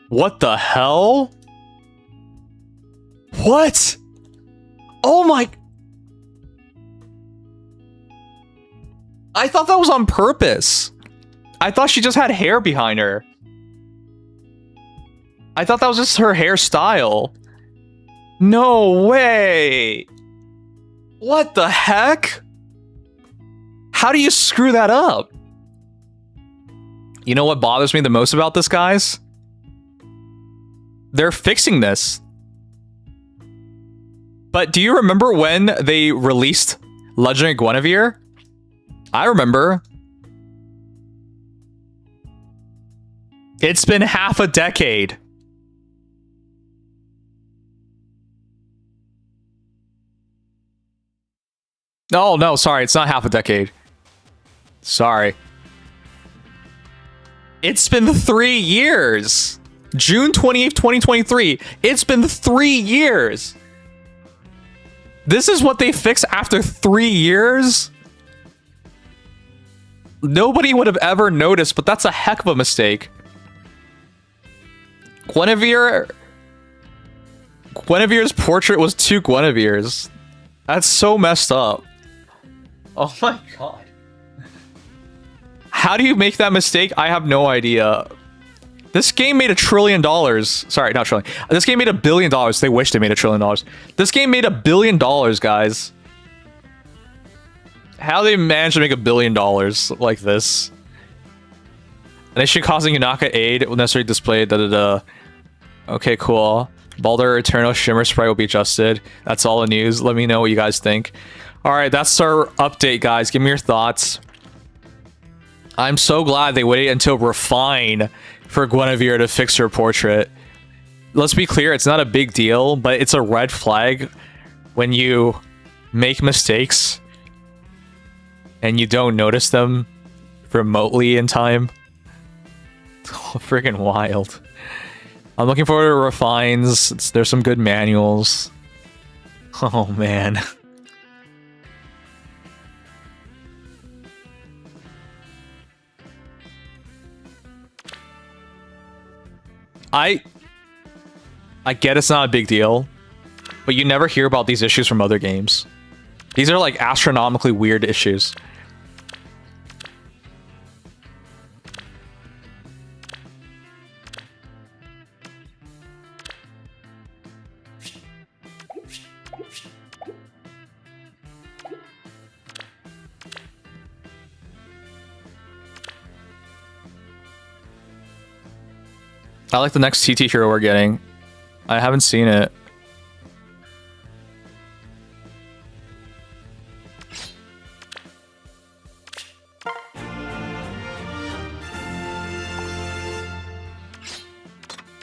What the hell? What? Oh my... I thought that was on purpose. I thought she just had hair behind her. I thought that was just her hairstyle. No way. What the heck? How do you screw that up? You know what bothers me the most about this, guys? They're fixing this. But do you remember when they released Legendary Guinevere? I remember. It's been half a decade. Oh, no, sorry. It's not half a decade. Sorry. It's been 3 years. June 28th, 2023. It's been 3 years. This is what they fixed after 3 years? nobody would have ever noticed, but that's a heck of a mistake. Guinevere's portrait was 2 Guineveres. That's so messed up. Oh my god. How do you make that mistake? I have no idea. This game made $1 trillion. Sorry, not trillion. This game made $1 billion. They wish they made $1 trillion. This game made $1 billion, guys. How they manage to make $1 billion like this? An issue causing Unaka aid will necessarily display da. Okay, cool. Baldur Eternal Shimmer Sprite will be adjusted. That's all the news. Let me know what you guys think. Alright, that's our update, guys. Give me your thoughts. I'm so glad they waited until Refine for Guinevere to fix her portrait. Let's be clear, it's not a big deal, but it's a red flag when you make mistakes and you don't notice them remotely in time. Oh, freaking wild. I'm looking forward to Refines. There's some good manuals. Oh, man. I get it's not a big deal, but you never hear about these issues from other games. These are like astronomically weird issues. I like the next TT hero we're getting. I haven't seen it.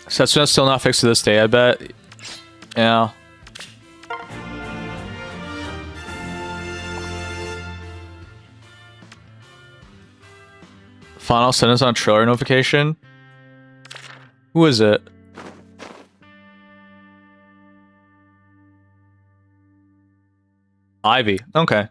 Setsuna's still not fixed to this day, I bet. Yeah. Final sentence on trailer notification. Who is it? Ivy. Okay.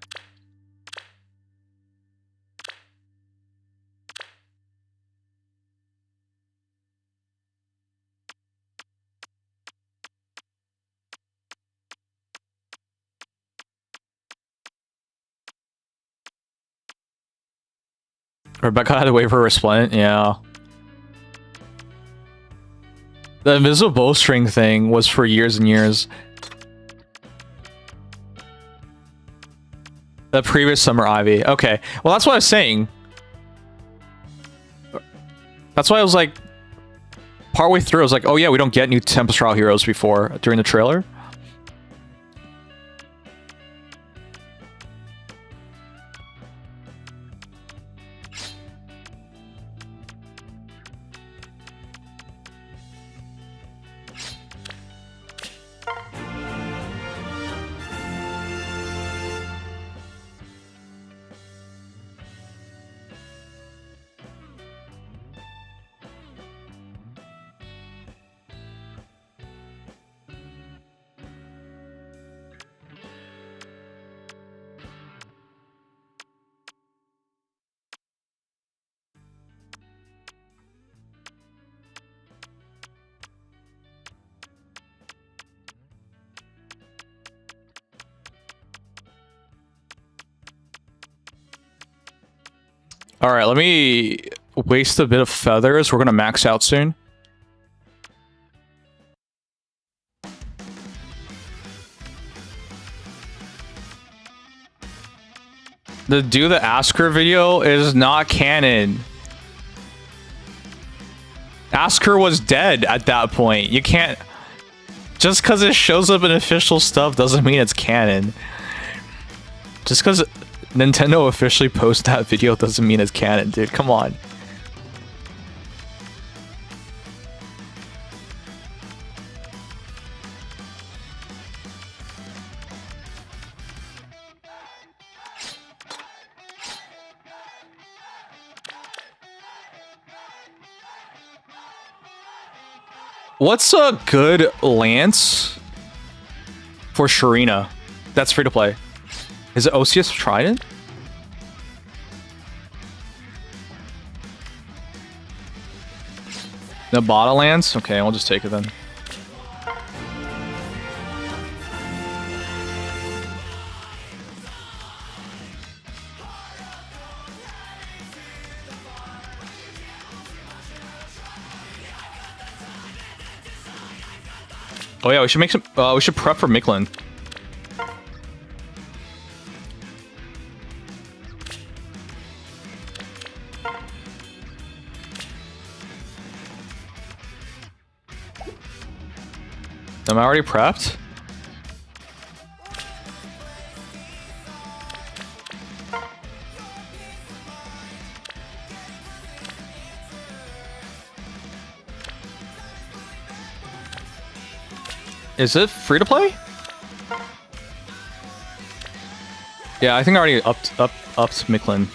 Rebecca had to wait for a resplendent. Yeah. The invisible bowstring thing was for years and years. The previous Summer Ivy. Okay. Well, that's what I was saying. That's why I was like, partway through, I was like, oh yeah, we don't get new Tempest Trial heroes before during the trailer. Alright, let me waste a bit of feathers. We're gonna max out soon. The Do the Asker video is not canon. Asker was dead at that point. You can't... Just because it shows up in official stuff doesn't mean it's canon. Just because Nintendo officially posts that video doesn't mean it's canon, dude. Come on. What's a good lance for Sharina that's free to play? Is it Osius Trident? The bottle lands? Okay, we'll just take it then. Oh yeah, we should make some. We should prep for Micklin. Am I already prepped? Is it free to play? Yeah, I think I already upped Micklin.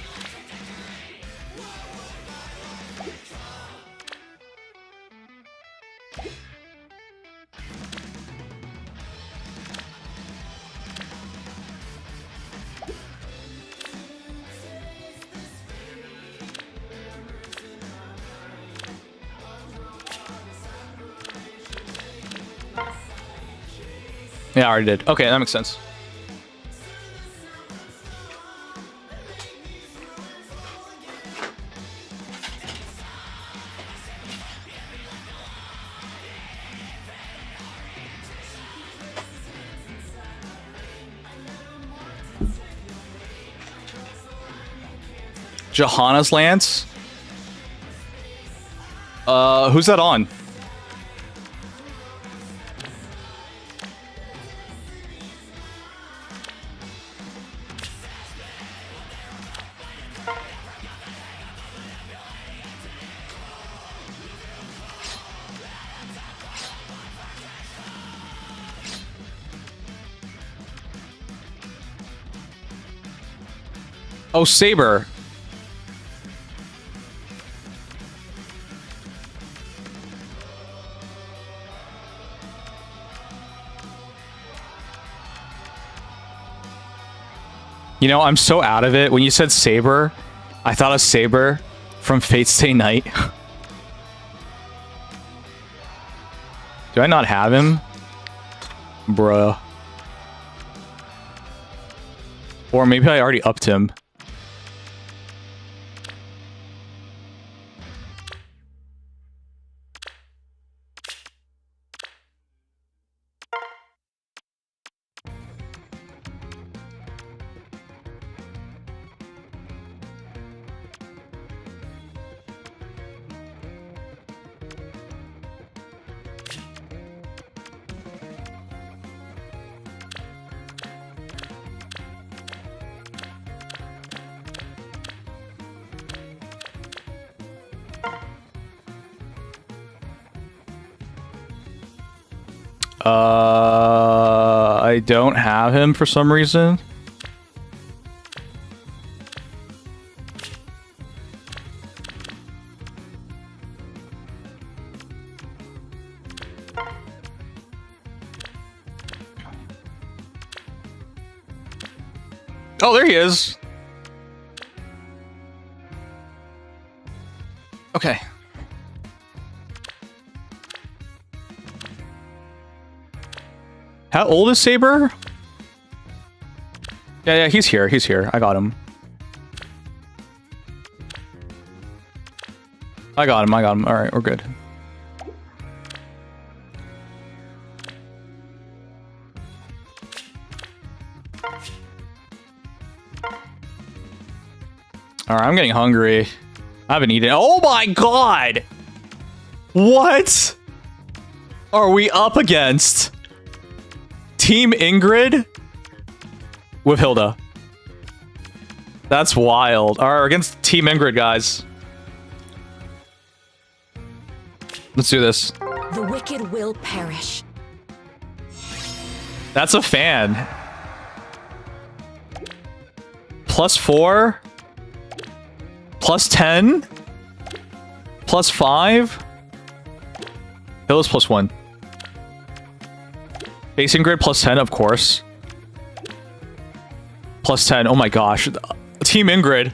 Yeah, I already did. Okay, that makes sense. Johanna's Lance? Who's that on? Oh, Saber. You know, I'm so out of it. When you said Saber, I thought of Saber from Fate's Stay Night. Do I not have him? Bruh. Or maybe I already upped him. I don't have him for some reason. Oh, there he is. Okay. How old is Saber? Yeah, he's here. He's here. I got him. I got him. All right, we're good. All right, I'm getting hungry. I haven't eaten. Oh my god! What are we up against? Team Ingrid with Hilda. That's wild. All right, against Team Ingrid, guys. Let's do this. The wicked will perish. That's a fan. +4. +10. +5. Hilda's +1. Base Ingrid +10, of course. +10. Oh my gosh. Team Ingrid.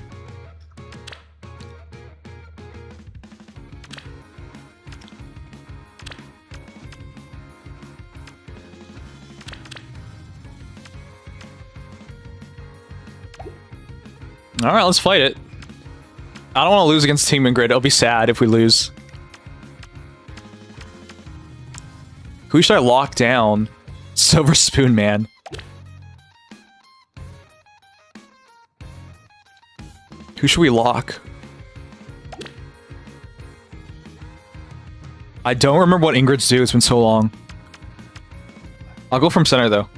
All right, let's fight it. I don't want to lose against Team Ingrid. It'll be sad if we lose. Who should I lock down? Silver Spoon Man. Who should we lock? I don't remember what Ingrid's do. It's been so long. I'll go from center though.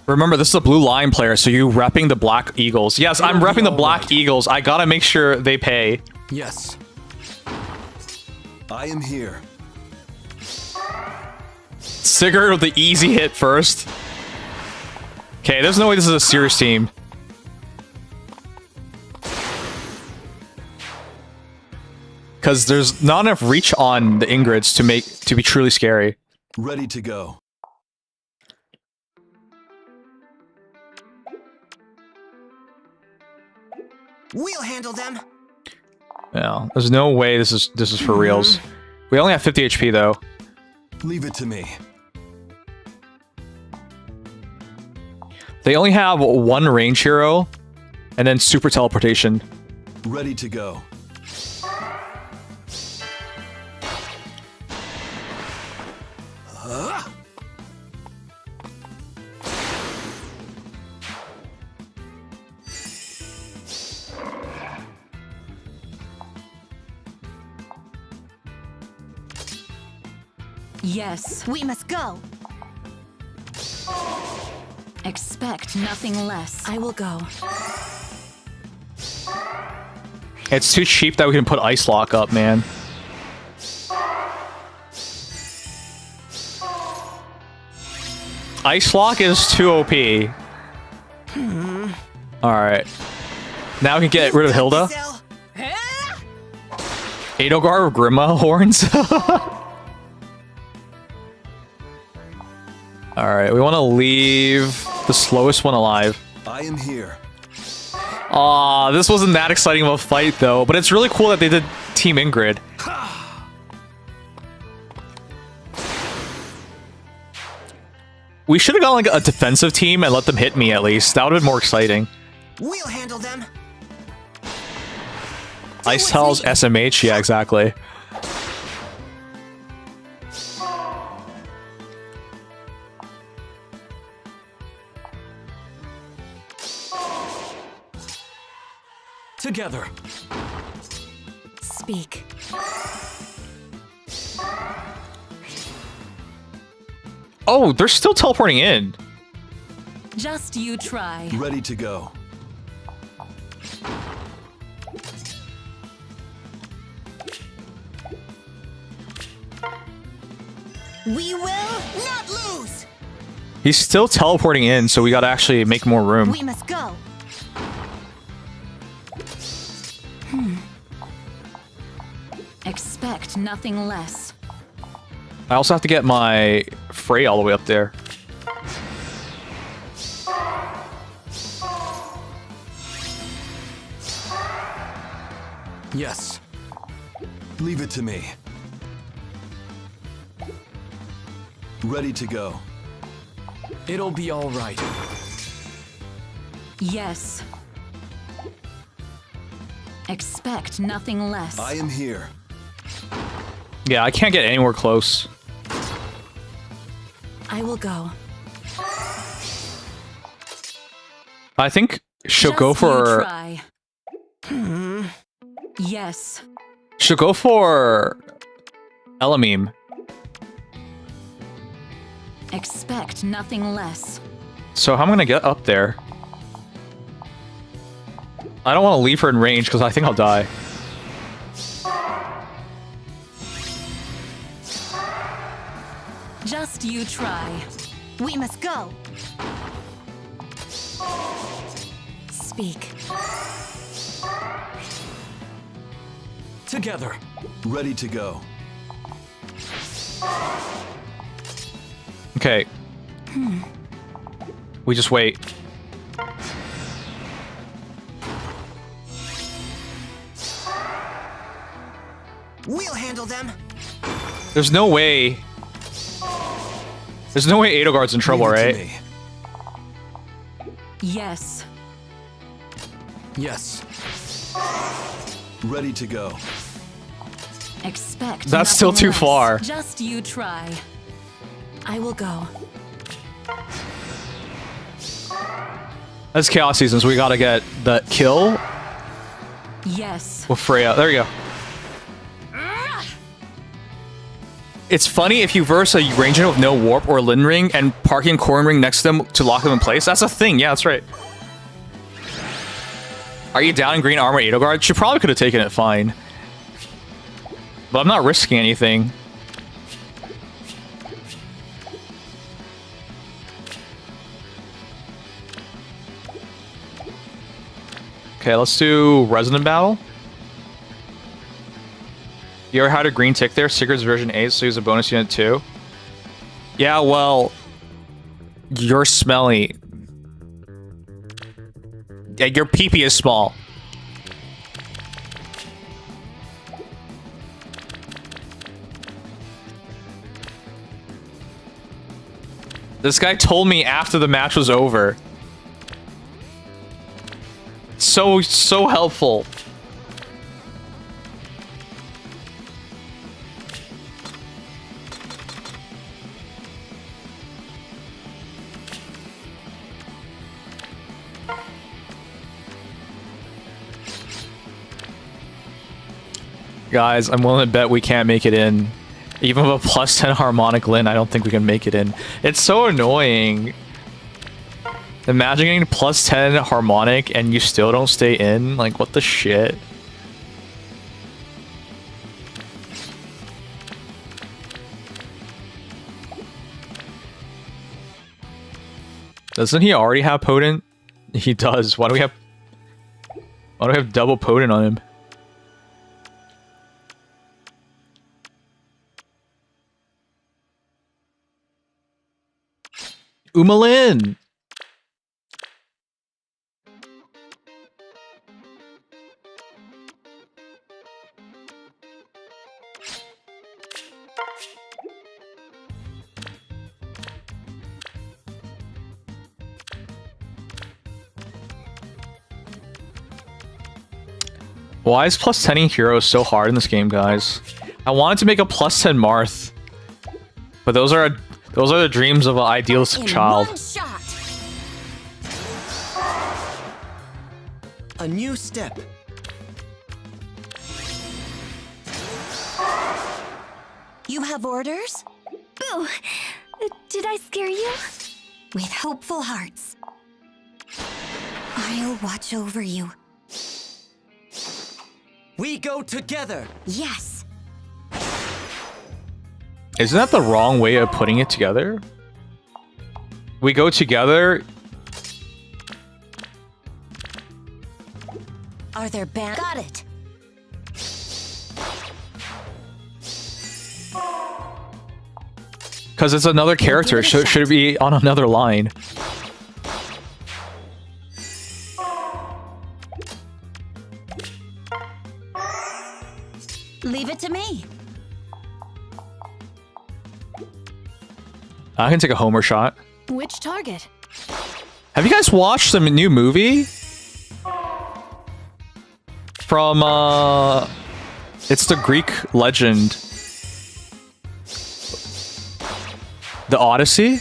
Remember, this is a blue line player, so you repping the Black Eagles. Yes, I'm repping the Black Eagles. I gotta make sure they pay. Yes. I am here. Sigurd with the easy hit first. Okay, there's no way this is a serious team. Because there's not enough reach on the Ingrids to be truly scary. Ready to go. We'll handle them. Yeah, there's no way this is for reals. We only have 50 HP though. Leave it to me. They only have one range hero, and then super teleportation. Ready to go. Yes. We must go. Expect nothing less. I will go. It's too cheap that we can put Ice Lock up, man. Ice Lock is too OP. Alright. Now we can get rid of Hilda. Edogar with Grima horns. Alright, we want to leave the slowest one alive. I am here. Aw, this wasn't that exciting of a fight though, but it's really cool that they did Team Ingrid. We should have gone like a defensive team and let them hit me at least. That would have been more exciting. We'll handle them. Ice Hell's SMH, yeah, exactly. Together. Speak. Oh, they're still teleporting in. Just you try. Ready to go. We will not lose. He's still teleporting in, so we gotta actually make more room. We must go. Expect nothing less. I also have to get my Frey all the way up there. Yes. Leave it to me. Ready to go. It'll be all right. Yes. Expect nothing less. I am here. Yeah, I can't get anywhere close. I will go. I think she'll Just go you for... try. Yes. She'll go for... Elamim. Expect nothing less. So how am I gonna get up there? I don't want to leave her in range because I think I'll die. Just you try. We must go. Speak. Together. Ready to go. Okay. We just wait. handle them. There's no way. There's no way Edelgard's in trouble, Leave it to right? me. Yes. Yes. Ready to go. Expect. That's still nothing too less. far. Just you try. I will go. That's Chaos Seasons. We gotta get the kill Yes. with Freya. There you go. It's funny if you verse a ranger with no warp or Lin Ring and parking Corn Ring next to them to lock them in place. That's a thing. Yeah, that's right. Are you down in green armor, Edelgard? She probably could have taken it fine. But I'm not risking anything. Okay, let's do Resonant Battle. You ever had a green tick there? Sigurd's version 8, so use a bonus unit too. Yeah, well, you're smelly. Yeah, your pee-pee is small. This guy told me after the match was over. So helpful. Guys, I'm willing to bet we can't make it in. Even with a plus 10 harmonic Lin, I don't think we can make it in. It's so annoying. Imagine getting plus 10 harmonic and you still don't stay in. Like, what the shit? Doesn't he already have potent? He does. Why do we have double potent on him? Umalin! Why is plus 10ing heroes so hard in this game, guys? I wanted to make a plus 10 Marth, but those are the dreams of an idealistic child. One shot. A new step. You have orders? Boo! Did I scare you? With hopeful hearts. I'll watch over you. We go together. Yes. Isn't that the wrong way of putting it together? We go together. Are there band? Got it. Because it's another character. Should it be on another line? Leave it to me. I can take a homer shot. Which target? Have you guys watched the new movie? From, it's the Greek legend. The Odyssey?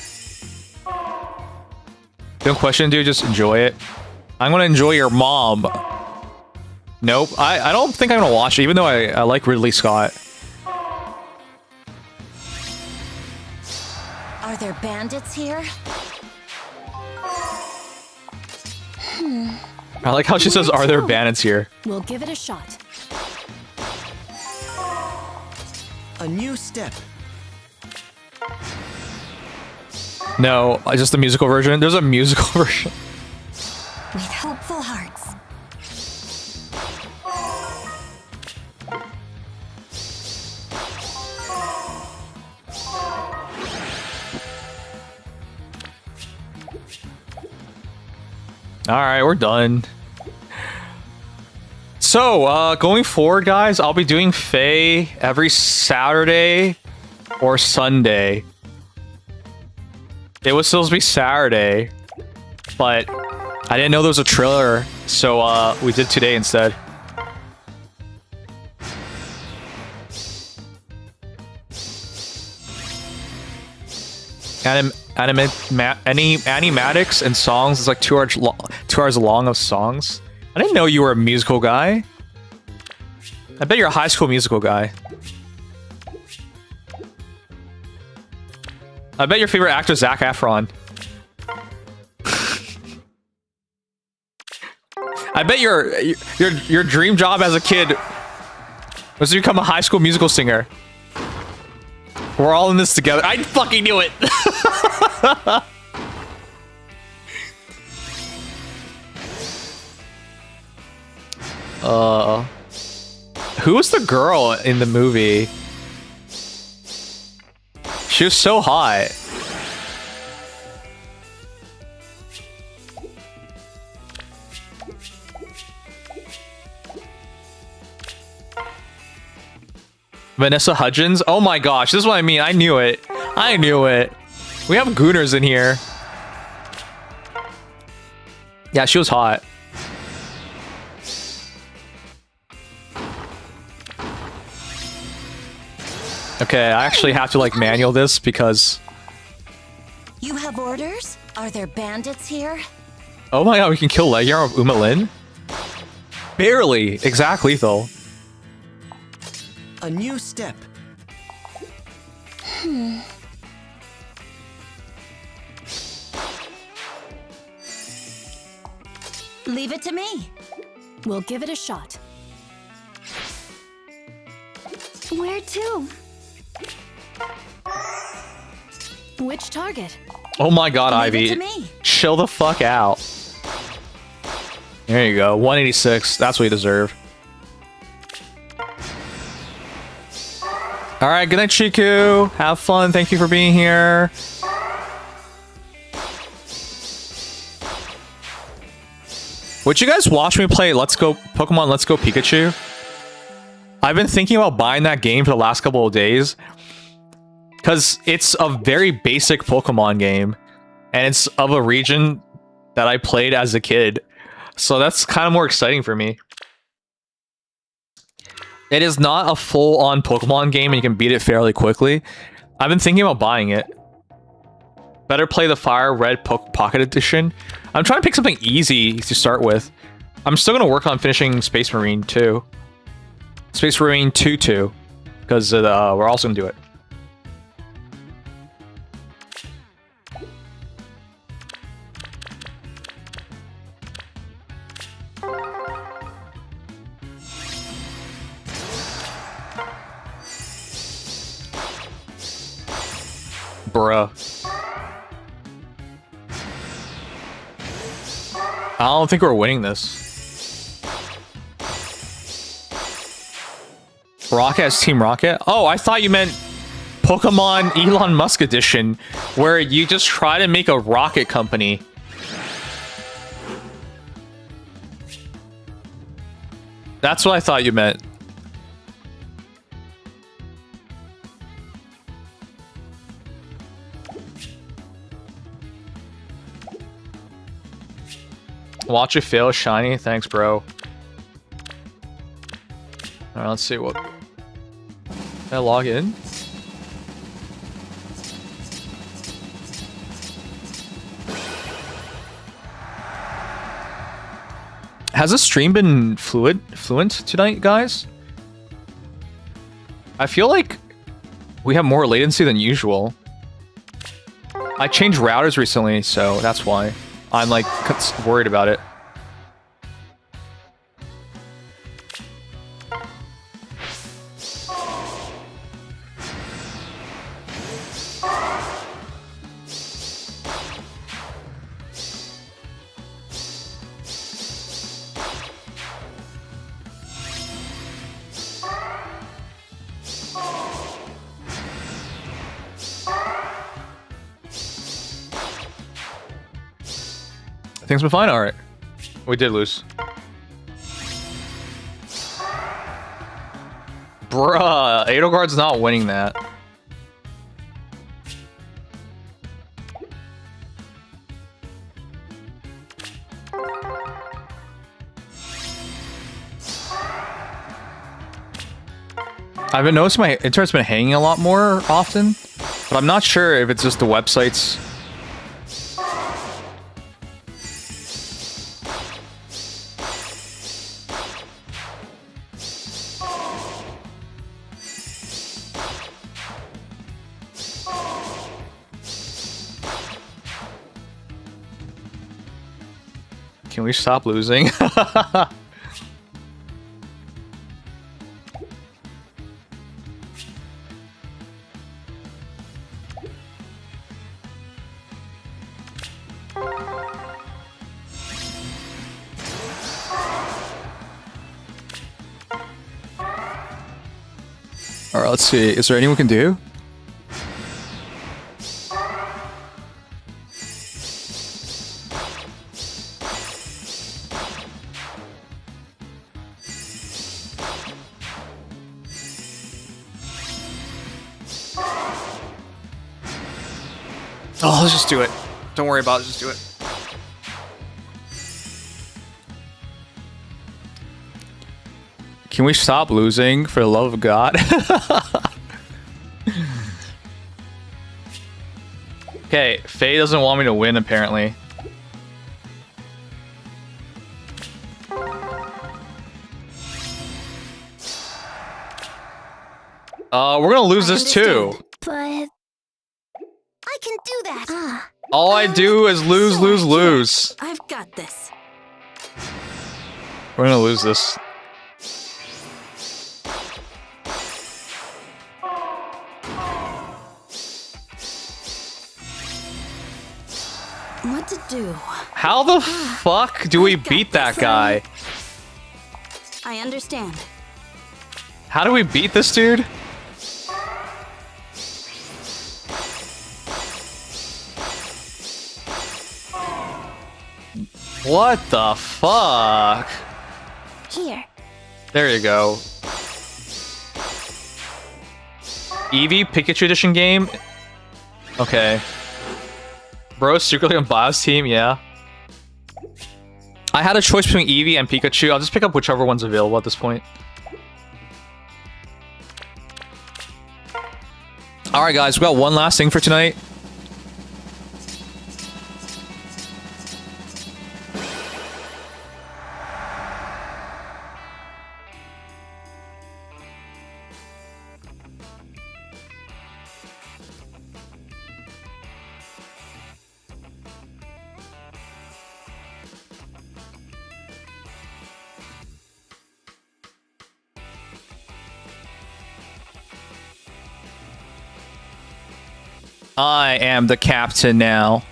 Don't question, dude. Just enjoy it. I'm gonna enjoy your mom. Nope. I don't think I'm gonna watch it, even though I like Ridley Scott. Are there bandits here? I like how she says, "Are there bandits here?" We'll give it a shot. A new step. No, just the musical version. There's a musical version. With hopeful hearts. All right, we're done. So, going forward, guys, I'll be doing Fae every Saturday or Sunday. It was supposed to be Saturday, but I didn't know there was a trailer, so we did today instead. Animatics and songs is like 2 hours long of songs. I didn't know you were a musical guy. I bet you're a High School Musical guy. I bet your favorite actor is Zac Efron. I bet your dream job as a kid was to become a High School Musical singer. We're all in this together. I fucking knew it. Who was the girl in the movie? She was so hot. Vanessa Hudgens? Oh my gosh, this is what I mean. I knew it. I knew it. We have gooners in here. Yeah, she was hot. Okay, I actually have to like manual this because... You have orders? Are there bandits here? Oh my god, we can kill Legyar of Uma Lin? Barely. Exact lethal. A new step. Leave it to me. We'll give it a shot. Where to? Which target? Oh my god, Leave Ivy. it to me. Chill the fuck out. There you go. 186. That's what you deserve. Alright, good night, Chiku. Have fun. Thank you for being here. Would you guys watch me play Pokemon Let's Go Pikachu? I've been thinking about buying that game for the last couple of days. Because it's a very basic Pokemon game. And it's of a region that I played as a kid. So that's kind of more exciting for me. It is not a full-on Pokemon game and you can beat it fairly quickly. I've been thinking about buying it. Better play the Fire Red Pocket Edition. I'm trying to pick something easy to start with. I'm still going to work on finishing Space Marine 2. Space Marine 2 because we're also going to do it. Bruh. I don't think we're winning this. Rocket as Team Rocket? Oh, I thought you meant Pokemon Elon Musk edition, where you just try to make a rocket company. That's what I thought you meant. Watch it fail, shiny. Thanks, bro. Alright, let's see what... Can I log in? Has the stream been fluent tonight, guys? I feel like we have more latency than usual. I changed routers recently, so that's why. I'm like worried about it. Things been fine? Alright. We did lose. Bruh, Edelgard's not winning that. I've been noticing my internet's been hanging a lot more often, but I'm not sure if it's just the websites. Can we stop losing? Alright, let's see. Is there anyone we can do? Oh, let's just do it. Don't worry about it, just do it. Can we stop losing, for the love of God? Okay, Faye doesn't want me to win, apparently. We're gonna lose this too. But I can do that. All I do is lose, lose, lose. I've got this. We're gonna lose this. What to do? How the fuck do we beat that guy? I understand. How do we beat this dude? What the fuck? Here. There you go. Eevee Pikachu Edition game? Okay. Bro, secretly on Bio's team, yeah. I had a choice between Eevee and Pikachu. I'll just pick up whichever one's available at this point. Alright guys, we got one last thing for tonight. I am the captain now.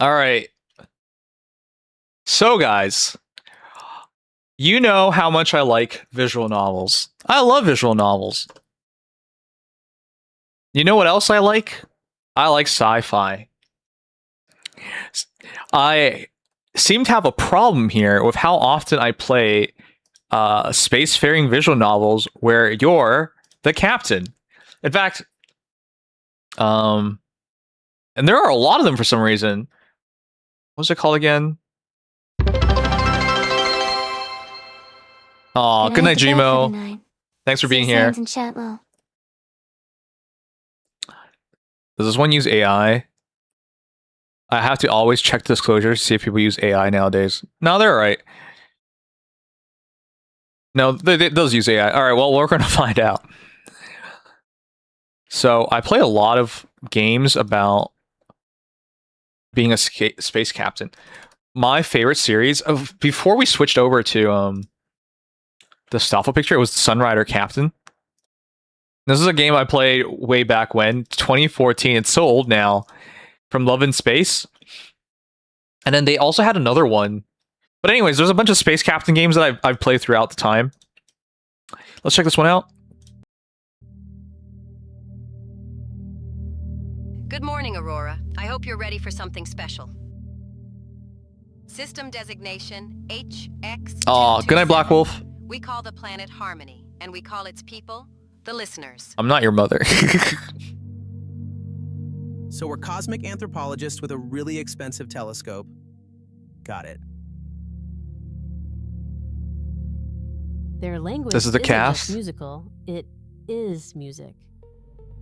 All right. So guys, you know how much I like visual novels. I love visual novels. You know what else I like? I like sci-fi. I seem to have a problem here with how often I play spacefaring visual novels where you're the captain. In fact, and there are a lot of them for some reason. What's it called again? Aw, good night, Gmo. Thanks for being here. In chat low. Does this one use AI? I have to always check disclosures to see if people use AI nowadays. No, they're alright. No, it does use AI. Alright, well, we're going to find out. So, I play a lot of games about being a space captain. My favorite series of before we switched over to the Stoffel picture, it was Sunrider Captain. This is a game I played way back when, 2014. It's so old now, from Love in Space. And then they also had another one. But anyways, there's a bunch of Space Captain games that I've played throughout the time. Let's check this one out. Good morning, Aurora. I hope you're ready for something special. System designation HX. Oh, good night, Black Wolf. We call the planet Harmony, and we call its people the listeners. I'm not your mother. So we're cosmic anthropologists with a really expensive telescope. Got it. Their language This is the isn't cast. just musical, it is music.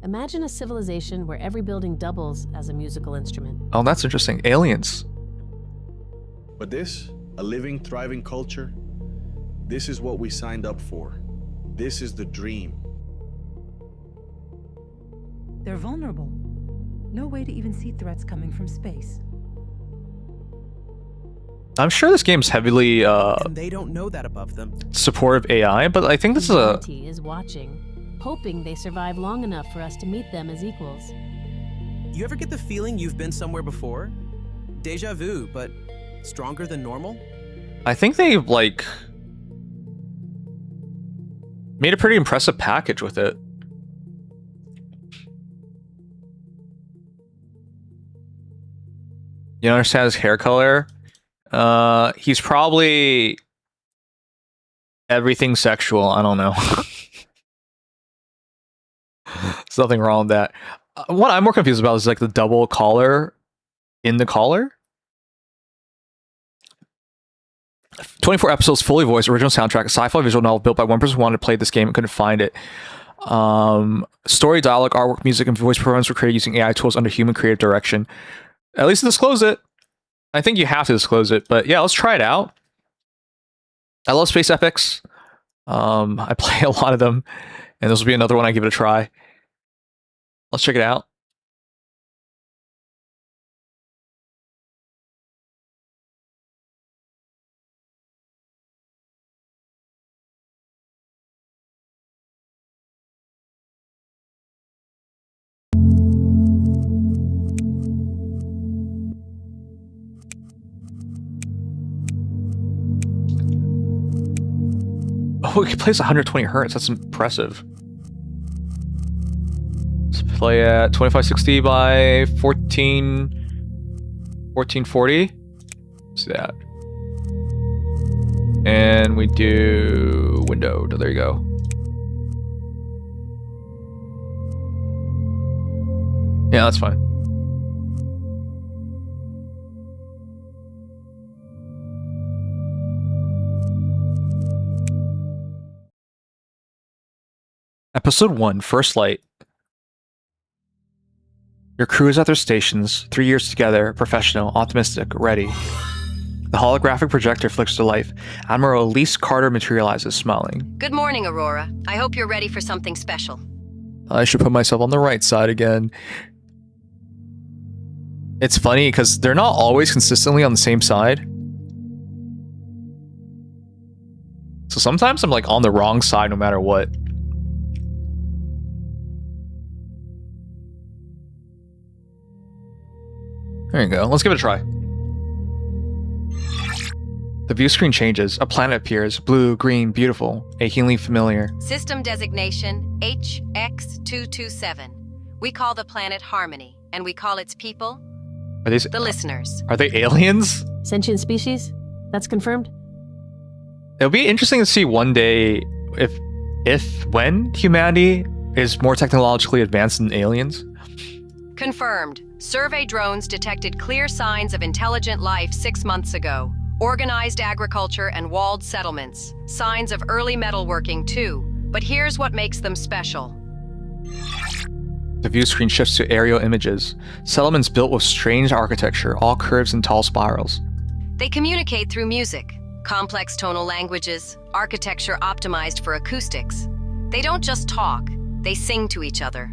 Imagine a civilization where every building doubles as a musical instrument. Oh, that's interesting. Aliens. But this, a living, thriving culture, this is what we signed up for. This is the dream. They're vulnerable. No way to even see threats coming from space. I'm sure this game's heavily And they don't know that above them. supportive AI, but I think this is a... Humanity is watching, hoping they survive long enough for us to meet them as equals. You ever get the feeling you've been somewhere before? Deja vu, but stronger than normal? I think they've, like... made a pretty impressive package with it. You understand his hair color? He's probably everything sexual. I don't know. There's nothing wrong with that. What I'm more confused about is like the double collar in the collar. 24 episodes, fully voiced, original soundtrack, sci-fi visual novel built by one person who wanted to play this game and couldn't find it. Story, dialogue, artwork, music, and voice performance were created using AI tools under human creative direction. At least disclose it. I think you have to disclose it, but yeah, let's try it out. I love space epics. I play a lot of them, and this will be another one I give it a try. Let's check it out. Oh, it plays 120 hertz. That's impressive. Let's play at 2560 by 1440. Let's see that. And we do windowed. There you go. Yeah, that's fine. Episode 1, First Light. Your crew is at their stations, 3 years together, professional, optimistic, ready. The holographic projector flicks to life. Admiral Elise Carter materializes, smiling. Good morning, Aurora. I hope you're ready for something special. I should put myself on the right side again. It's funny because they're not always consistently on the same side. So sometimes I'm like on the wrong side no matter what. There you go. Let's give it a try. The view screen changes. A planet appears. Blue, green, beautiful. Achingly familiar. System designation HX227. We call the planet Harmony, and we call its people Are they the listeners. Are they aliens? Sentient species? That's confirmed? It'll be interesting to see one day when humanity is more technologically advanced than aliens. Confirmed. Survey drones detected clear signs of intelligent life 6 months ago. Organized agriculture and walled settlements. Signs of early metalworking too. But here's what makes them special. The view screen shifts to aerial images. Settlements built with strange architecture, all curves and tall spirals. They communicate through music. Complex tonal languages. Architecture optimized for acoustics. They don't just talk. They sing to each other.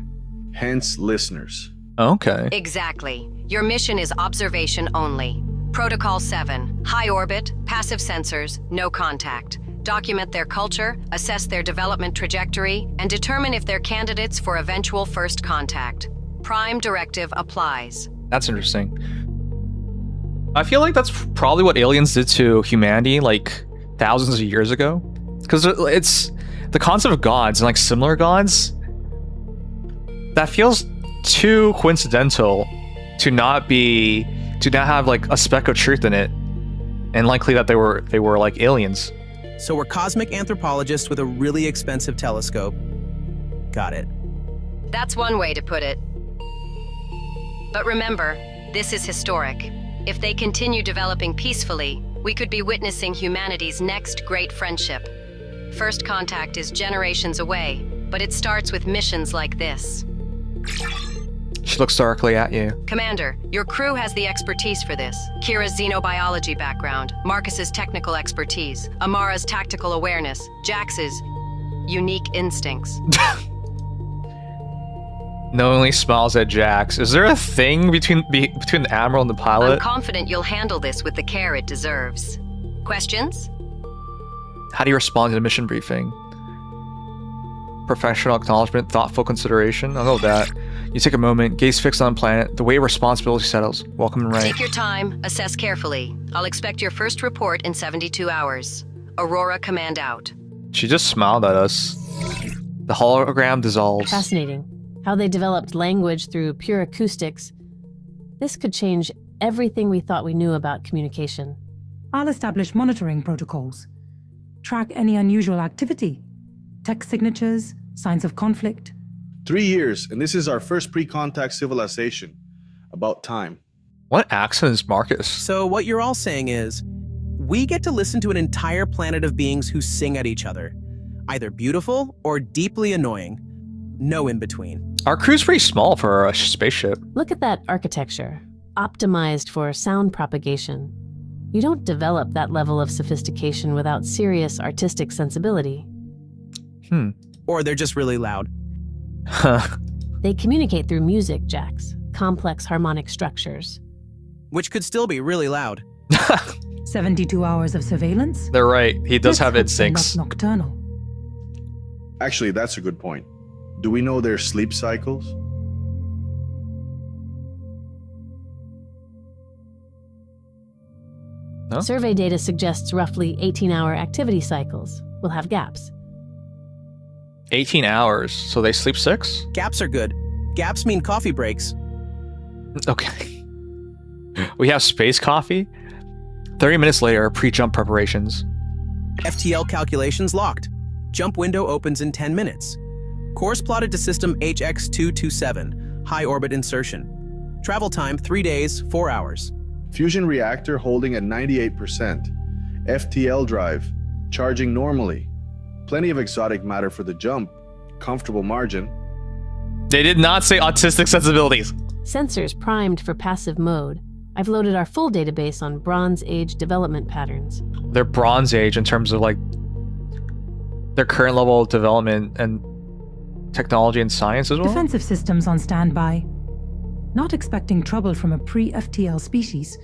Hence, listeners. Okay. Exactly. Your mission is observation only. Protocol 7. High orbit, passive sensors, no contact. Document their culture, assess their development trajectory, and determine if they're candidates for eventual first contact. Prime directive applies. That's interesting. I feel like that's probably what aliens did to humanity like thousands of years ago. Because the concept of gods and like similar gods, that feels too coincidental to not have like a speck of truth in it, and likely that they were like aliens. So we're cosmic anthropologists with a really expensive telescope. Got it. That's one way to put it. But remember, this is historic. If they continue developing peacefully, we could be witnessing humanity's next great friendship. First contact is generations away, but it starts with missions like this. She looks darkly at you. Commander, your crew has the expertise for this. Kira's xenobiology background, Marcus's technical expertise, Amara's tactical awareness, Jax's unique instincts. Knowingly smiles at Jax. Is there a thing between the Admiral and the pilot? I'm confident you'll handle this with the care it deserves. Questions? How do you respond to the mission briefing? Professional acknowledgement, thoughtful consideration. I know that. You take a moment, gaze fixed on the planet, the way responsibility settles. Welcome and right. Take your time, assess carefully. I'll expect your first report in 72 hours. Aurora, command out. She just smiled at us. The hologram dissolves. Fascinating. How they developed language through pure acoustics. This could change everything we thought we knew about communication. I'll establish monitoring protocols. Track any unusual activity. Text signatures, signs of conflict. 3 years, and this is our first pre-contact civilization. About time. What accent is Marcus? So what you're all saying is, we get to listen to an entire planet of beings who sing at each other. Either beautiful or deeply annoying. No in between. Our crew's pretty small for a spaceship. Look at that architecture. Optimized for sound propagation. You don't develop that level of sophistication without serious artistic sensibility. Or they're just really loud. They communicate through music, Jax. Complex harmonic structures. Which could still be really loud. 72 hours of surveillance? They're right. He does have Let's hope they're instincts. not nocturnal. Actually, that's a good point. Do we know their sleep cycles? No? Survey data suggests roughly 18-hour activity cycles. We'll have gaps. 18 hours, so they sleep 6? Gaps are good. Gaps mean coffee breaks. Okay. We have space coffee? 30 minutes later, pre-jump preparations. FTL calculations locked. Jump window opens in 10 minutes. Course plotted to system HX227, high orbit insertion. Travel time 3 days, 4 hours. Fusion reactor holding at 98%. FTL drive, charging normally. Plenty of exotic matter for the jump. Comfortable margin. They did not say autistic sensibilities. Sensors primed for passive mode. I've loaded our full database on Bronze Age development patterns. They're Bronze Age in terms of like their current level of development and technology and science as well. Defensive systems on standby. Not expecting trouble from a pre-FTL species,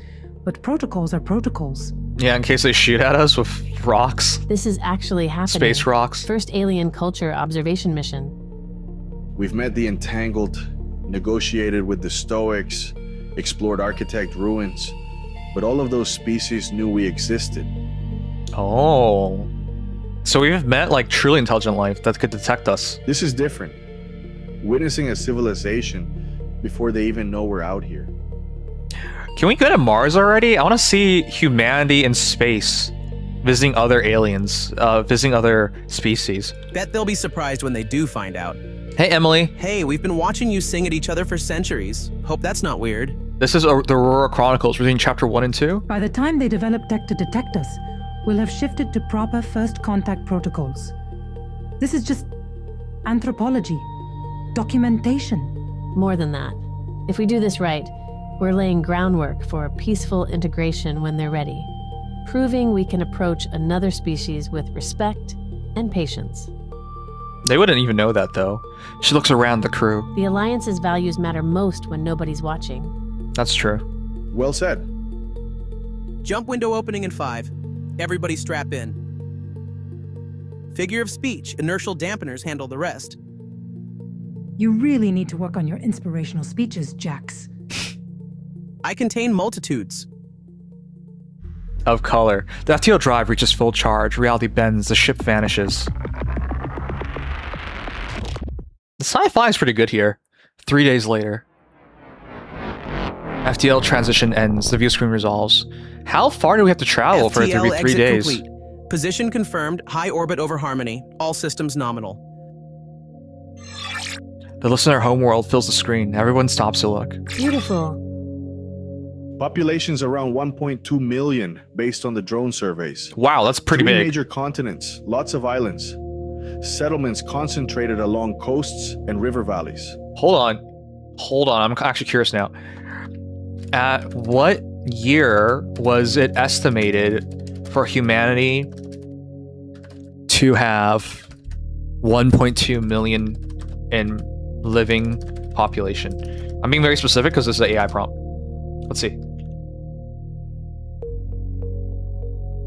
but protocols are protocols. Yeah, in case they shoot at us with rocks. This is actually happening. Space rocks. First alien culture observation mission. We've met the entangled, negotiated with the Stoics, explored architect ruins, but all of those species knew we existed. Oh. So we've met like truly intelligent life that could detect us. This is different. Witnessing a civilization before they even know we're out here. Can we go to Mars already? I want to see humanity in space, visiting other aliens, visiting other species. Bet they'll be surprised when they do find out. Hey, Emily. Hey, we've been watching you sing at each other for centuries. Hope that's not weird. This is the Aurora Chronicles. We're reading chapter 1 and 2. By the time they develop tech to detect us, we'll have shifted to proper first contact protocols. This is just anthropology, documentation. More than that. If we do this right, we're laying groundwork for peaceful integration when they're ready, proving we can approach another species with respect and patience. They wouldn't even know that, though. She looks around the crew. The Alliance's values matter most when nobody's watching. That's true. Well said. Jump window opening in 5. Everybody strap in. Figure of speech, inertial dampeners handle the rest. You really need to work on your inspirational speeches, Jax. I contain multitudes. Of color. The FTL drive reaches full charge. Reality bends. The ship vanishes. The sci-fi is pretty good here. 3 days later. FTL transition ends. The view screen resolves. How far do we have to travel for it to be 3 days? Complete. Position confirmed. High orbit over Harmony. All systems nominal. The listener homeworld fills the screen. Everyone stops to look. Beautiful. Population's around 1.2 million based on the drone surveys. Wow, that's pretty 3 big. major continents, lots of islands. Settlements concentrated along coasts and river valleys. Hold on. I'm actually curious now. At what year was it estimated for humanity to have 1.2 million in living population? I'm being very specific because this is an AI prompt. Let's see.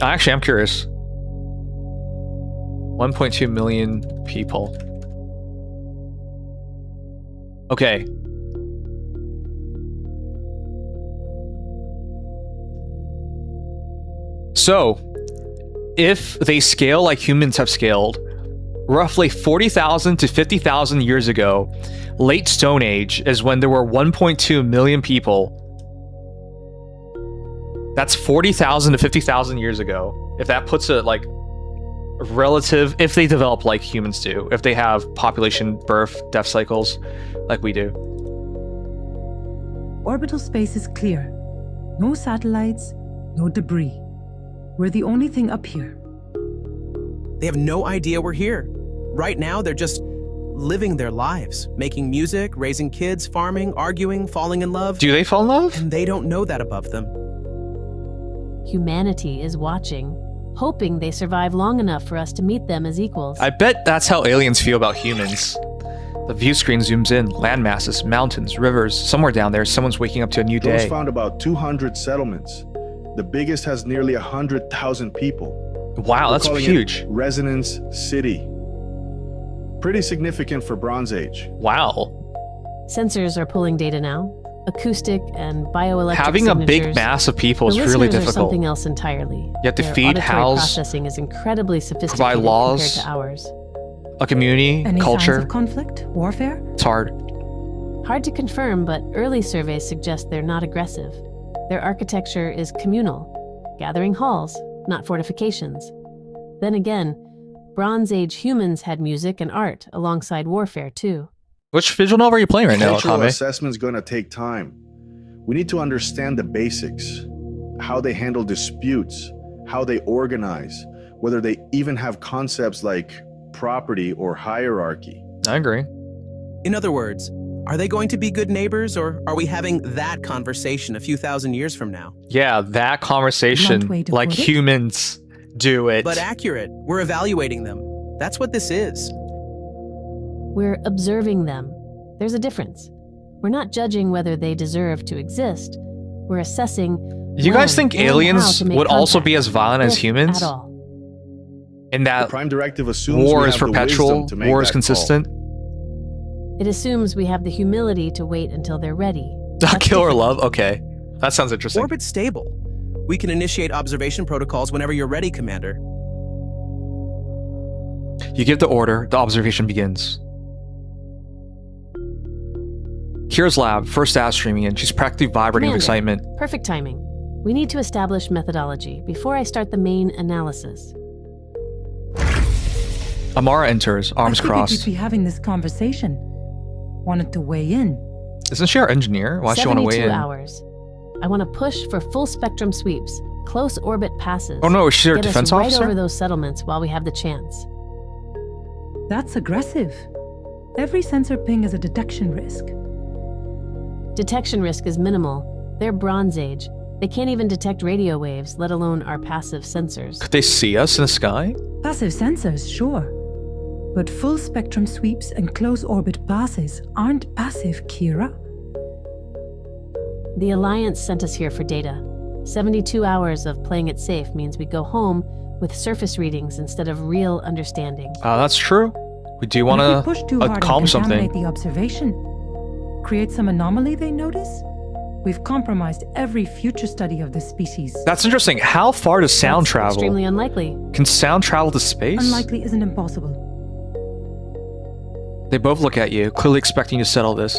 Actually, I'm curious. 1.2 million people. Okay. So, if they scale like humans have scaled, roughly 40,000 to 50,000 years ago, late Stone Age is when there were 1.2 million people. That's 40,000 to 50,000 years ago. If that puts it like relative, if they develop like humans do, if they have population, birth, death cycles like we do. Orbital space is clear. No satellites, no debris. We're the only thing up here. They have no idea we're here. Right now, they're just living their lives, making music, raising kids, farming, arguing, falling in love. Do they fall in love? And they don't know that above them. Humanity is watching, hoping they survive long enough for us to meet them as equals. I bet that's how aliens feel about humans. The view screen zooms in, land masses, mountains, rivers. Somewhere down there, someone's waking up to a new Drones day. found about 200 settlements. The biggest has nearly 100,000 people. Wow, that's huge. Resonance City. Pretty significant for Bronze Age. Wow. Sensors are pulling data now. Acoustic and bioelectric Having a big signatures. mass of people The is really listeners are difficult. something else entirely. You have to Their feed, auditory house, processing is incredibly sophisticated provide laws, compared to ours. a community, Any culture. signs of conflict? Warfare? It's hard. Hard to confirm, but early surveys suggest they're not aggressive. Their architecture is communal, gathering halls, not fortifications. Then again, Bronze Age humans had music and art alongside warfare too. Which visual novel are you playing right now, Cultural Kame? assessment's going to take time. We need to understand the basics, how they handle disputes, how they organize, whether they even have concepts like property or hierarchy. I agree. In other words, are they going to be good neighbors, or are we having that conversation a few thousand years from now? Yeah, that conversation, Blunt way to like put it. humans do it. But accurate. We're evaluating them. That's what this is. We're observing them. There's a difference. We're not judging whether they deserve to exist. We're assessing. You guys when think and how aliens to make would also contact, be as violent as if humans? At all. In The that Prime Directive assumes war we is have the perpetual, wisdom to make war is that consistent. It assumes we have the humility to wait until they're ready. That's Kill or different. love? Okay. That sounds interesting. Orbit's stable. We can initiate observation protocols whenever you're ready, Commander. You give the order, the observation begins. Kira's lab, first data streaming in. She's practically vibrating with Commander, excitement. Perfect timing. We need to establish methodology before I start the main analysis. Amara enters, arms I figured crossed. you'd be having this conversation. Wanted to weigh in. Isn't she our engineer? Why does she want to weigh 72 in? hours. I want to push for full spectrum sweeps, close orbit passes. Oh no, is she our Get defense us right officer? over those settlements while we have the chance. That's aggressive. Every sensor ping is a detection risk. Detection risk is minimal. They're Bronze Age. They can't even detect radio waves, let alone our passive sensors. Could they see us in the sky? Passive sensors, sure. But full spectrum sweeps and close orbit passes aren't passive, Kira. The Alliance sent us here for data. 72 hours of playing it safe means we go home with surface readings instead of real understanding. That's true. We do want And if we push too to hard calm and something. contaminate the observation, create some anomaly they notice, we've compromised every future study of this species. That's interesting. How far does sound That's travel? extremely unlikely. Can sound travel to space? Unlikely isn't impossible. They both look at you, clearly expecting you to settle this.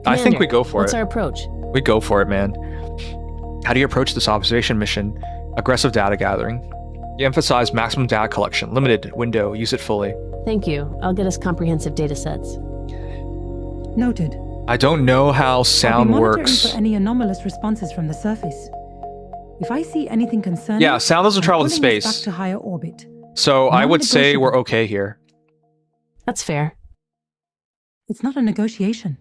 I think we go for what's it. our approach? We go for it, man. How do you approach this observation mission? Aggressive data gathering. You emphasize maximum data collection. Limited window. Use it fully. Thank you. I'll get us comprehensive data sets. Noted. I don't know how I'll sound be monitoring works. for any anomalous responses from the surface. If I see anything concerning, Yeah, sound doesn't I'm travel in pulling us space. back to higher orbit. So I would say we're Non-negotiable. okay here. That's fair. It's not a negotiation.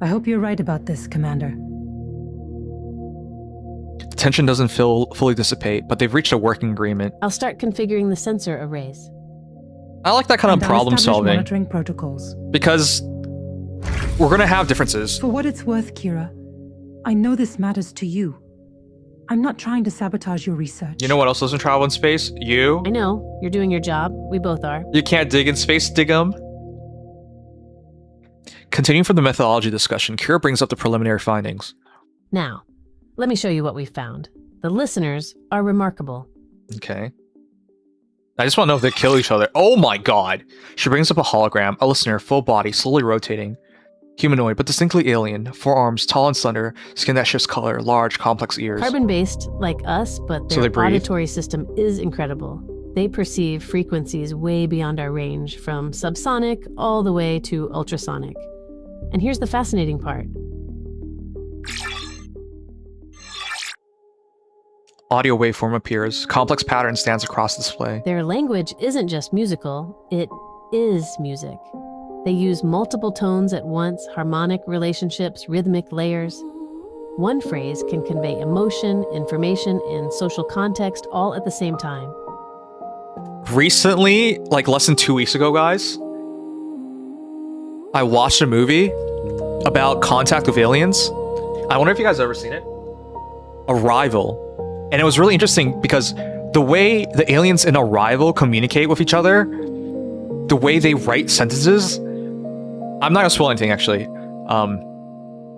I hope you're right about this, Commander. The tension doesn't fully dissipate, but they've reached a working agreement. I'll start configuring the sensor arrays. I like that kind And of I'll problem establish solving monitoring protocols. because we're gonna have differences. For what it's worth, Kira, I know this matters to you. I'm not trying to sabotage your research. You know what else doesn't travel in space? You. I know. You're doing your job. We both are. You can't dig in space, dig 'em. Continuing from the methodology discussion, Kira brings up the preliminary findings. Now, let me show you what we found. The listeners are remarkable. Okay. I just want to know if they kill each other. Oh my god! She brings up a hologram, a listener, full body, slowly rotating. Humanoid, but distinctly alien. Forearms, tall and slender, skin that shifts color, large, complex ears. Carbon-based, like us, but So their they breathe. auditory system is incredible. They perceive frequencies way beyond our range, from subsonic all the way to ultrasonic. And here's the fascinating part. Audio waveform appears. Complex pattern stands across display. Their language isn't just musical, it is music. They use multiple tones at once, harmonic relationships, rhythmic layers. One phrase can convey emotion, information, and social context all at the same time. Recently, like less than 2 weeks ago, guys, I watched a movie about contact with aliens. I wonder if you guys have ever seen it. Arrival. And it was really interesting because the way the aliens in Arrival communicate with each other, the way they write sentences, I'm not gonna spoil anything actually.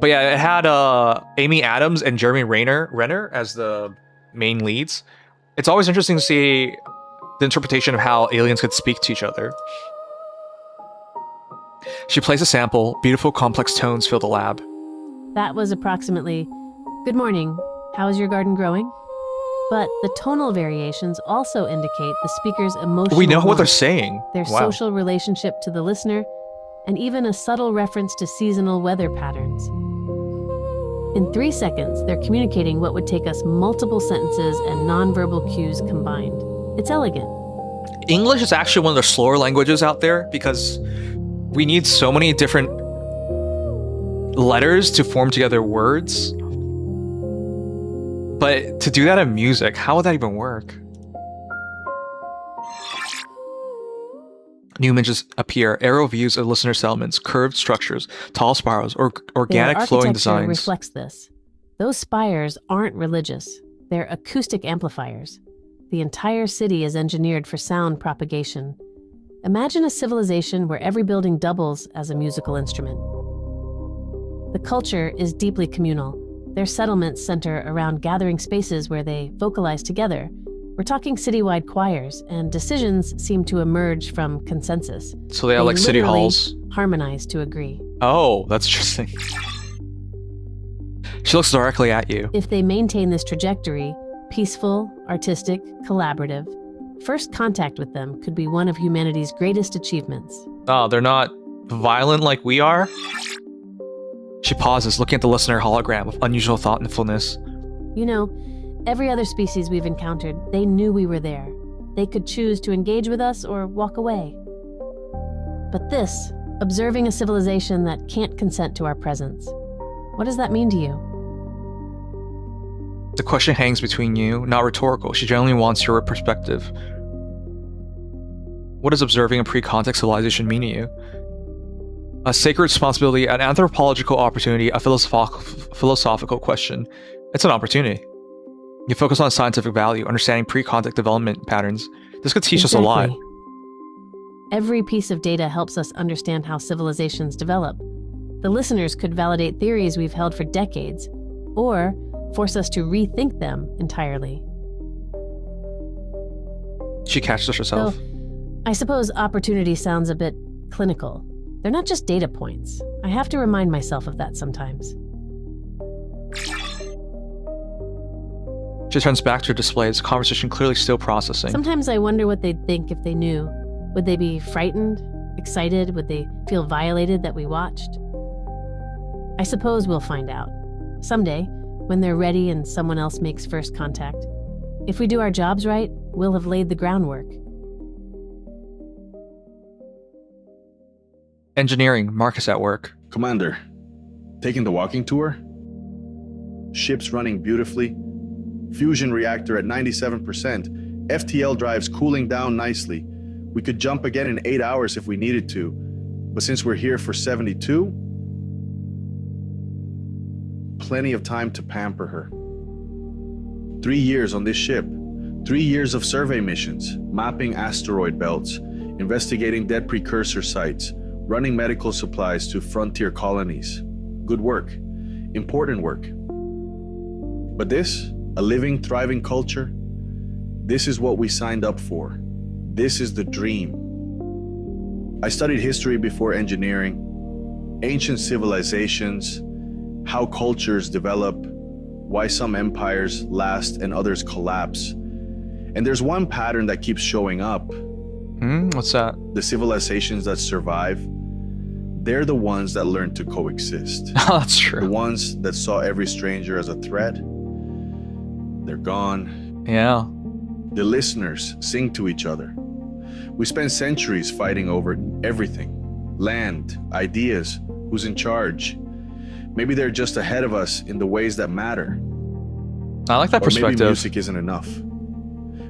But yeah, it had Amy Adams and Jeremy Renner as the main leads. It's always interesting to see the interpretation of how aliens could speak to each other. She plays a sample. Beautiful, complex tones fill the lab. That was approximately, "Good morning, how is your garden growing?" But the tonal variations also indicate the speaker's emotional We know what they're want, saying. their Wow. social relationship to the listener, and even a subtle reference to seasonal weather patterns. In 3 seconds, they're communicating what would take us multiple sentences and nonverbal cues combined. It's elegant. English is actually one of the slower languages out there because we need so many different letters to form together words. But to do that in music, how would that even work? New images appear. Arrow views of listener settlements, curved structures, tall spirals, or organic Their flowing architecture designs. reflects this. Those spires aren't religious. They're acoustic amplifiers. The entire city is engineered for sound propagation. Imagine a civilization where every building doubles as a musical instrument. The culture is deeply communal. Their settlements center around gathering spaces where they vocalize together. We're talking citywide choirs, and decisions seem to emerge from consensus. So they have like city literally halls. harmonize to agree. Oh, that's interesting. She looks directly at you. If they maintain this trajectory, peaceful, artistic, collaborative, first contact with them could be one of humanity's greatest achievements. Oh, they're not violent like we are? She pauses, looking at the listener hologram with unusual thoughtfulness. You know, every other species we've encountered, they knew we were there. They could choose to engage with us or walk away. But this, observing a civilization that can't consent to our presence, what does that mean to you? The question hangs between you, not rhetorical. She genuinely wants your perspective. What does observing a pre-context civilization mean to you? A sacred responsibility, an anthropological opportunity, a philosophical question. It's an opportunity. You focus on scientific value, understanding pre-contact development patterns. This could teach us a lot. Every piece of data helps us understand how civilizations develop. The listeners could validate theories we've held for decades, or force us to rethink them entirely. She catches herself. So, I suppose opportunity sounds a bit clinical. They're not just data points. I have to remind myself of that sometimes. She turns back to her displays, conversation clearly still processing. Sometimes I wonder what they'd think if they knew. Would they be frightened? Excited? Would they feel violated that we watched? I suppose we'll find out. Someday, when they're ready and someone else makes first contact. If we do our jobs right, we'll have laid the groundwork. Engineering, Marcus at work. Commander, taking the walking tour? Ship's running beautifully. Fusion reactor at 97%. FTL drives cooling down nicely. We could jump again in 8 hours if we needed to. But since we're here for 72, plenty of time to pamper her. 3 years on this ship. 3 years of survey missions, mapping asteroid belts, investigating dead precursor sites, running medical supplies to frontier colonies. Good work. Important work. But this, a living, thriving culture, this is what we signed up for. This is the dream. I studied history before engineering, ancient civilizations, how cultures develop, why some empires last and others collapse. And there's one pattern that keeps showing up. What's that? The civilizations that survive, they're the ones that learn to coexist. Oh, that's true. The ones that saw every stranger as a threat, they're gone. Yeah. The listeners sing to each other. We spend centuries fighting over everything. Land, ideas, who's in charge. Maybe they're just ahead of us in the ways that matter. I like that perspective. Maybe music isn't enough.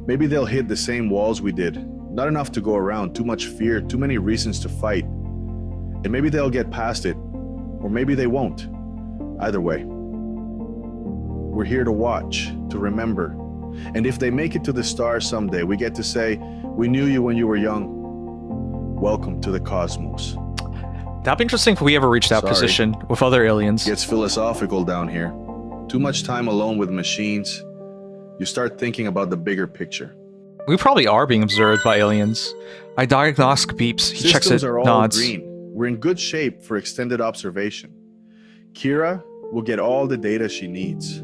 Maybe they'll hit the same walls we did. Not enough to go around, too much fear, too many reasons to fight. And maybe they'll get past it, or maybe they won't. Either way, we're here to watch, to remember. And if they make it to the stars someday, we get to say, we knew you when you were young. Welcome to the cosmos. That'd be interesting if we ever reach that position with other aliens. Gets philosophical down here. Too much time alone with machines. You start thinking about the bigger picture. We probably are being observed by aliens. I diagnostic beeps. He checks it, are all nods. green. We're in good shape for extended observation. Kira will get all the data she needs.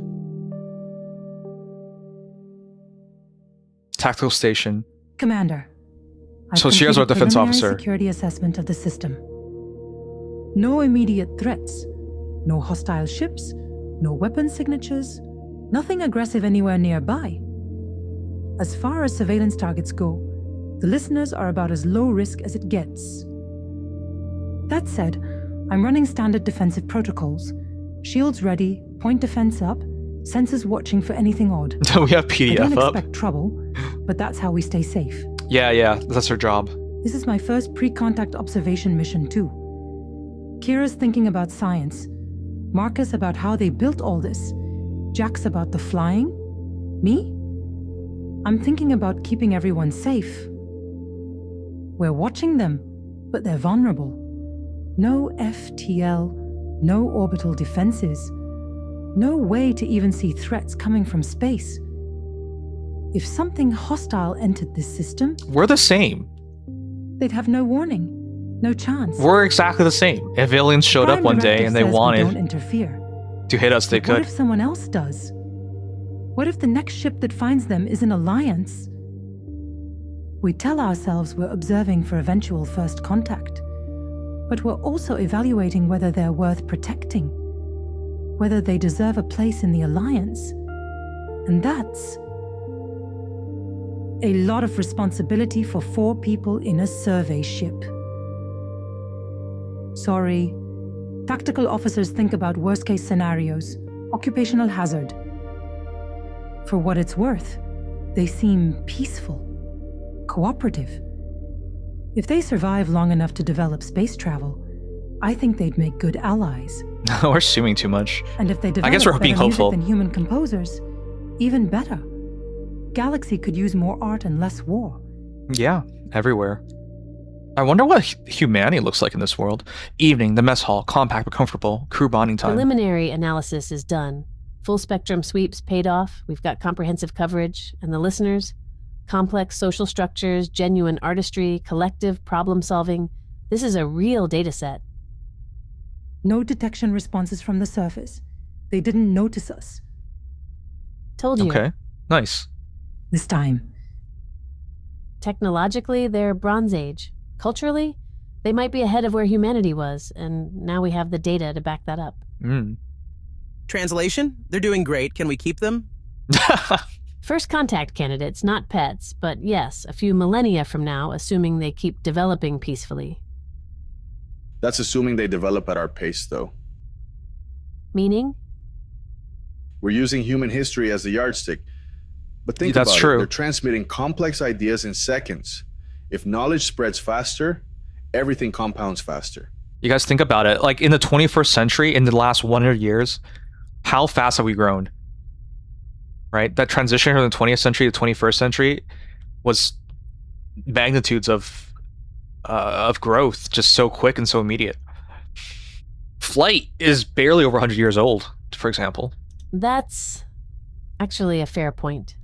Tactical station. Commander. So she is our defense preliminary officer. Security assessment of the system. No immediate threats. No hostile ships. No weapon signatures. Nothing aggressive anywhere nearby. As far as surveillance targets go, the listeners are about as low risk as it gets. That said, I'm running standard defensive protocols. Shields ready, point defense up, sensors watching for anything odd. We have PDF I don't up. expect trouble, but that's how we stay safe. Yeah, that's her job. This is my first pre-contact observation mission too. Kira's thinking about science, Marcus about how they built all this, Jack's about the flying, me? I'm thinking about keeping everyone safe. We're watching them, but they're vulnerable. No FTL, no orbital defenses, no way to even see threats coming from space. If something hostile entered this system, We're the same. they'd have no warning, no chance. We're exactly the same. If aliens showed up one day and they Don't wanted interfere. to hit us, they But what could. if someone else does? What if the next ship that finds them is an alliance? We tell ourselves we're observing for eventual first contact, but we're also evaluating whether they're worth protecting, whether they deserve a place in the alliance. And that's a lot of responsibility for 4 people in a survey ship. Sorry. Tactical officers think about worst-case scenarios, occupational hazard. For what it's worth, they seem peaceful, cooperative. If they survive long enough to develop space travel, I think they'd make good allies. We're assuming too much. And if they I develop guess we're better being music hopeful. than human composers, even better. Galaxy could use more art and less war. Yeah, everywhere. I wonder what humanity looks like in this world. Evening, the mess hall, compact but comfortable, crew bonding time. Preliminary analysis is done. Full spectrum sweeps paid off. We've got comprehensive coverage. And the listeners? Complex social structures, genuine artistry, collective problem solving. This is a real dataset. No detection responses from the surface. They didn't notice us. Told you. Okay, nice. This time. Technologically, they're Bronze Age. Culturally, they might be ahead of where humanity was, and now we have the data to back that up. Translation? They're doing great. Can we keep them? First contact candidates, not pets, but yes, a few millennia from now, assuming they keep developing peacefully. That's assuming they develop at our pace, though. Meaning? We're using human history as the yardstick. But think That's about true. it. They're transmitting complex ideas in seconds. If knowledge spreads faster, everything compounds faster. You guys think about it. Like in the 21st century, in the last 100 years, how fast have we grown? Right? That transition from the 20th century to 21st century was magnitudes of growth, just so quick and so immediate. Flight is barely over 100 years old, for example. That's actually a fair point.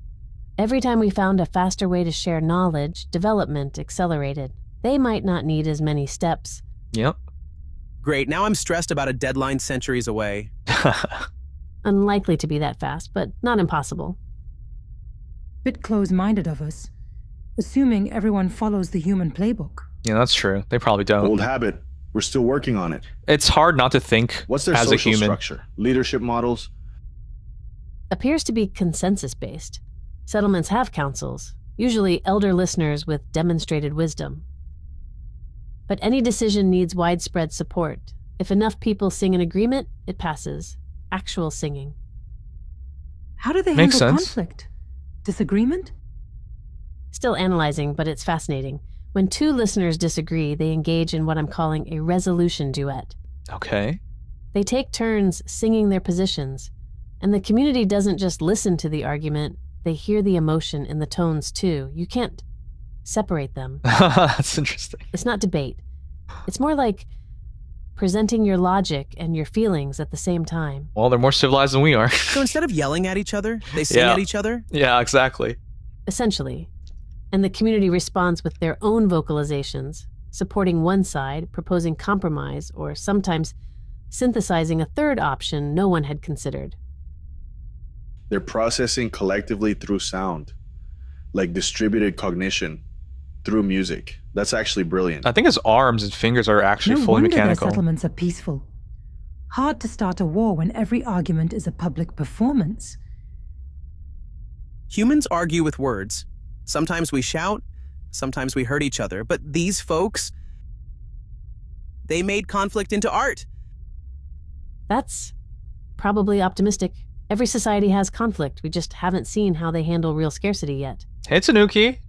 Every time we found a faster way to share knowledge, development accelerated. They might not need as many steps. Yep. Great, now I'm stressed about a deadline centuries away. Unlikely to be that fast, but not impossible. Bit close-minded of us, assuming everyone follows the human playbook. Yeah, that's true. They probably don't. Old habit. We're still working on it. It's hard not to think What's their as a social human. structure? Leadership models? Appears to be consensus-based. Settlements have councils, usually elder listeners with demonstrated wisdom. But any decision needs widespread support. If enough people sing in agreement, it passes. Actual singing. How do they Makes handle sense. conflict? Disagreement? Still analyzing, but it's fascinating. When two listeners disagree, they engage in what I'm calling a resolution duet. Okay. They take turns singing their positions, and the community doesn't just listen to the argument, they hear the emotion in the tones too. You can't separate them. That's interesting. It's not debate. It's more like presenting your logic and your feelings at the same time. Well, they're more civilized than we are. So instead of yelling at each other, they sing Yeah. at each other? Yeah, exactly. Essentially. And the community responds with their own vocalizations, supporting one side, proposing compromise, or sometimes synthesizing a third option no one had considered. They're processing collectively through sound, like distributed cognition through music. That's actually brilliant. I think his arms and fingers are actually No fully wonder their mechanical. settlements are peaceful. Hard to start a war when every argument is a public performance. Humans argue with words. Sometimes we shout, sometimes we hurt each other. But these folks, they made conflict into art. That's probably optimistic. Every society has conflict. We just haven't seen how they handle real scarcity yet. Hey, Tanuki.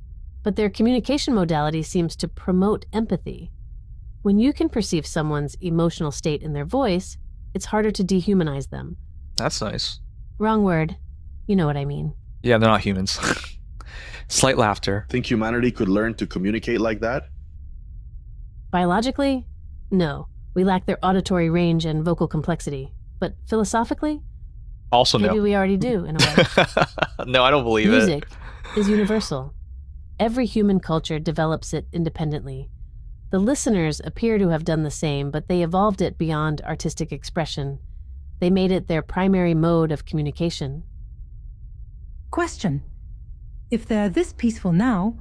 But their communication modality seems to promote empathy. When you can perceive someone's emotional state in their voice, it's harder to dehumanize them. That's nice. Wrong word. You know what I mean. Yeah, they're not humans. Slight laughter. Think humanity could learn to communicate like that? Biologically? No. We lack their auditory range and vocal complexity. But philosophically? Also Maybe no. we already do, in a way. No, I don't believe Music it. is universal. Every human culture develops it independently. The listeners appear to have done the same, but they evolved it beyond artistic expression. They made it their primary mode of communication. Question. If they're this peaceful now,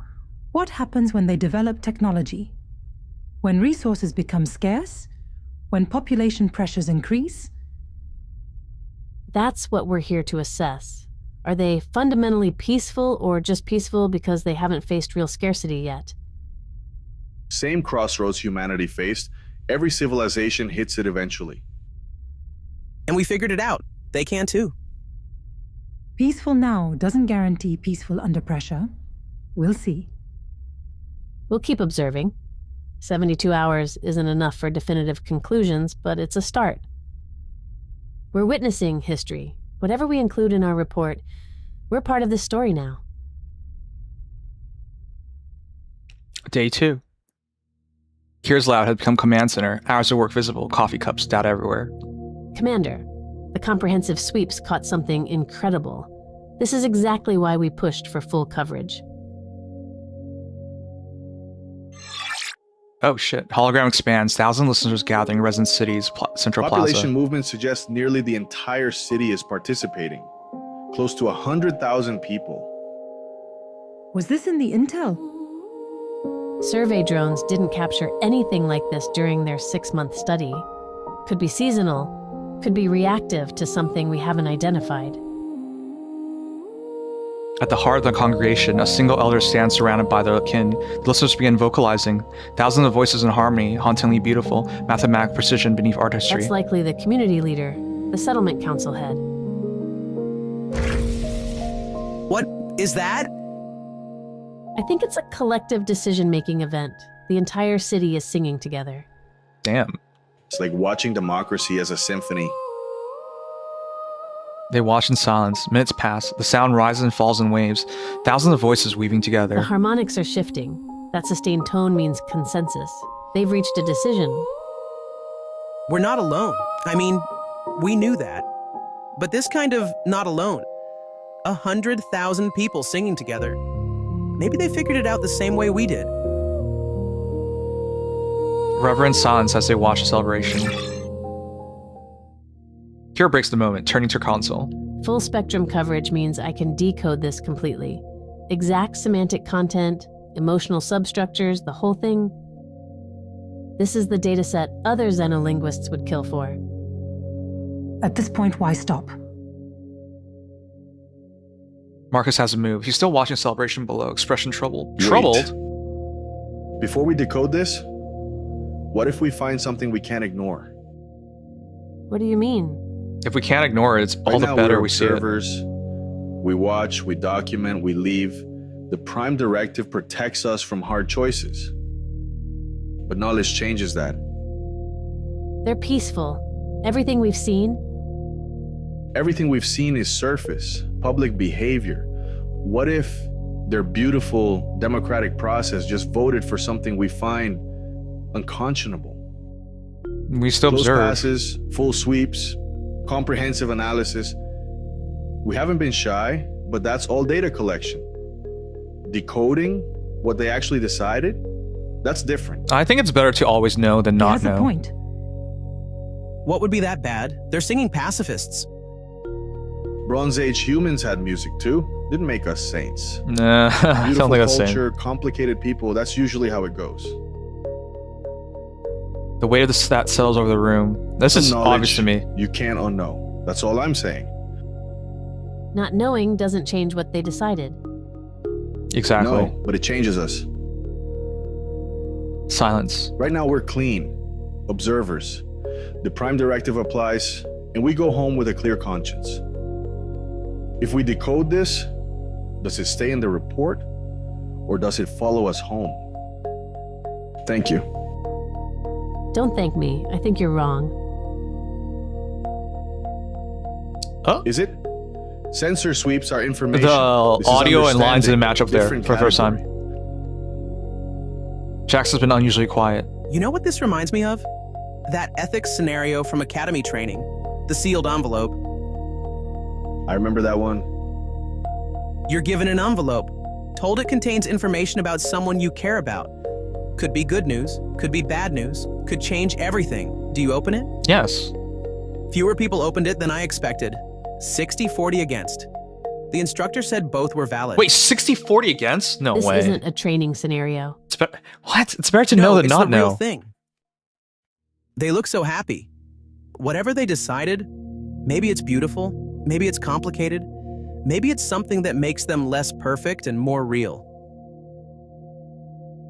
what happens when they develop technology? When resources become scarce? When population pressures increase? That's what we're here to assess. Are they fundamentally peaceful or just peaceful because they haven't faced real scarcity yet? Same crossroads humanity faced. Every civilization hits it eventually. And we figured it out. They can too. Peaceful now doesn't guarantee peaceful under pressure. We'll see. We'll keep observing. 72 hours isn't enough for definitive conclusions, but it's a start. We're witnessing history. Whatever we include in our report, we're part of this story now. Day 2. Kira's lab had become command center. Hours of work visible. Coffee cups, data everywhere. Commander, the comprehensive sweeps caught something incredible. This is exactly why we pushed for full coverage. Oh shit. Hologram expands. 1,000 listeners gathering Resident City's Central Population Plaza. movement suggests nearly the entire city is participating. Close to 100,000 people. Was this in the intel? Survey drones didn't capture anything like this during their 6-month study. Could be seasonal, could be reactive to something we haven't identified. At the heart of the congregation, a single elder stands surrounded by their kin. The listeners begin vocalizing. Thousands of voices in harmony, hauntingly beautiful, mathematic precision beneath artistry. That's likely the community leader, the settlement council head. What is that? I think it's a collective decision-making event. The entire city is singing together. Damn. It's like watching democracy as a symphony. They watch in silence. Minutes pass. The sound rises and falls in waves. Thousands of voices weaving together. The harmonics are shifting. That sustained tone means consensus. They've reached a decision. We're not alone. I mean, we knew that. But this kind of not alone. 100,000 people singing together. Maybe they figured it out the same way we did. Reverent silence as they watch the celebration. Kira breaks the moment, turning to her console. Full spectrum coverage means I can decode this completely. Exact semantic content, emotional substructures, the whole thing. This is the dataset other xenolinguists would kill for. At this point, why stop? Marcus hasn't moved. He's still watching the celebration below, expression troubled. Wait. Troubled? Before we decode this, what if we find something we can't ignore? What do you mean? If we can't ignore it, it's all Right the now, better we're we see it. observers. We watch, we document, we leave. The prime directive protects us from hard choices. But knowledge changes that. They're peaceful. Everything we've seen, Everything we've seen is surface, public behavior. What if their beautiful democratic process just voted for something we find unconscionable? We still Close observe. passes, full sweeps, comprehensive analysis. We haven't been shy, but that's all data collection. Decoding what they actually decided, that's different. I think it's better to always know than not know. Point. What would be that bad? They're singing pacifists. Bronze Age humans had music too. Didn't make us saints. Nah, I don't Beautiful think that's culture, same. complicated people, that's usually how it goes. The weight of the stat settles over the room. This is Knowledge obvious to me. You can't unknow. That's all I'm saying. not knowing doesn't change what they decided. Exactly. No, but it changes us. Silence. Right now we're clean, observers. The prime directive applies, and we go home with a clear conscience. If we decode this, does it stay in the report, or does it follow us home? Thank you. Don't thank me. I think you're wrong. Oh? Is it? Sensor sweeps are information. The This is audio and lines didn't match up there different for the first time. category. Jax has been unusually quiet. You know what this reminds me of? That ethics scenario from Academy training. The sealed envelope. I remember that one. You're given an envelope, told it contains information about someone you care about. Could be good news, could be bad news, could change everything. Do you open it? Yes. Fewer people opened it than I expected. 60-40 against. The instructor said both were valid. Wait, 60-40 against? No This way. isn't a training scenario. What? It's better to know than it's not the real know. thing. They look so happy. Whatever they decided, maybe it's beautiful, maybe it's complicated, maybe it's something that makes them less perfect and more real.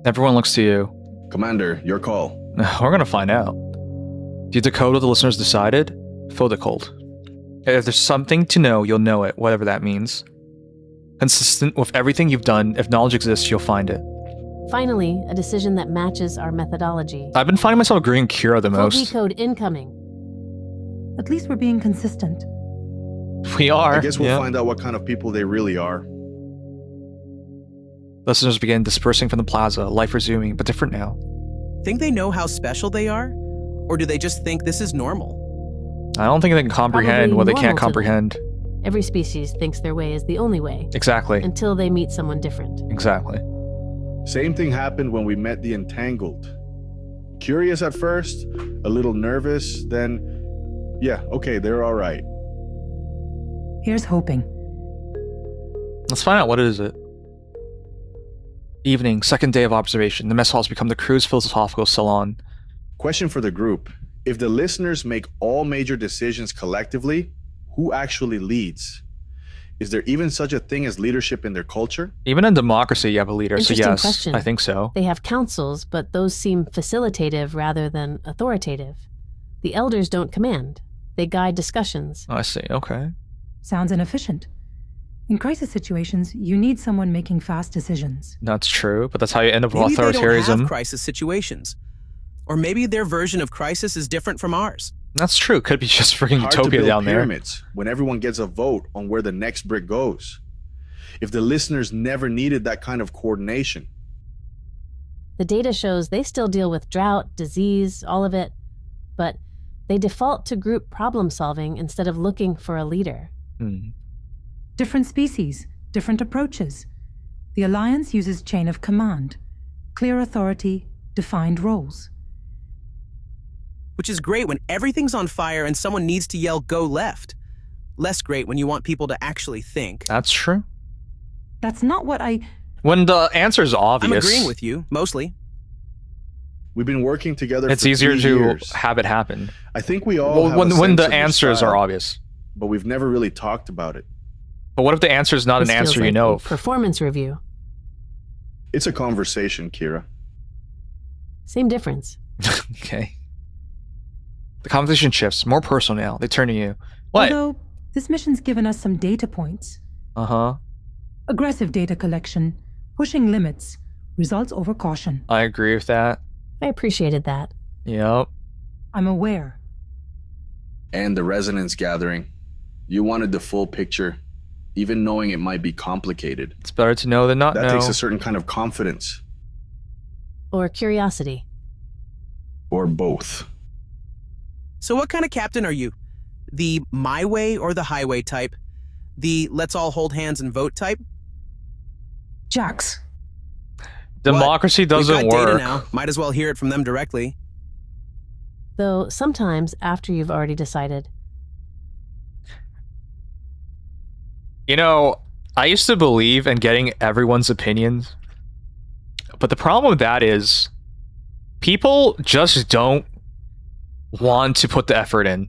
Everyone looks to you. Commander, your call. We're gonna find out. Do you decode what the listeners decided? Fill the cold. If there's something to know, you'll know it, whatever that means. Consistent with everything you've done, if knowledge exists, you'll find it. Finally, a decision that matches our methodology. I've been finding myself agreeing with Kira the Full most. decode incoming. At least we're being consistent. We are. I guess we'll yeah. find out what kind of people they really are. Listeners begin dispersing from the plaza, life resuming, but different now. Think they know how special they are? Or do they just think this is normal? I don't think they can comprehend Probably what they normal can't to them. comprehend. Every species thinks their way is the only way. Exactly. Until they meet someone different. Exactly. Same thing happened when we met the Entangled. Curious at first, a little nervous, then, yeah, okay, they're all right. Here's hoping. Let's find out what is it. Evening, second day of observation. The mess hall has become the crew's philosophical salon. Question for the group. If the listeners make all major decisions collectively, who actually leads? Is there even such a thing as leadership in their culture? Even in democracy, you have a leader, so Interesting yes, question. I think so. They have councils, but those seem facilitative rather than authoritative. The elders don't command. They guide discussions. I see, okay. Sounds inefficient. In crisis situations, you need someone making fast decisions. That's true, but that's how you end up with Maybe they don't authoritarianism. have crisis situations. Or maybe their version of crisis is different from ours. That's true. Could be just freaking Hard to utopia build down there. pyramids when everyone gets a vote on where the next brick goes. If the listeners never needed that kind of coordination. The data shows they still deal with drought, disease, all of it, but they default to group problem solving instead of looking for a leader. Different species, different approaches. The Alliance uses chain of command, clear authority, defined roles. Which is great when everything's on fire and someone needs to yell, "Go left." Less great when you want people to actually think. That's true. That's not what When the answer is obvious, I'm agreeing with you, mostly. We've been working together it's for easier 3 to years. have it happen. I think we all have a when sense the of answers style, are obvious. but we've never really talked about it. But what if the answer is not This an feels answer like you know? a performance review. It's a conversation, Kira. Same difference. Okay. The conversation shifts. More personal now. They turn to you. What? Although, this mission's given us some data points. Uh-huh. Aggressive data collection, pushing limits, results over caution. I agree with that. I appreciated that. Yep. I'm aware. And the resonance gathering. You wanted the full picture, even knowing it might be complicated. It's better to know than not That know. takes a certain kind of confidence. Or curiosity. Or both. So what kind of captain are you? The my way or the highway type? The let's all hold hands and vote type? Jax. Democracy doesn't We've got work. data now. Might as well hear it from them directly. Though sometimes after you've already decided. You know, I used to believe in getting everyone's opinions. But the problem with that is people just don't want to put the effort in.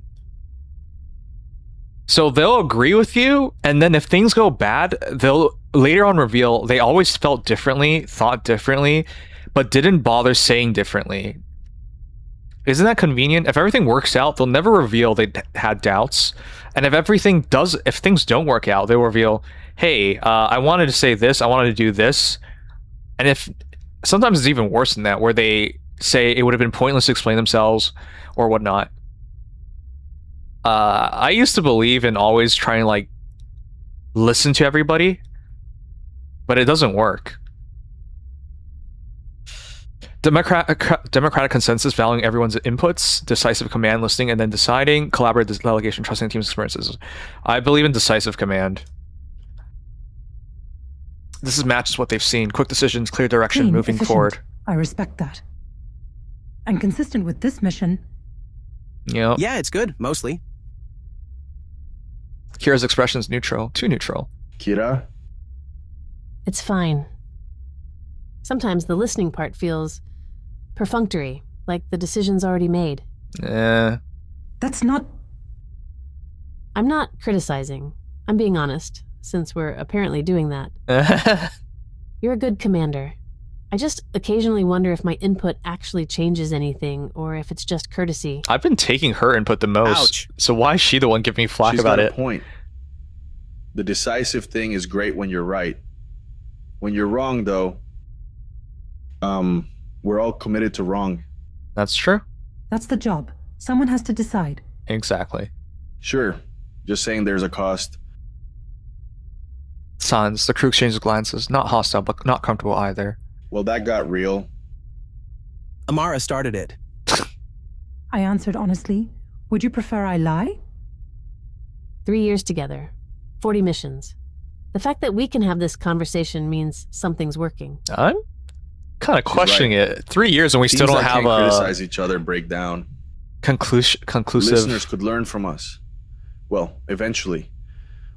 So they'll agree with you, and then if things go bad, they'll later on reveal they always felt differently, thought differently, but didn't bother saying differently. Isn't that convenient? If everything works out, they'll never reveal they had doubts. And if things don't work out, they'll reveal, hey, I wanted to say this, I wanted to do this. And if sometimes it's even worse than that, where they say it would have been pointless to explain themselves or whatnot. I used to believe in always trying to like listen to everybody, but it doesn't work. Democratic consensus, valuing everyone's inputs, decisive command, listening, and then deciding, collaborative delegation, trusting the team's experiences. I believe in decisive command. This matches what they've seen. Quick decisions, clear direction, Clean, moving efficient. forward. I respect that. And consistent with this mission. Yep. Yeah, it's good, mostly. Kira's expression is neutral. Too neutral. Kira? It's fine. Sometimes the listening part feels perfunctory, like the decision's already made. That's not... I'm not criticizing. I'm being honest, since we're apparently doing that. You're a good commander. I just occasionally wonder if my input actually changes anything, or if it's just courtesy. I've been taking her input the most. Ouch. So why is she the one giving me flack She's about got it? a point. The decisive thing is great when you're right. When you're wrong, though, we're all committed to wrong. That's true. That's the job. Someone has to decide. Exactly. Sure. Just saying there's a cost. Silence. The crew exchanges glances. Not hostile, but not comfortable either. Well, that got real. Amara started it. I answered honestly. Would you prefer I lie? 3 years together. 40 missions. The fact that we can have this conversation means something's working. kind of questioning it. 3 years and we still Teams don't that have can't a criticize each other break down. conclusive. Listeners could learn from us. Well, eventually.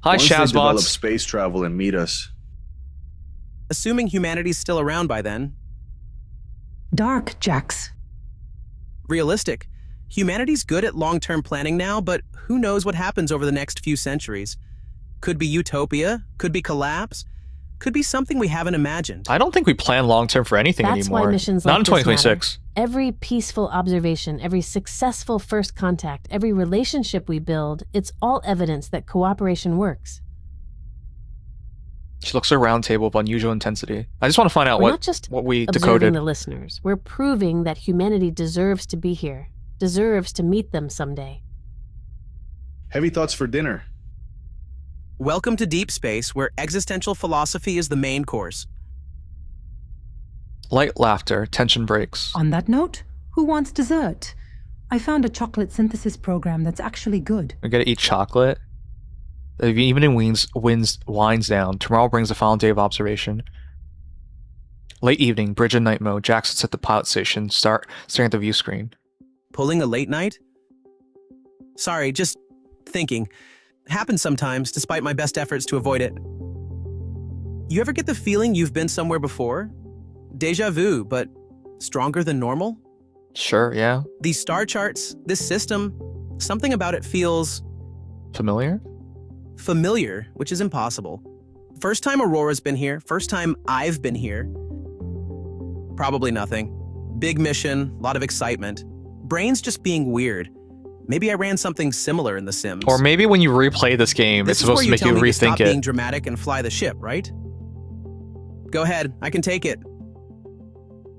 Hi, Once they develop Shazbots. space travel and meet us. Assuming humanity's still around by then. Dark, Jax. Realistic. Humanity's good at long-term planning now, but who knows what happens over the next few centuries? Could be utopia, could be collapse, could be something we haven't imagined. I don't think we plan long term for anything That's anymore. why missions Not like in this 2026. matter. Every peaceful observation, every successful first contact, every relationship we build, it's all evidence that cooperation works. She looks at a round table of unusual intensity. I just want to find out We're what not just we observing decoded. the listeners. We're proving that humanity deserves to be here, deserves to meet them someday. Heavy thoughts for dinner. Welcome to deep space, where existential philosophy is the main course. Light laughter, tension breaks. On that note, who wants dessert? I found a chocolate synthesis program that's actually good. We gotta eat chocolate. The evening winds down. Tomorrow brings the final day of observation. Late evening, bridge and night mode. Jack sits at the pilot station, staring at the view screen. Pulling a late night? Sorry, just thinking. Happens sometimes, despite my best efforts to avoid it. You ever get the feeling you've been somewhere before? Deja vu, but stronger than normal? Sure, yeah. These star charts, this system, something about it feels Familiar? familiar, which is impossible. First time Aurora's been here, first time I've been here. Probably nothing. Big mission, lot of excitement. Brain's just being weird. Maybe I ran something similar in The Sims. Or maybe when you replay this game, it's supposed to make you rethink stop being it. dramatic and fly the ship, right? Go ahead, I can take it.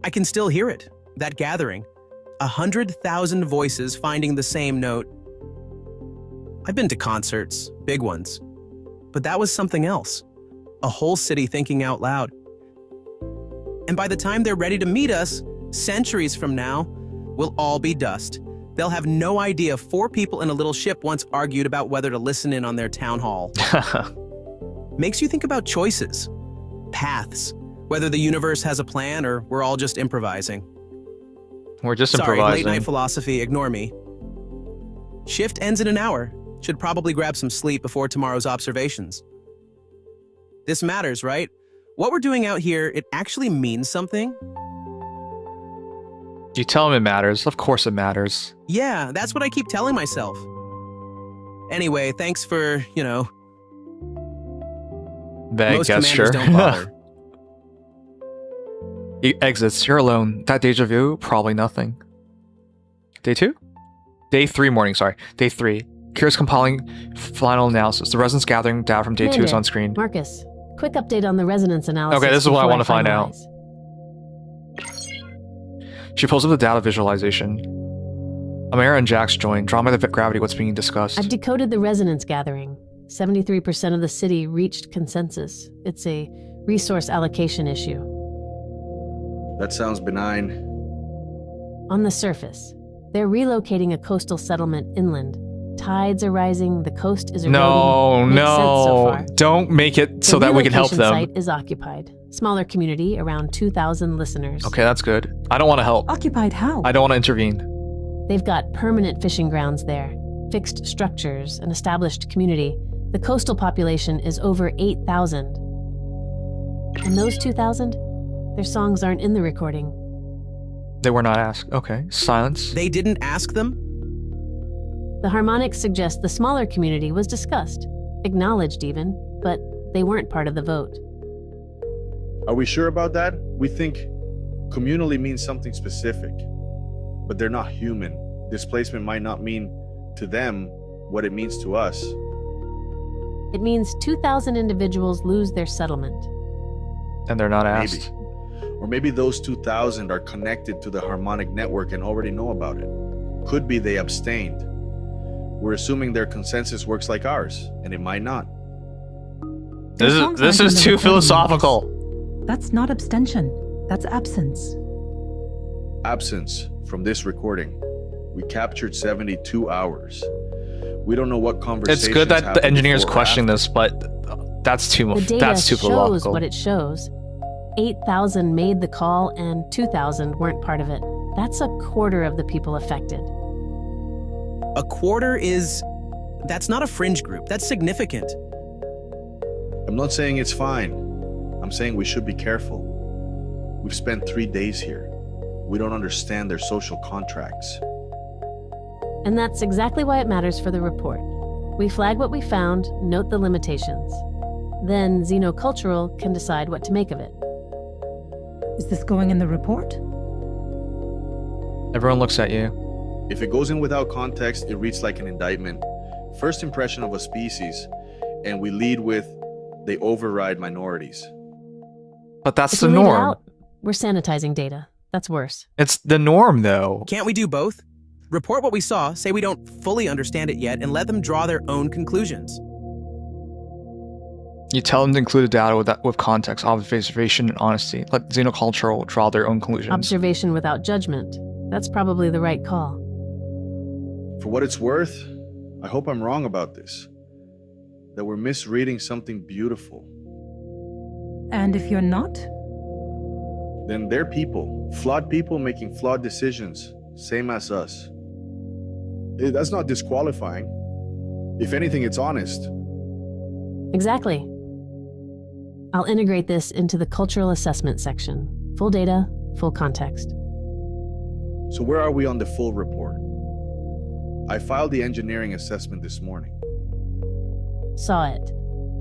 I can still hear it, that gathering. 100,000 voices finding the same note. I've been to concerts, big ones. But that was something else. A whole city thinking out loud. And by the time they're ready to meet us, centuries from now, we'll all be dust. They'll have no idea 4 people in a little ship once argued about whether to listen in on their town hall. Makes you think about choices, paths, whether the universe has a plan or we're all just improvising. We're just Sorry, improvising. late night philosophy, ignore me. Shift ends in an hour. Should probably grab some sleep before tomorrow's observations. This matters, right? What we're doing out here, it actually means something? You tell him it matters. Of course it matters. Yeah, that's what I keep telling myself. Anyway, thanks for, Vague most gesture. commanders don't bother. He exits. You're alone. That deja vu? Probably nothing. Day 2? Day 3 morning, sorry. Day 3. Kira's compiling final analysis. The resonance gathering data from day 2 is on screen. Marcus, quick update on the resonance analysis. Okay, this is what I before want to find out. finalize. She pulls up the data visualization. Amara and Jax join, drawn by the gravity of what's being discussed. I've decoded the resonance gathering. 73% of the city reached consensus. It's a resource allocation issue. That sounds benign. On the surface, they're relocating a coastal settlement inland. Tides are rising, the coast is eroding. Makes sense so far. Don't make it so The that we can help relocation them. site is occupied. Smaller community, around 2,000 listeners. Okay, that's good. I don't want to help. Occupied how? I don't want to intervene. They've got permanent fishing grounds there, fixed structures, an established community. The coastal population is over 8,000. And those 2,000, their songs aren't in the recording. They were not asked. Okay, silence. They didn't ask them? The harmonics suggest the smaller community was discussed, acknowledged even, but they weren't part of the vote. Are we sure about that? We think communally means something specific, but they're not human. Displacement might not mean to them what it means to us. It means 2,000 individuals lose their settlement. And they're not asked. Maybe. Or maybe those 2,000 are connected to the harmonic network and already know about it. Could be they abstained. We're assuming their consensus works like ours, and it might not. This is too philosophical. That's not abstention. That's absence. Absence from this recording. We captured 72 hours. We don't know what conversations. It's good that the happened engineers before or questioning after. this, but that's too The data that's too shows philosophical. what it shows. 8,000 made the call and 2,000 weren't part of it. That's a quarter of the people affected. A quarter that's not a fringe group. That's significant. I'm not saying it's fine. I'm saying we should be careful. We've spent 3 days here. We don't understand their social contracts. And that's exactly why it matters for the report. We flag what we found, note the limitations. Then Xenocultural can decide what to make of it. Is this going in the report? Everyone looks at you. If it goes in without context, it reads like an indictment. First impression of a species, and we lead with, they override minorities. But that's If the we leave it norm. out, we're sanitizing data. That's worse. It's the norm, though. Can't we do both? Report what we saw, say we don't fully understand it yet, and let them draw their own conclusions. You tell them to include the data with context, observation, and honesty. Let Xenocultural draw their own conclusions. Observation without judgment. That's probably the right call. For what it's worth, I hope I'm wrong about this. That we're misreading something beautiful. And if you're not? Then they're people. Flawed people making flawed decisions. Same as us. That's not disqualifying. If anything, it's honest. Exactly. I'll integrate this into the cultural assessment section. Full data, full context. So where are we on the full report? I filed the engineering assessment this morning. Saw it.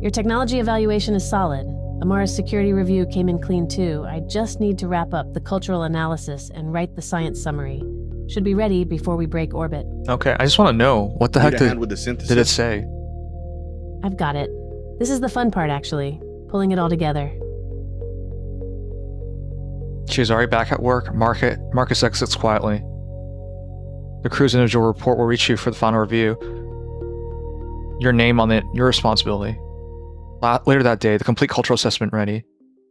Your technology evaluation is solid. Amara's security review came in clean too. I just need to wrap up the cultural analysis and write the science summary. Should be ready before we break orbit. Okay, I just want to know, what the heck Need a hand with the synthesis? did it say? I've got it. This is the fun part, actually. Pulling it all together. She's already back at work. Marcus exits quietly. The crew's individual report will reach you for the final review. Your name on it, your responsibility. Later that day, the complete cultural assessment ready.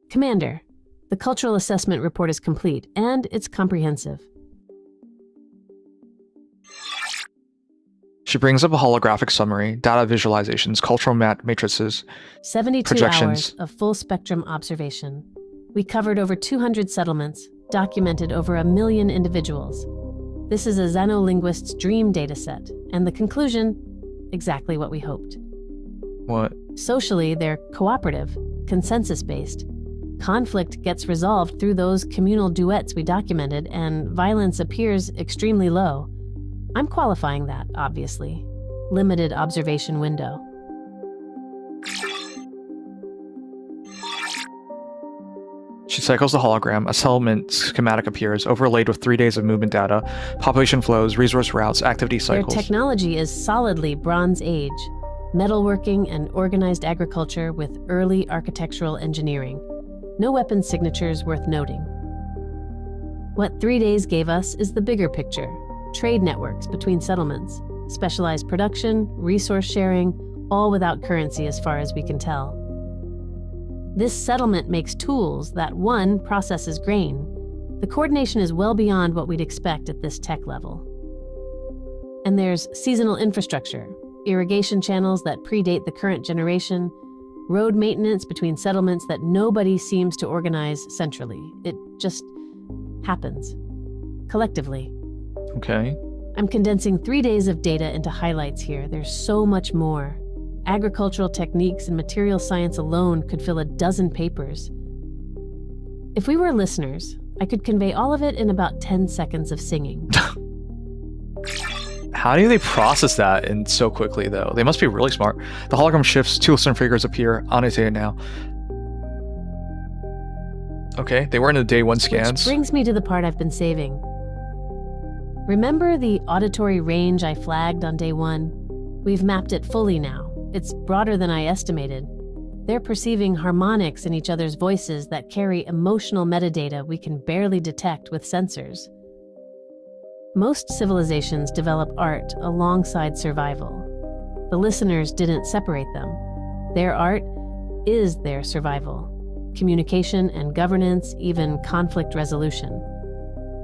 Commander, the cultural assessment report is complete, and it's comprehensive. She brings up a holographic summary, data visualizations, cultural matrices, 72 projections. hours of full-spectrum observation. We covered over 200 settlements, documented over 1 million individuals. This is a xenolinguist's dream dataset, and the conclusion, exactly what we hoped. What? Socially, they're cooperative, consensus-based. Conflict gets resolved through those communal duets we documented, and violence appears extremely low. I'm qualifying that, obviously. Limited observation window. She cycles the hologram. A settlement schematic appears, overlaid with 3 days of movement data, population flows, resource routes, activity cycles. Their technology is solidly Bronze Age. Metalworking and organized agriculture with early architectural engineering. No weapon signatures worth noting. What 3 days gave us is the bigger picture. Trade networks between settlements, specialized production, resource sharing, all without currency as far as we can tell. This settlement makes tools that, one, processes grain. The coordination is well beyond what we'd expect at this tech level. And there's seasonal infrastructure, irrigation channels that predate the current generation, road maintenance between settlements that nobody seems to organize centrally. It just happens. Collectively. Okay. I'm condensing 3 days of data into highlights here. There's so much more. Agricultural techniques and material science alone could fill a dozen papers. If we were listeners, I could convey all of it in about 10 seconds of singing. How do they process that in so quickly, though? They must be really smart. The hologram shifts, 2 listener figures appear, annotated now. Okay, they were in the day 1 scans. Which brings me to the part I've been saving. Remember the auditory range I flagged on day 1? We've mapped it fully now. It's broader than I estimated. They're perceiving harmonics in each other's voices that carry emotional metadata we can barely detect with sensors. Most civilizations develop art alongside survival. The listeners didn't separate them. Their art is their survival. Communication and governance, even conflict resolution.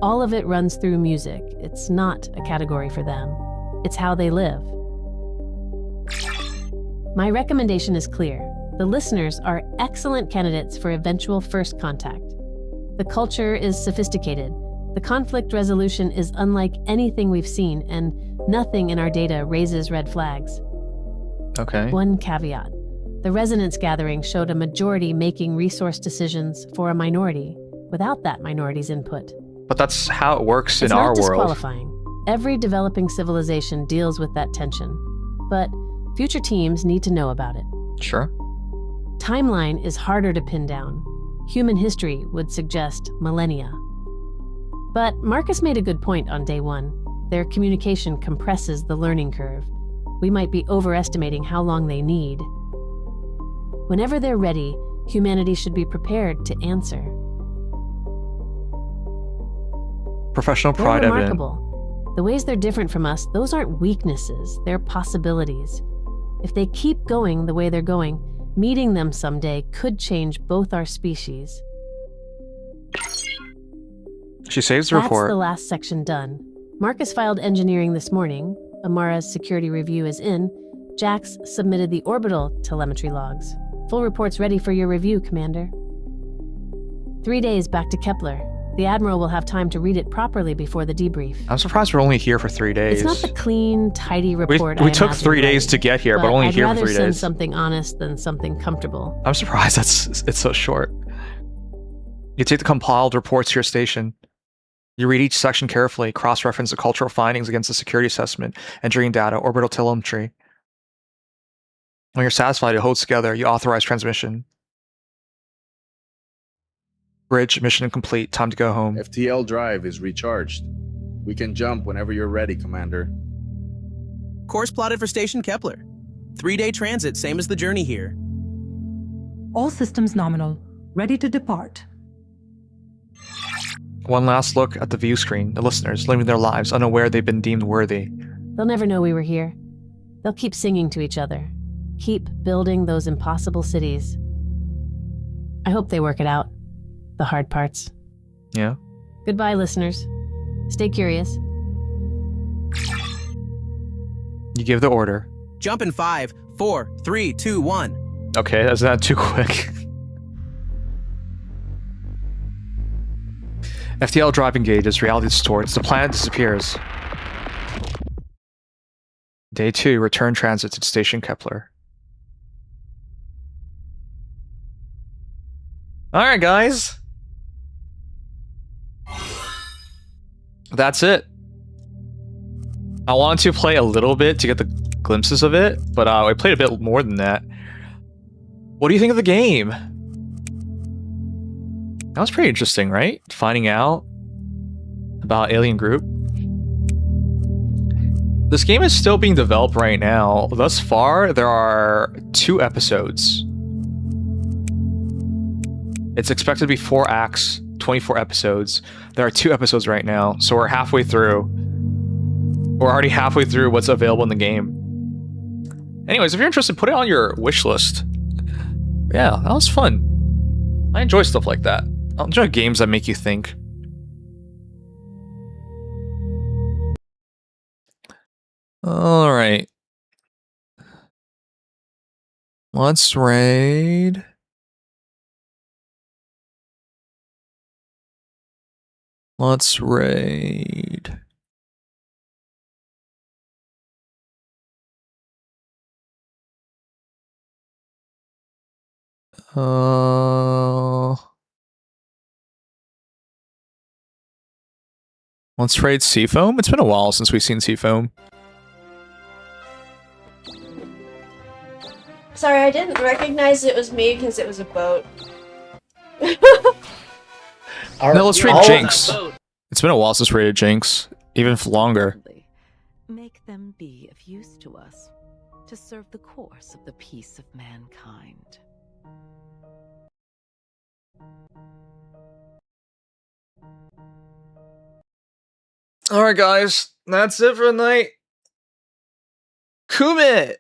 All of it runs through music. It's not a category for them. It's how they live. My recommendation is clear. The listeners are excellent candidates for eventual first contact. The culture is sophisticated. The conflict resolution is unlike anything we've seen, and nothing in our data raises red flags. Okay. One caveat. The resonance gathering showed a majority making resource decisions for a minority without that minority's input. But that's how it works in It's our not world. disqualifying. Every developing civilization deals with that tension. But future teams need to know about it. Sure. Timeline is harder to pin down. Human history would suggest millennia. But Marcus made a good point on day one. Their communication compresses the learning curve. We might be overestimating how long they need. Whenever they're ready, humanity should be prepared to answer. Professional They're pride evident. remarkable. The ways they're different from us, those aren't weaknesses, they're possibilities. If they keep going the way they're going, meeting them someday could change both our species. She saves the That's report. the last section done. Marcus filed engineering this morning. Amara's security review is in. Jax submitted the orbital telemetry logs. Full report's ready for your review, Commander. 3 days back to Kepler. The Admiral will have time to read it properly before the debrief. I'm surprised we're only here for 3 days. It's not the clean, tidy report we I took imagined 3 days writing, to get here, but only I'd here for rather 3 send days. something honest than something comfortable. I'm surprised it's so short. You take the compiled reports to your station. You read each section carefully, cross-reference the cultural findings against the security assessment, entering data, orbital telemetry. When you're satisfied it holds together, you authorize transmission. Bridge, mission complete, time to go home. FTL drive is recharged. We can jump whenever you're ready, Commander. Course plotted for Station Kepler. 3-day transit, same as the journey here. All systems nominal. Ready to depart. One last look at the view screen, the listeners living their lives unaware they've been deemed worthy. They'll never know we were here. They'll keep singing to each other. Keep building those impossible cities. I hope they work it out. The hard parts. Yeah. Goodbye, listeners. Stay curious. You give the order. Jump in 5, 4, 3, 2, 1. Okay, that's not too quick. FTL drive engages, reality distorts, the planet disappears. Day 2, return transit to Station Kepler. Alright, guys. That's it. I wanted to play a little bit to get the glimpses of it, but I played a bit more than that. What do you think of the game? That was pretty interesting, right? Finding out about Alien Group. This game is still being developed right now. Thus far, there are 2 episodes. It's expected to be 4 acts, 24 episodes. There are 2 episodes right now, so we're halfway through. We're already halfway through what's available in the game. Anyways, if you're interested, put it on your wish list. Yeah, that was fun. I enjoy stuff like that. I enjoy games that make you think. Alright. Let's raid. Let's raid. Let's trade Seafoam. It's been a while since we've seen Seafoam. Sorry, I didn't recognize it was me because it was a boat. No, let's trade Jinx. It's been a while since we raided Jinx. Even longer. Make them be of use to us, to serve the course of the peace of mankind. Alright, guys. That's it for the night. Kumit!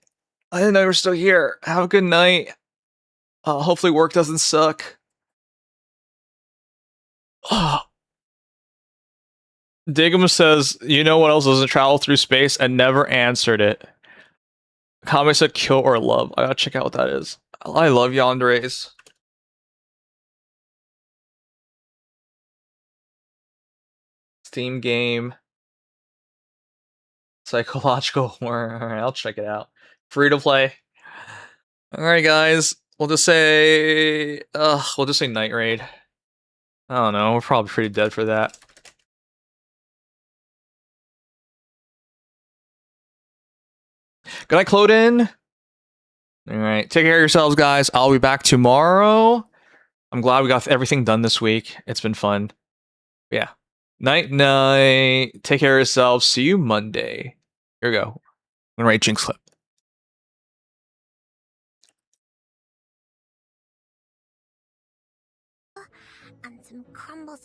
I didn't know you were still here. Have a good night. Hopefully work doesn't suck. Oh. Digum says, you know what else doesn't travel through space, and never answered it. Kame said kill or love. I gotta check out what that is. I love Yandere's. Steam game. Psychological horror. Alright, I'll check it out. Free to play. Alright, guys. We'll just say Night Raid. I don't know, we're probably pretty dead for that. Good night, Cloden. Alright, take care of yourselves, guys. I'll be back tomorrow. I'm glad we got everything done this week. It's been fun. Yeah. Night, night. Take care of yourselves. See you Monday. Here we go. I'm gonna write Jinx clip.